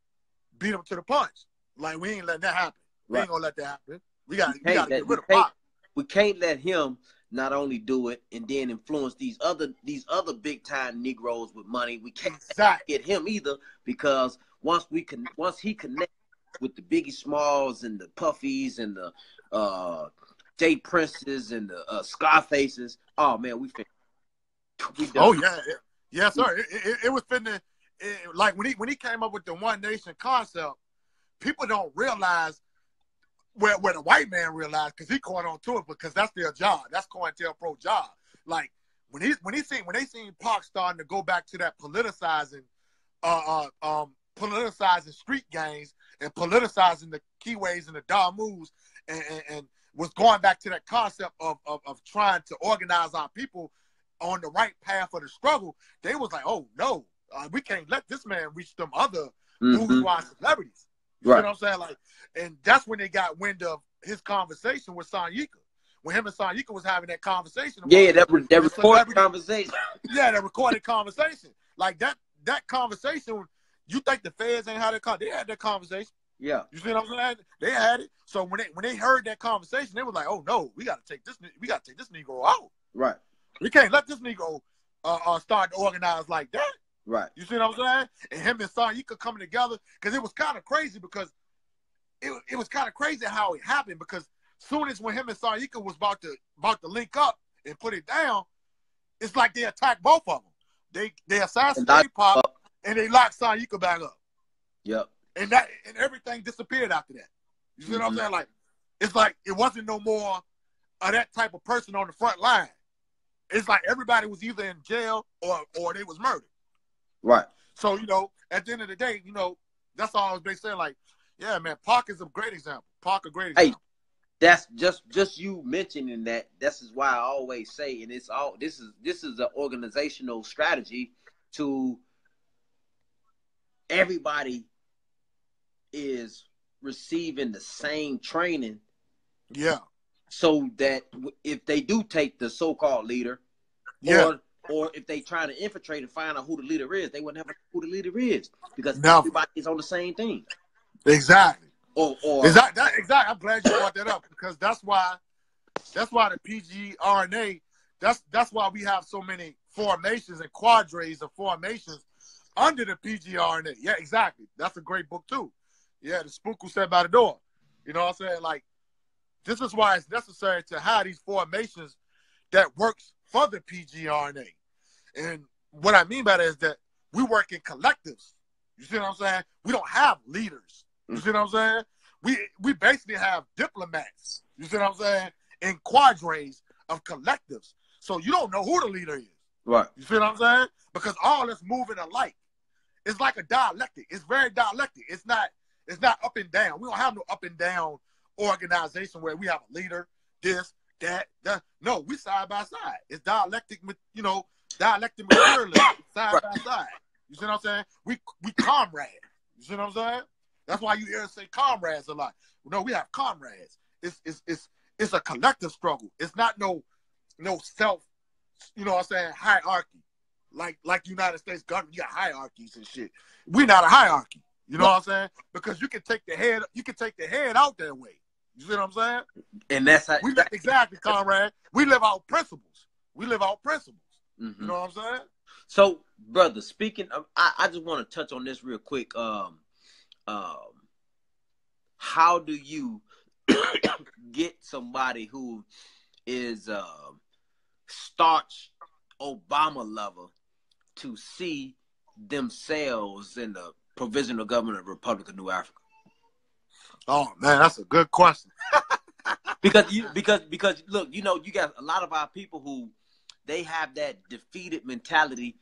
beat him to the punch. Like, we ain't letting that happen. We ain't gonna let that happen. We gotta get rid of Pac. We can't let him not only do it and then influence these other big time Negroes with money. We can't get him either, because once he connects with the Biggie Smalls and the Puffies and the Jay Princes and the Scarfaces, oh man, we done. Oh yeah, yes sir. It was finna, like when he came up with the One Nation concept, people don't realize where the white man realized, because he caught on to it, because that's their job. That's COINTELPRO job. Like when they seen Pac starting to go back to that politicizing street gangs and politicizing the keyways and the Damus and was going back to that concept of trying to organize our people on the right path of the struggle, they was like, oh no, we can't let this man reach them other bourgeois celebrities. You know what I'm saying? Like, and that's when they got wind of his conversation with Sayyeed. When him and Sayyeed was having that conversation. That recorded conversation. Yeah, that recorded conversation. Like that conversation, you think the feds ain't had that conversation? They had that conversation. Yeah. You see what I'm saying? They had it. So when they heard that conversation, they was like, oh no, we gotta take this Negro out. Right. We can't let this Negro start to organize like that. Right. You see what I'm saying? And him and Sayyeed coming together, because it was kind of crazy, because it was kind of crazy how it happened, because soon as when him and Sayyeed was about to link up and put it down, it's like they attacked both of them. They assassinated Pac and they locked Sayyeed back up. Yep. And everything disappeared after that. You see what I'm saying? Like, it's like it wasn't no more of that type of person on the front line. It's like everybody was either in jail or they was murdered. Right. So, at the end of the day, that's all I was basically saying. Like, yeah, man, Pac is a great example. Pac a great example. Hey, that's just you mentioning that. This is why I always say, and it's all this is an organizational strategy to everybody is receiving the same training. Yeah. So that if they do take the so-called leader, or if they try to infiltrate and find out who the leader is, they wouldn't have who the leader is, because everybody is on the same thing. Exactly. Exactly. I'm glad you brought that up, because that's why the PGRNA, that's why we have so many formations and quadres of formations under the PGRNA. Yeah, exactly. That's a great book too. Yeah, the spook who sat by the door. You know what I'm saying? Like, this is why it's necessary to have these formations that works for the PGRNA. And what I mean by that is that we work in collectives. You see what I'm saying? We don't have leaders. You see what I'm saying? We basically have diplomats. You see what I'm saying? In quadres of collectives. So you don't know who the leader is. Right. You see what I'm saying? Because all is moving alike. It's like a dialectic. It's very dialectic. It's not up and down. We don't have no up and down organization where we have a leader, this, that. No, we side by side. It's dialectic, dialectic materialism, side by side. You see what I'm saying? We comrades. You see what I'm saying? That's why you hear us say comrades a lot. No, we have comrades. It's a collective struggle. It's not no self, hierarchy. Like United States government, you got hierarchies and shit. We're not a hierarchy. You know what I'm saying? Because you can take the head out that way. You see what I'm saying? And that's how exactly, comrade. We live out principles. Mm-hmm. You know what I'm saying? So, brother, speaking of, I just want to touch on this real quick. How do you get somebody who is staunch Obama lover to see themselves in the provisional government of the Republic of New Africa? Oh man, that's a good question. because look, you know, you got a lot of our people who they have that defeated mentality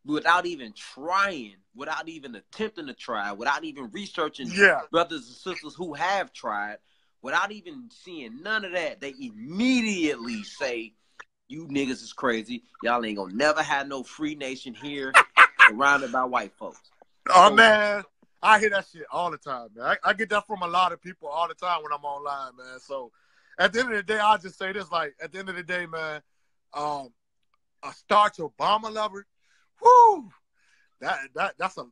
without even trying, without even attempting to try, without even researching brothers and sisters who have tried, without even seeing none of that. They immediately say, you niggas is crazy. Y'all ain't gonna never have no free nation here surrounded by white folks. Oh, man. I hear that shit all the time, man. I get that from a lot of people all the time when I'm online, man. So at the end of the day, I'll just say this, like, at the end of the day, man, a starch Obama lover, whoo, that's a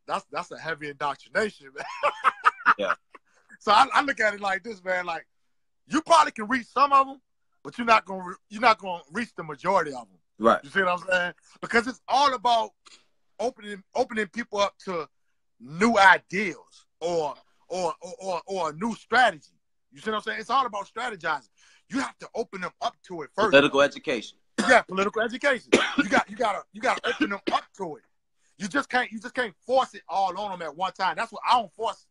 heavy indoctrination, man. Yeah. So I look at it like this, man. Like, you probably can reach some of them, but you're not gonna reach the majority of them. Right. You see what I'm saying? Because it's all about opening people up to new ideals or a new strategy. You see what I'm saying? It's all about strategizing. You have to open them up to it first. Political education. Yeah, political education. You gotta open them up to it. You just can't force it all on them at one time. That's what I don't force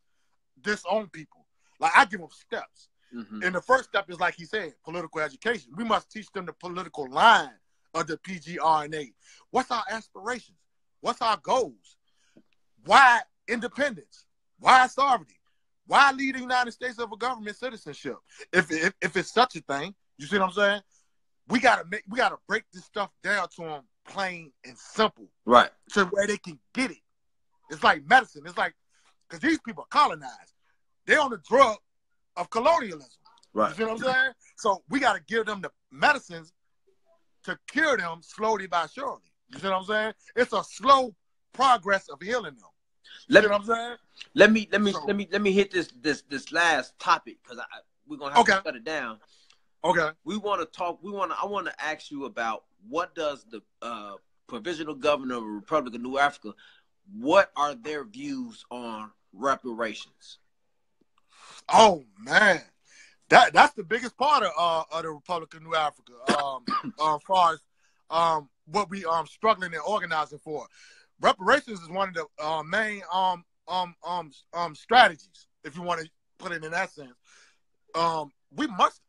this on people. Like, I give them steps. Mm-hmm. And the first step is, like he said, political education. We must teach them the political line of the PGRNA. What's our aspirations? What's our goals? Why independence? Why sovereignty? Why lead the United States of a government citizenship? If it's such a thing, you see what I'm saying? We gotta break this stuff down to them plain and simple, right? To where they can get it. It's like medicine. It's like, because these people are colonized. They're on the drug of colonialism. Right. You see what I'm saying? So we got to give them the medicines to cure them slowly by surely. You see what I'm saying? It's a slow progress of healing them. You see what I'm saying? Let me hit this last topic, because we're gonna have to shut it down. Okay. I want to ask you about, what does the provisional governor of the Republic of New Africa, what are their views on reparations? Oh man, that's the biggest part of the Republic of New Africa. As far as what we struggling and organizing for, reparations is one of the main strategies, if you want to put it in that sense. We must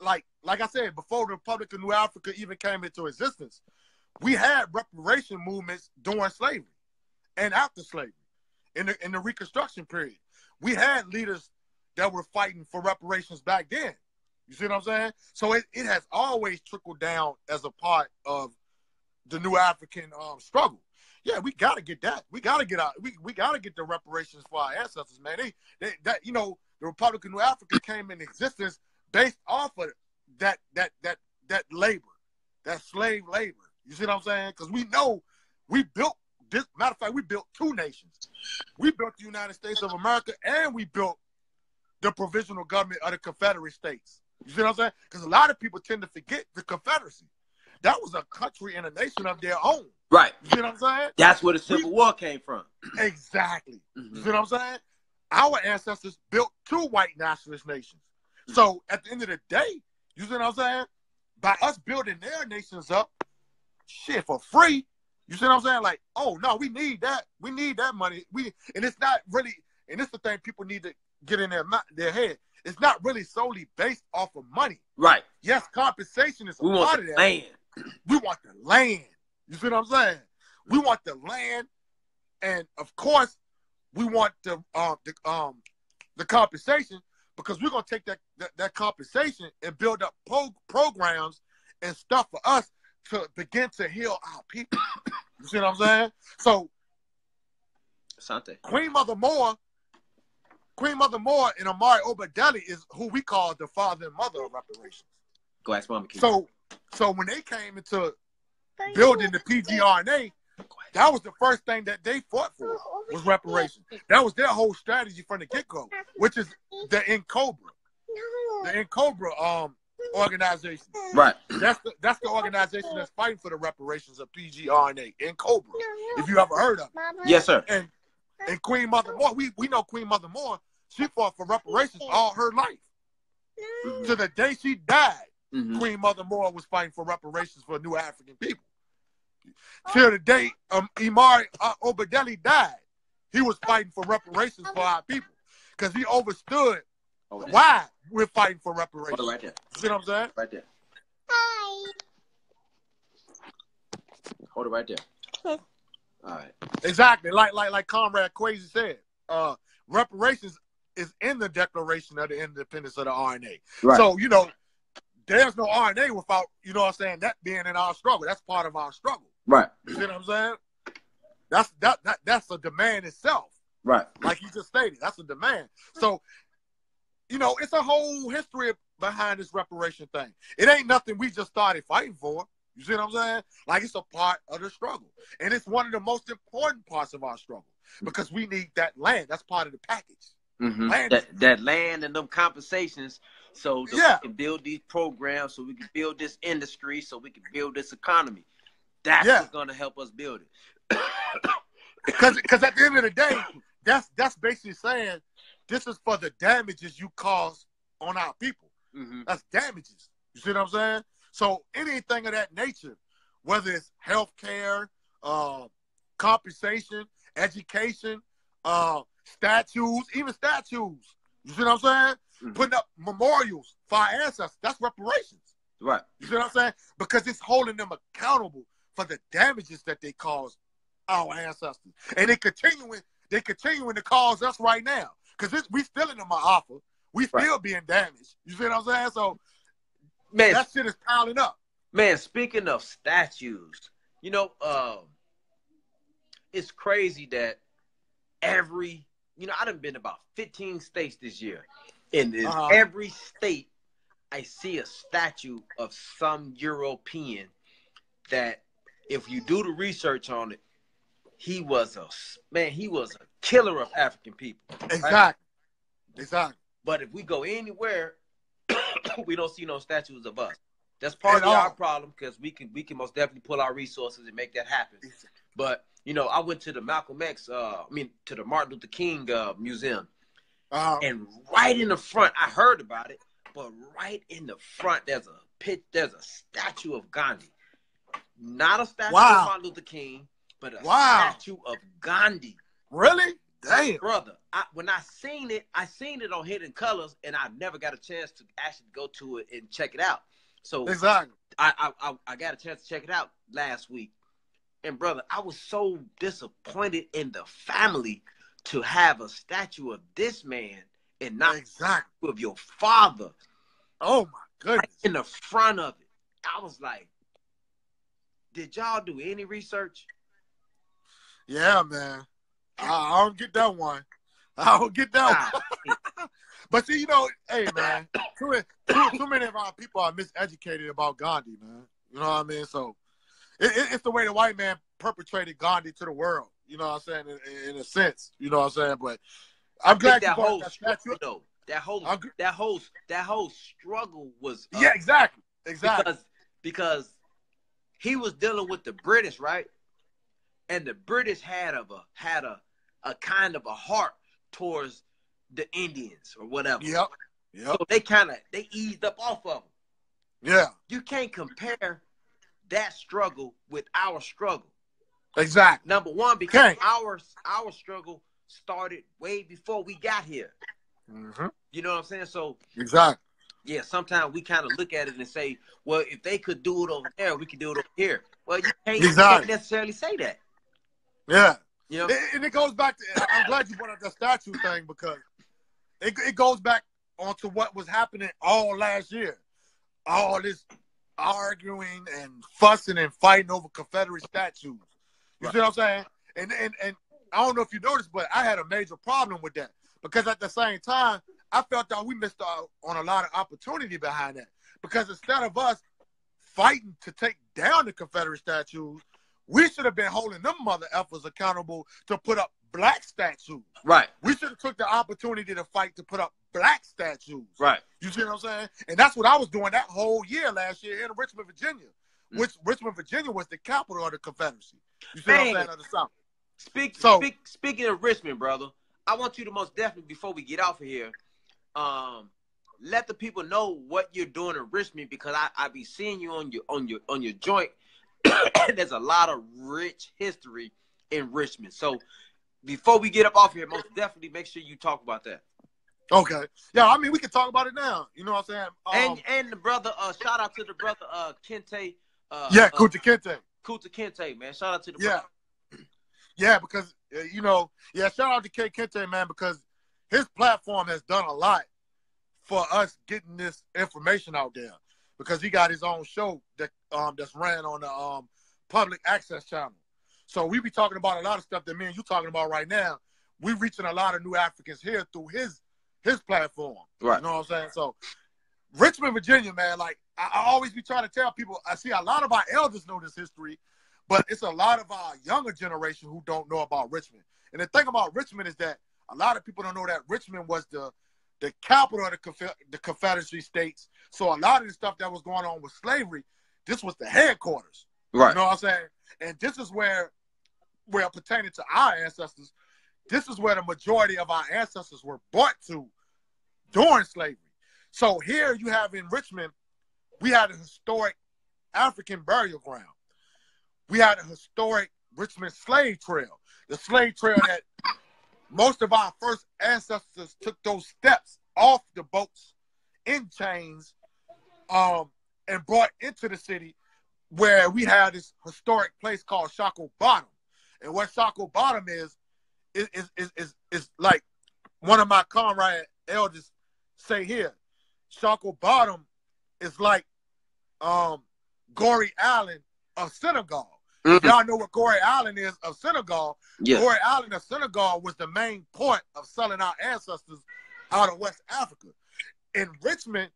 like I said, before the Republic of New Africa even came into existence, we had reparation movements during slavery and after slavery, in the Reconstruction period. We had leaders that were fighting for reparations back then. You see what I'm saying? So it has always trickled down as a part of the New African struggle. Yeah, we got to get that. We got to get out. We got to get the reparations for our ancestors, man. That you know, the Republic of New Africa came in existence based off of that labor, that slave labor. You see what I'm saying? Because we know we built this. Matter of fact, we built two nations. We built the United States of America, and we built the provisional government of the Confederate States. You see what I'm saying? Because a lot of people tend to forget the Confederacy. That was a country and a nation of their own. Right. You see what I'm saying? That's where the Civil War came from. Exactly. Mm-hmm. You see what I'm saying? Our ancestors built two white nationalist nations. Mm-hmm. So at the end of the day, you see what I'm saying? By us building their nations up, shit, for free, you see what I'm saying? Like, oh no, we need that. We need that money. And it's not really, and it's the thing people need to get in their head. It's not really solely based off of money. Right. Yes, compensation is a part of that. Land. We want the land. You see what I'm saying? We want the land, and of course, we want the compensation, because we're gonna take that compensation and build up programs and stuff for us to begin to heal our people. You see what I'm saying? So, Asante. Queen Mother Moore and Amari Obadeli is who we call the father and mother of reparations. Go ask Mama Key. So when they came into building the PGRNA, That was the first thing that they fought for, was reparations. That was their whole strategy from the get-go, which is the NCOBRA. The NCOBRA organization. Right. That's the organization that's fighting for the reparations of PGRNA, NCOBRA, if you ever heard of it. Yes, sir. And Queen Mother Moore, we know Queen Mother Moore, she fought for reparations all her life. Mm-hmm. To the day she died, mm-hmm. Queen Mother Moore was fighting for reparations for new African people. Till the day Imari Obadeli died, he was fighting for reparations for our people because he understood why we're fighting for reparations. Hold it right there. You see what I'm saying? Right there. Hi. Hold it right there. All right. Exactly. Like Comrade Kweli said, reparations is in the Declaration of the Independence of the RNA. Right. So, you know, there's no RNA without, you know what I'm saying, that being in our struggle. That's part of our struggle. Right. You see what I'm saying? That's a demand itself. Right. Like you just stated, that's a demand. So, you know, it's a whole history behind this reparation thing. It ain't nothing we just started fighting for. You see what I'm saying? Like, it's a part of the struggle. And it's one of the most important parts of our struggle because we need that land. That's part of the package. Mm-hmm. That land and them compensations so that we can build these programs, so we can build this industry, so we can build this economy. That's what's going to help us build it. Because at the end of the day, that's basically saying this is for the damages you cause on our people. Mm-hmm. That's damages. You see what I'm saying? So anything of that nature, whether it's healthcare, compensation, education, statues, even statues. You see what I'm saying? Mm-hmm. Putting up memorials for our ancestors. That's reparations. Right. You see what I'm saying? Because it's holding them accountable for the damages that they caused our ancestors. And they continuing to cause us right now. Because we still in the Ma'afa. We still being damaged. You see what I'm saying? So man, that shit is piling up. Man, speaking of statues, you know, it's crazy that I done been about 15 states this year. And in every state, I see a statue of some European that, if you do the research on it, he was a killer of African people. Exactly. Right? Exactly. But if we go anywhere, we don't see no statues of us. That's part of our problem because we can most definitely pull our resources and make that happen. But you know, I went to the to the Martin Luther King Museum, and right in the front, I heard about it, but right in the front, there's a statue of Gandhi, not a statue of Martin Luther King, but a statue of Gandhi. Really? Damn, brother! When I seen it on Hidden Colors, and I never got a chance to actually go to it and check it out. So exactly, I got a chance to check it out last week, and brother, I was so disappointed in the family to have a statue of this man and not exactly of your father. Oh my goodness! Right in the front of it, I was like, "Did y'all do any research?" Yeah, man. I don't get that one. I don't get that one. But see, you know, hey, man, too many of our people are miseducated about Gandhi, man. You know what I mean? So it's the way the white man perpetrated Gandhi to the world. You know what I'm saying? In a sense, you know what I'm saying? But I'm glad that whole struggle, though. That whole struggle was exactly because he was dealing with the British, right? And the British had a kind of a heart towards the Indians or whatever. Yep. So they eased up off of them. Yeah. You can't compare that struggle with our struggle. Exactly. Number one, because our struggle started way before we got here. Mm-hmm. You know what I'm saying? So exactly. Yeah, sometimes we kind of look at it and say, well, if they could do it over there, we could do it over here. Well, you can't necessarily say that. Yeah. You know? And it goes back to, I'm glad you brought up the statue thing because it goes back onto what was happening all last year. All this arguing and fussing and fighting over Confederate statues. You see what I'm saying? And I don't know if you noticed, but I had a major problem with that because at the same time, I felt that we missed out on a lot of opportunity behind that because instead of us fighting to take down the Confederate statues, We should have been holding them mother effers accountable to put up black statues. Right. We should have took the opportunity to fight to put up black statues. Right. You see what I'm saying? And that's what I was doing that whole year last year in Richmond, Virginia. Which Richmond, Virginia was the capital of the Confederacy. You see what I'm saying? Of the South. Speaking of Richmond, brother, I want you to most definitely, before we get off of here, let the people know what you're doing in Richmond, because I be seeing you on your joint. There's a lot of rich history in Richmond. So before we get up off here, most definitely make sure you talk about that. Okay. Yeah, I mean, we can talk about it now. You know what I'm saying? And the brother, shout out to the brother Kente. Kuta Kente. Kuta Kente, man. Shout out to the brother. Yeah, because, shout out to K. Kente, man, because his platform has done a lot for us getting this information out there, because he got his own show that that's ran on the public access channel. So we be talking about a lot of stuff that me and you talking about right now. We reaching a lot of new Africans here through his platform. Right. You know what I'm saying? So Richmond, Virginia, man, like I always be trying to tell people, I see a lot of our elders know this history, but it's a lot of our younger generation who don't know about Richmond. And the thing about Richmond is that a lot of people don't know that Richmond was the capital of the Confederacy states. So a lot of the stuff that was going on with slavery, this was the headquarters. Right. You know what I'm saying? And this is where pertaining to our ancestors, this is where the majority of our ancestors were brought to during slavery. So here you have in Richmond, we had a historic African burial ground. We had a historic Richmond slave trail. The slave trail that most of our first ancestors took those steps off the boats in chains and brought into the city, where we had this historic place called Shako Bottom. And what Shako Bottom is like one of my comrade elders say here. Shako Bottom is like Goree Island of Senegal. Mm-hmm. Y'all know what Goree Island is of Senegal. Yeah. Goree Island of Senegal was the main port of selling our ancestors out of West Africa. In Richmond,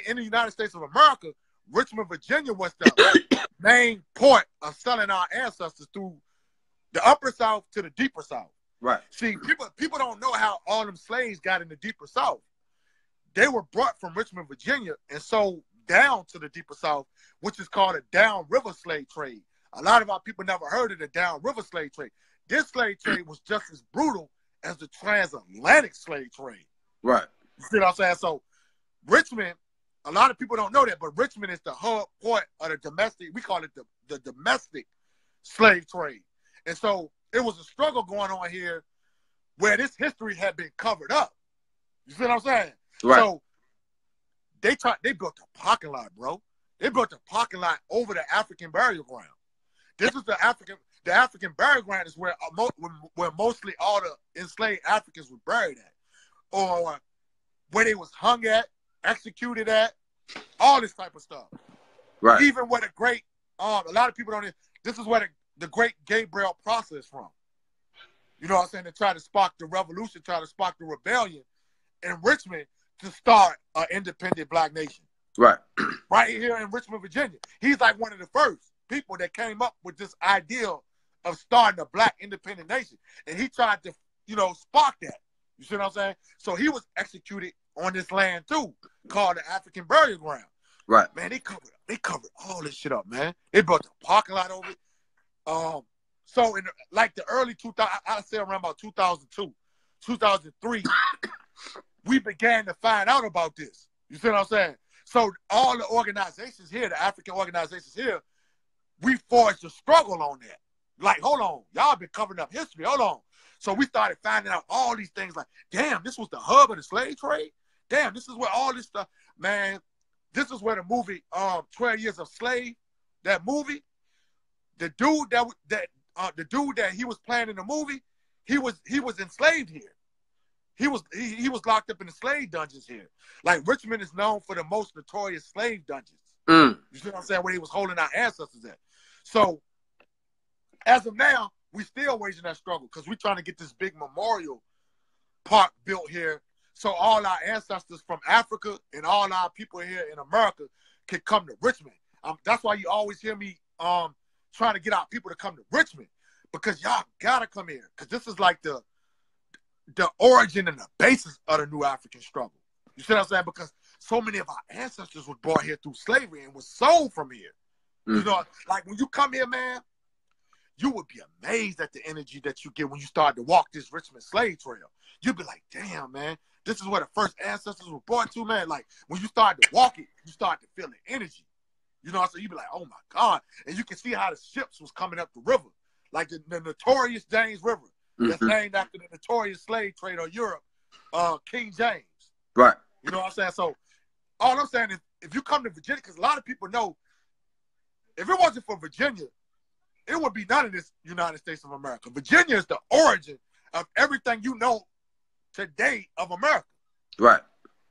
in the United States of America, Richmond, Virginia was the main port of selling our ancestors through the upper South to the deeper South. Right. See, people don't know how all them slaves got in the deeper South. They were brought from Richmond, Virginia, and sold down to the deeper South, which is called a downriver slave trade. A lot of our people never heard of the downriver slave trade. This slave trade was just as brutal as the transatlantic slave trade. Right. You see what I'm saying? So Richmond, a lot of people don't know that, but Richmond is the hub port of the domestic, we call it the domestic slave trade. And so it was a struggle going on here where this history had been covered up. You see what I'm saying? Right. So they built a parking lot, bro. They built a parking lot over the African burial ground. This is the African burial ground is where mostly all the enslaved Africans were buried at, or where they was hung at, executed at, all this type of stuff. Right. Even where the great, a lot of people don't. This is where the great Gabriel process from. You know what I'm saying? To try to spark the revolution, try to spark the rebellion in Richmond to start an independent black nation. Right. Right here in Richmond, Virginia. He's like one of the first people that came up with this idea of starting a black independent nation. And he tried to, spark that. You see what I'm saying? So he was executed on this land too, called the African burial ground. Right. Man, they covered all this shit up, man. They built a parking lot over it. So in the early 2000, I'd say around about 2002, 2003, we began to find out about this. You see what I'm saying? So all the organizations here, the African organizations here, we forged a struggle on that. Like, hold on, y'all been covering up history. Hold on. So we started finding out all these things like, damn, this was the hub of the slave trade? Damn, this is where all this stuff, man, this is where the movie 12 Years a Slave, that movie, the dude that he was playing in the movie, he was enslaved here. He was locked up in the slave dungeons here. Like Richmond is known for the most notorious slave dungeons. You see what I'm saying? Where he was holding our ancestors at. So as of now, we still waging that struggle because we're trying to get this big memorial park built here so all our ancestors from Africa and all our people here in America can come to Richmond. That's why you always hear me trying to get our people to come to Richmond because y'all gotta come here because this is like the origin and the basis of the New African struggle. You see what I'm saying? Because so many of our ancestors were brought here through slavery and was sold from here. You know, like when you come here, man, you would be amazed at the energy that you get when you start to walk this Richmond slave trail. You'd be like, damn, man, this is where the first ancestors were brought to, man. Like when you start to walk it, you start to feel the energy. You know what I'm saying? You'd be like, oh my God. And you can see how the ships was coming up the river. Like the notorious James River. That's named after the notorious slave trader of Europe, King James. Right. You know what I'm saying? So all I'm saying is if you come to Virginia, because a lot of people know if it wasn't for Virginia, it would be none of this United States of America. Virginia is the origin of everything you know today of America. Right.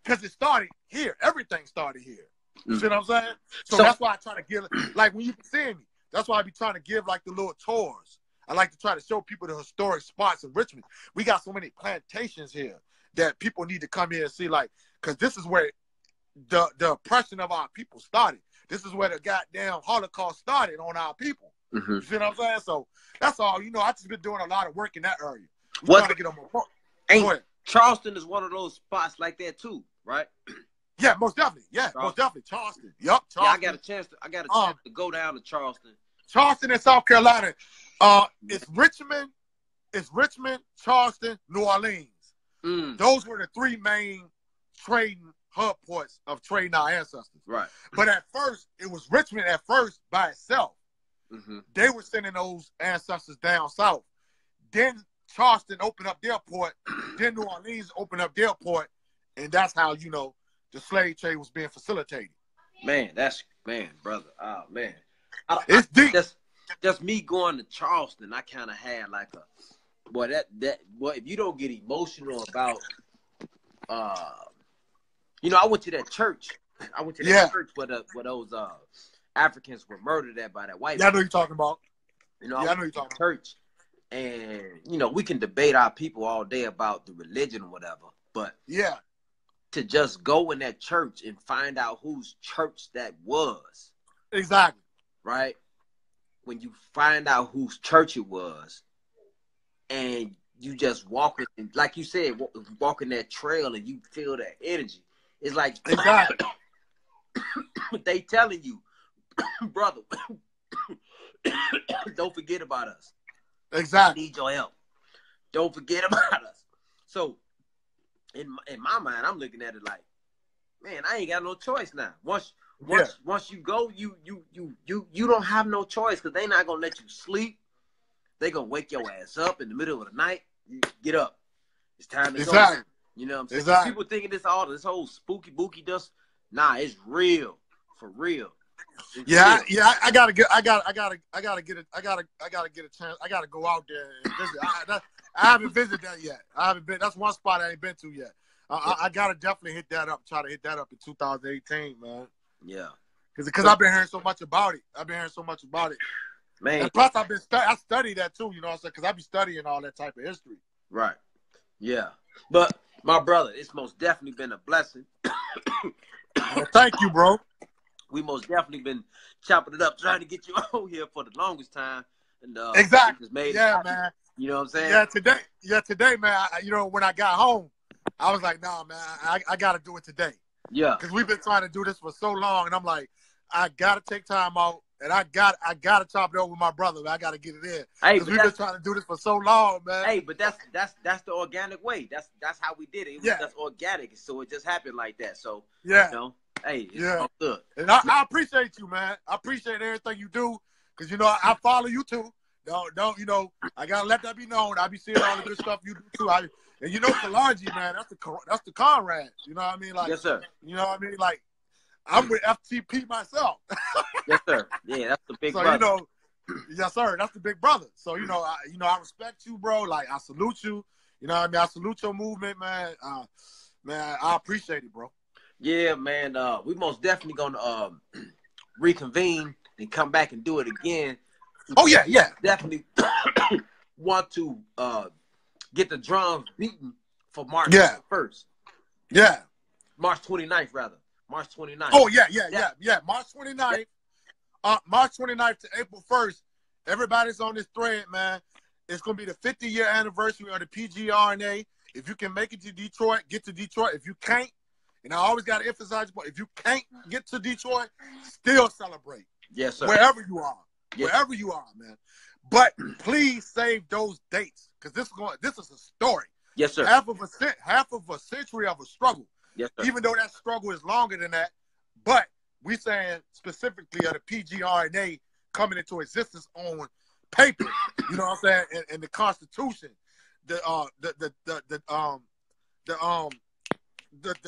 Because it started here. Everything started here. You see what I'm saying? So that's why I try to give, like when you be seeing me, that's why I be trying to give like the little tours. I like to try to show people the historic spots in Richmond. We got so many plantations here that people need to come here and see, like, because this is where the oppression of our people started. This is where the goddamn Holocaust started on our people. You see what I'm saying? So that's all. You know, I just been doing a lot of work in that area. We're trying to get them more. Ain't Charleston is one of those spots like that too, right? Yeah, most definitely. Yeah, Charleston. Most definitely. Charleston. Yup. Charleston. Yeah, I got a chance to go down to Charleston. Charleston in South Carolina. It's Richmond, Charleston, New Orleans. Those were the three main trading hub ports of trading our ancestors. Right. But at first, it was Richmond at first by itself. They were sending those ancestors down south. Then Charleston opened up their port. Then New Orleans opened up their port. And that's how, you know, the slave trade was being facilitated. Man, brother. Oh, man. It's deep. Just me going to Charleston, I kind of had like a, boy, if you don't get emotional about, you know, I went to that church. I went to that church where those Africans were murdered at by that white man. I know you're talking about. You know, I know you're talking about. Church. And, you know, we can debate our people all day about the religion or whatever, but yeah, to just go in that church and find out whose church that was. Exactly. Right? When you find out whose church it was and you just walk it, like you said, walking that trail and you feel that energy. It's like, exactly. They telling you, brother, don't forget about us. Exactly. I need your help. Don't forget about us. So in my mind, I'm looking at it like, man, I ain't got no choice now. Once you go, you don't have no choice because they not gonna let you sleep. They gonna wake your ass up in the middle of the night. You get up. It's time to go. You know what I'm saying? Exactly. People thinking this whole spooky booky dust. Nah, it's real. For real. I gotta get a chance. I gotta go out there and visit. I haven't visited that yet. I haven't been. That's one spot I ain't been to yet. I gotta definitely hit that up. Try to hit that up in 2018, man. Yeah. Because I've been hearing so much about it. Man. And plus, I study that too. You know what I'm saying? Because I be studying all that type of history. Right. Yeah. But my brother, it's most definitely been a blessing. Well, thank you, bro. We most definitely been chopping it up, trying to get you on here for the longest time. And exactly. Made man. You know what I'm saying? Today, man. You know, when I got home, I was like, nah, man, I got to do it today. Yeah. Because we've been trying to do this for so long, and I'm like, I got to take time out, and I got to chop it up with my brother. Man. I got to get it in. Because we've been trying to do this for so long, man. Hey, but that's the organic way. That's how we did it. It was just organic, so it just happened like that. So, you know, hey, it's all good. And I appreciate you, man. I appreciate everything you do, because, you know, I follow you, too. Don't you know, I got to let that be known. I be seeing all the good stuff you do, too. And you know, Kalanji, man, that's the Conrad. You know what I mean? Like, yes, sir. You know what I mean? Like, I'm with FTP myself. Yes, sir. Yeah, that's the big brother. So, you know, yes, sir, that's the big brother. So, you know, I respect you, bro. Like, I salute you. You know what I mean? I salute your movement, man. Man, I appreciate it, bro. Yeah, man. We most definitely gonna reconvene and come back and do it again. Oh yeah. Definitely want to get the drums beaten for March 1st. Yeah. March 29th, rather. March 29th. Oh, yeah. March 29th. March 29th to April 1st, everybody's on this thread, man. It's going to be the 50-year anniversary of the PGRNA. If you can make it to Detroit, get to Detroit. If you can't, and I always got to emphasize, if you can't get to Detroit, still celebrate. Yes, sir. Wherever you are. Yes. Wherever you are, man. But please save those dates, because this is a story. Yes, sir. Half of a century of a struggle. Yes, sir. Even though that struggle is longer than that, but we saying specifically of the PGRNA coming into existence on paper. You know what I'm saying? And the Constitution, the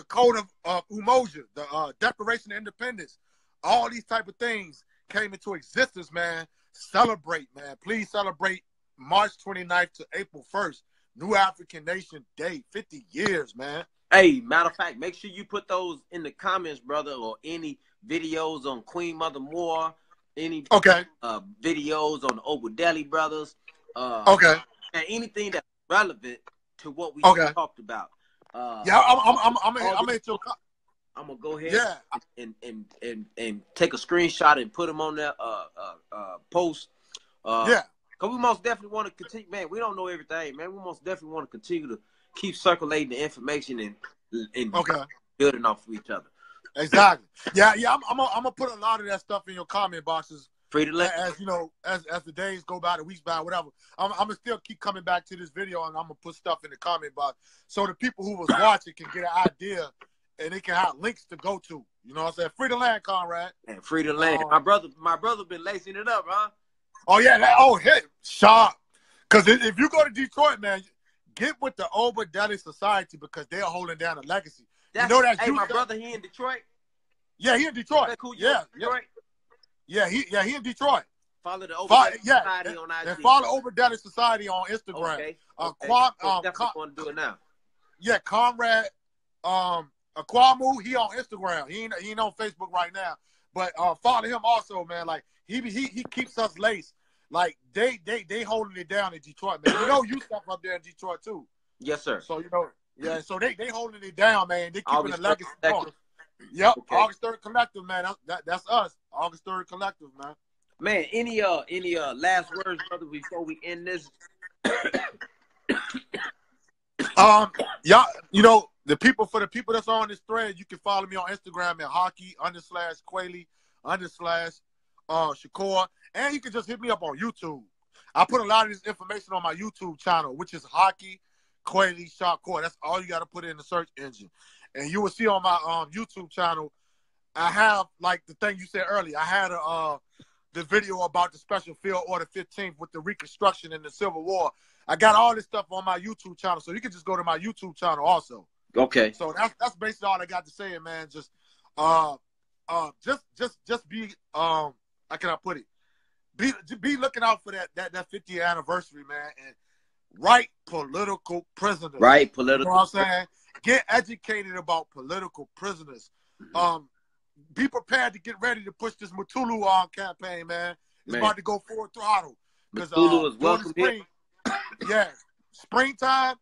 Code of Umoja, the Declaration of Independence, all these type of things came into existence, man. Celebrate, man. Please celebrate March 29th to April 1st. New African Nation Day, 50 years, man. Hey, matter of fact, make sure you put those in the comments, brother, or any videos on Queen Mother Moore, any videos on the Olugbala brothers. And anything that's relevant to what we talked about. I'm gonna go ahead and take a screenshot and put them on that post. Because we most definitely want to continue, man. We don't know everything, man. We most definitely want to continue to keep circulating the information and building off of each other. Exactly. Yeah. I'm gonna put a lot of that stuff in your comment boxes. Free to let, as you know, as the days go by, the weeks by, whatever. I'm gonna still keep coming back to this video, and I'm gonna put stuff in the comment box so the people who was watching can get an idea, and they can have links to go to. You know what I'm saying? Free the land, Conrad. And free the land. My brother been lacing it up, huh? Oh yeah. Sharp. Because if you go to Detroit, man, get with the Olugbala Society, because they're holding down a legacy. That's my brother. He in Detroit. Yeah, he in Detroit. Cool, Detroit. Yeah, he in Detroit. Follow the Olugbala Society on IG. And follow Olugbala Society on Instagram. Okay. Definitely want to do it now. Yeah, Conrad Akwamu, he on Instagram. He ain't on Facebook right now. But follow him also, man. Like he keeps us laced. Like they holding it down in Detroit, man. You know, you stuff up there in Detroit too. Yes, sir. So you know, yeah. So they holding it down, man. They keeping the legacy going. Yep, okay. August 3rd Collective, man. That's us. August 3rd Collective, man. Man, any last words, brother, before we end this? Y'all, you know, the people that's on this thread, you can follow me on Instagram at Haki_Kweli_Shakur, and you can just hit me up on YouTube. I put a lot of this information on my YouTube channel, which is Haki Kweli Shakur. That's all you got to put in the search engine. And you will see on my YouTube channel, I have, like the thing you said earlier, I had the video about the Special Field Order 15th with the Reconstruction in the Civil War. I got all this stuff on my YouTube channel, so you can just go to my YouTube channel also. Okay. So that's basically all I got to say, man. Just be how can I put it? Be looking out for that 50th anniversary, man, and write political prisoners. Right, political. You know what I'm saying? Get educated about political prisoners. Be prepared to get ready to push this Mutulu campaign, man. It's about to go full throttle. Mutulu is welcome here. Yeah, springtime,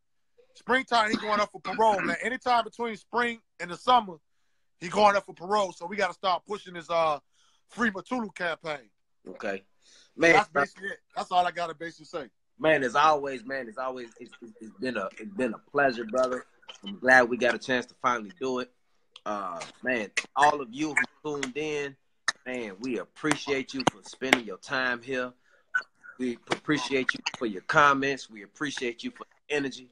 he going up for parole, man. Anytime between spring and the summer, he going up for parole. So we got to start pushing this free Mutulu campaign. Okay, man. That's basically it. That's all I got to basically say. Man, as always, it's been a pleasure, brother. I'm glad we got a chance to finally do it. Man, all of you who tuned in, man, we appreciate you for spending your time here. We appreciate you for your comments. We appreciate you for the energy.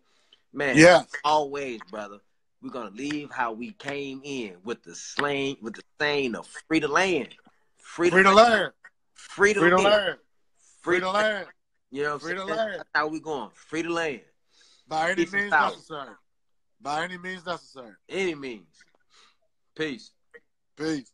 Man, always, brother, we're going to leave how we came in with the saying of free the land. Free the land. Free the land. Free the land. You know what I'm saying? That's how we going. Free the land. By any means necessary. By any means necessary. Any means. Peace. Peace.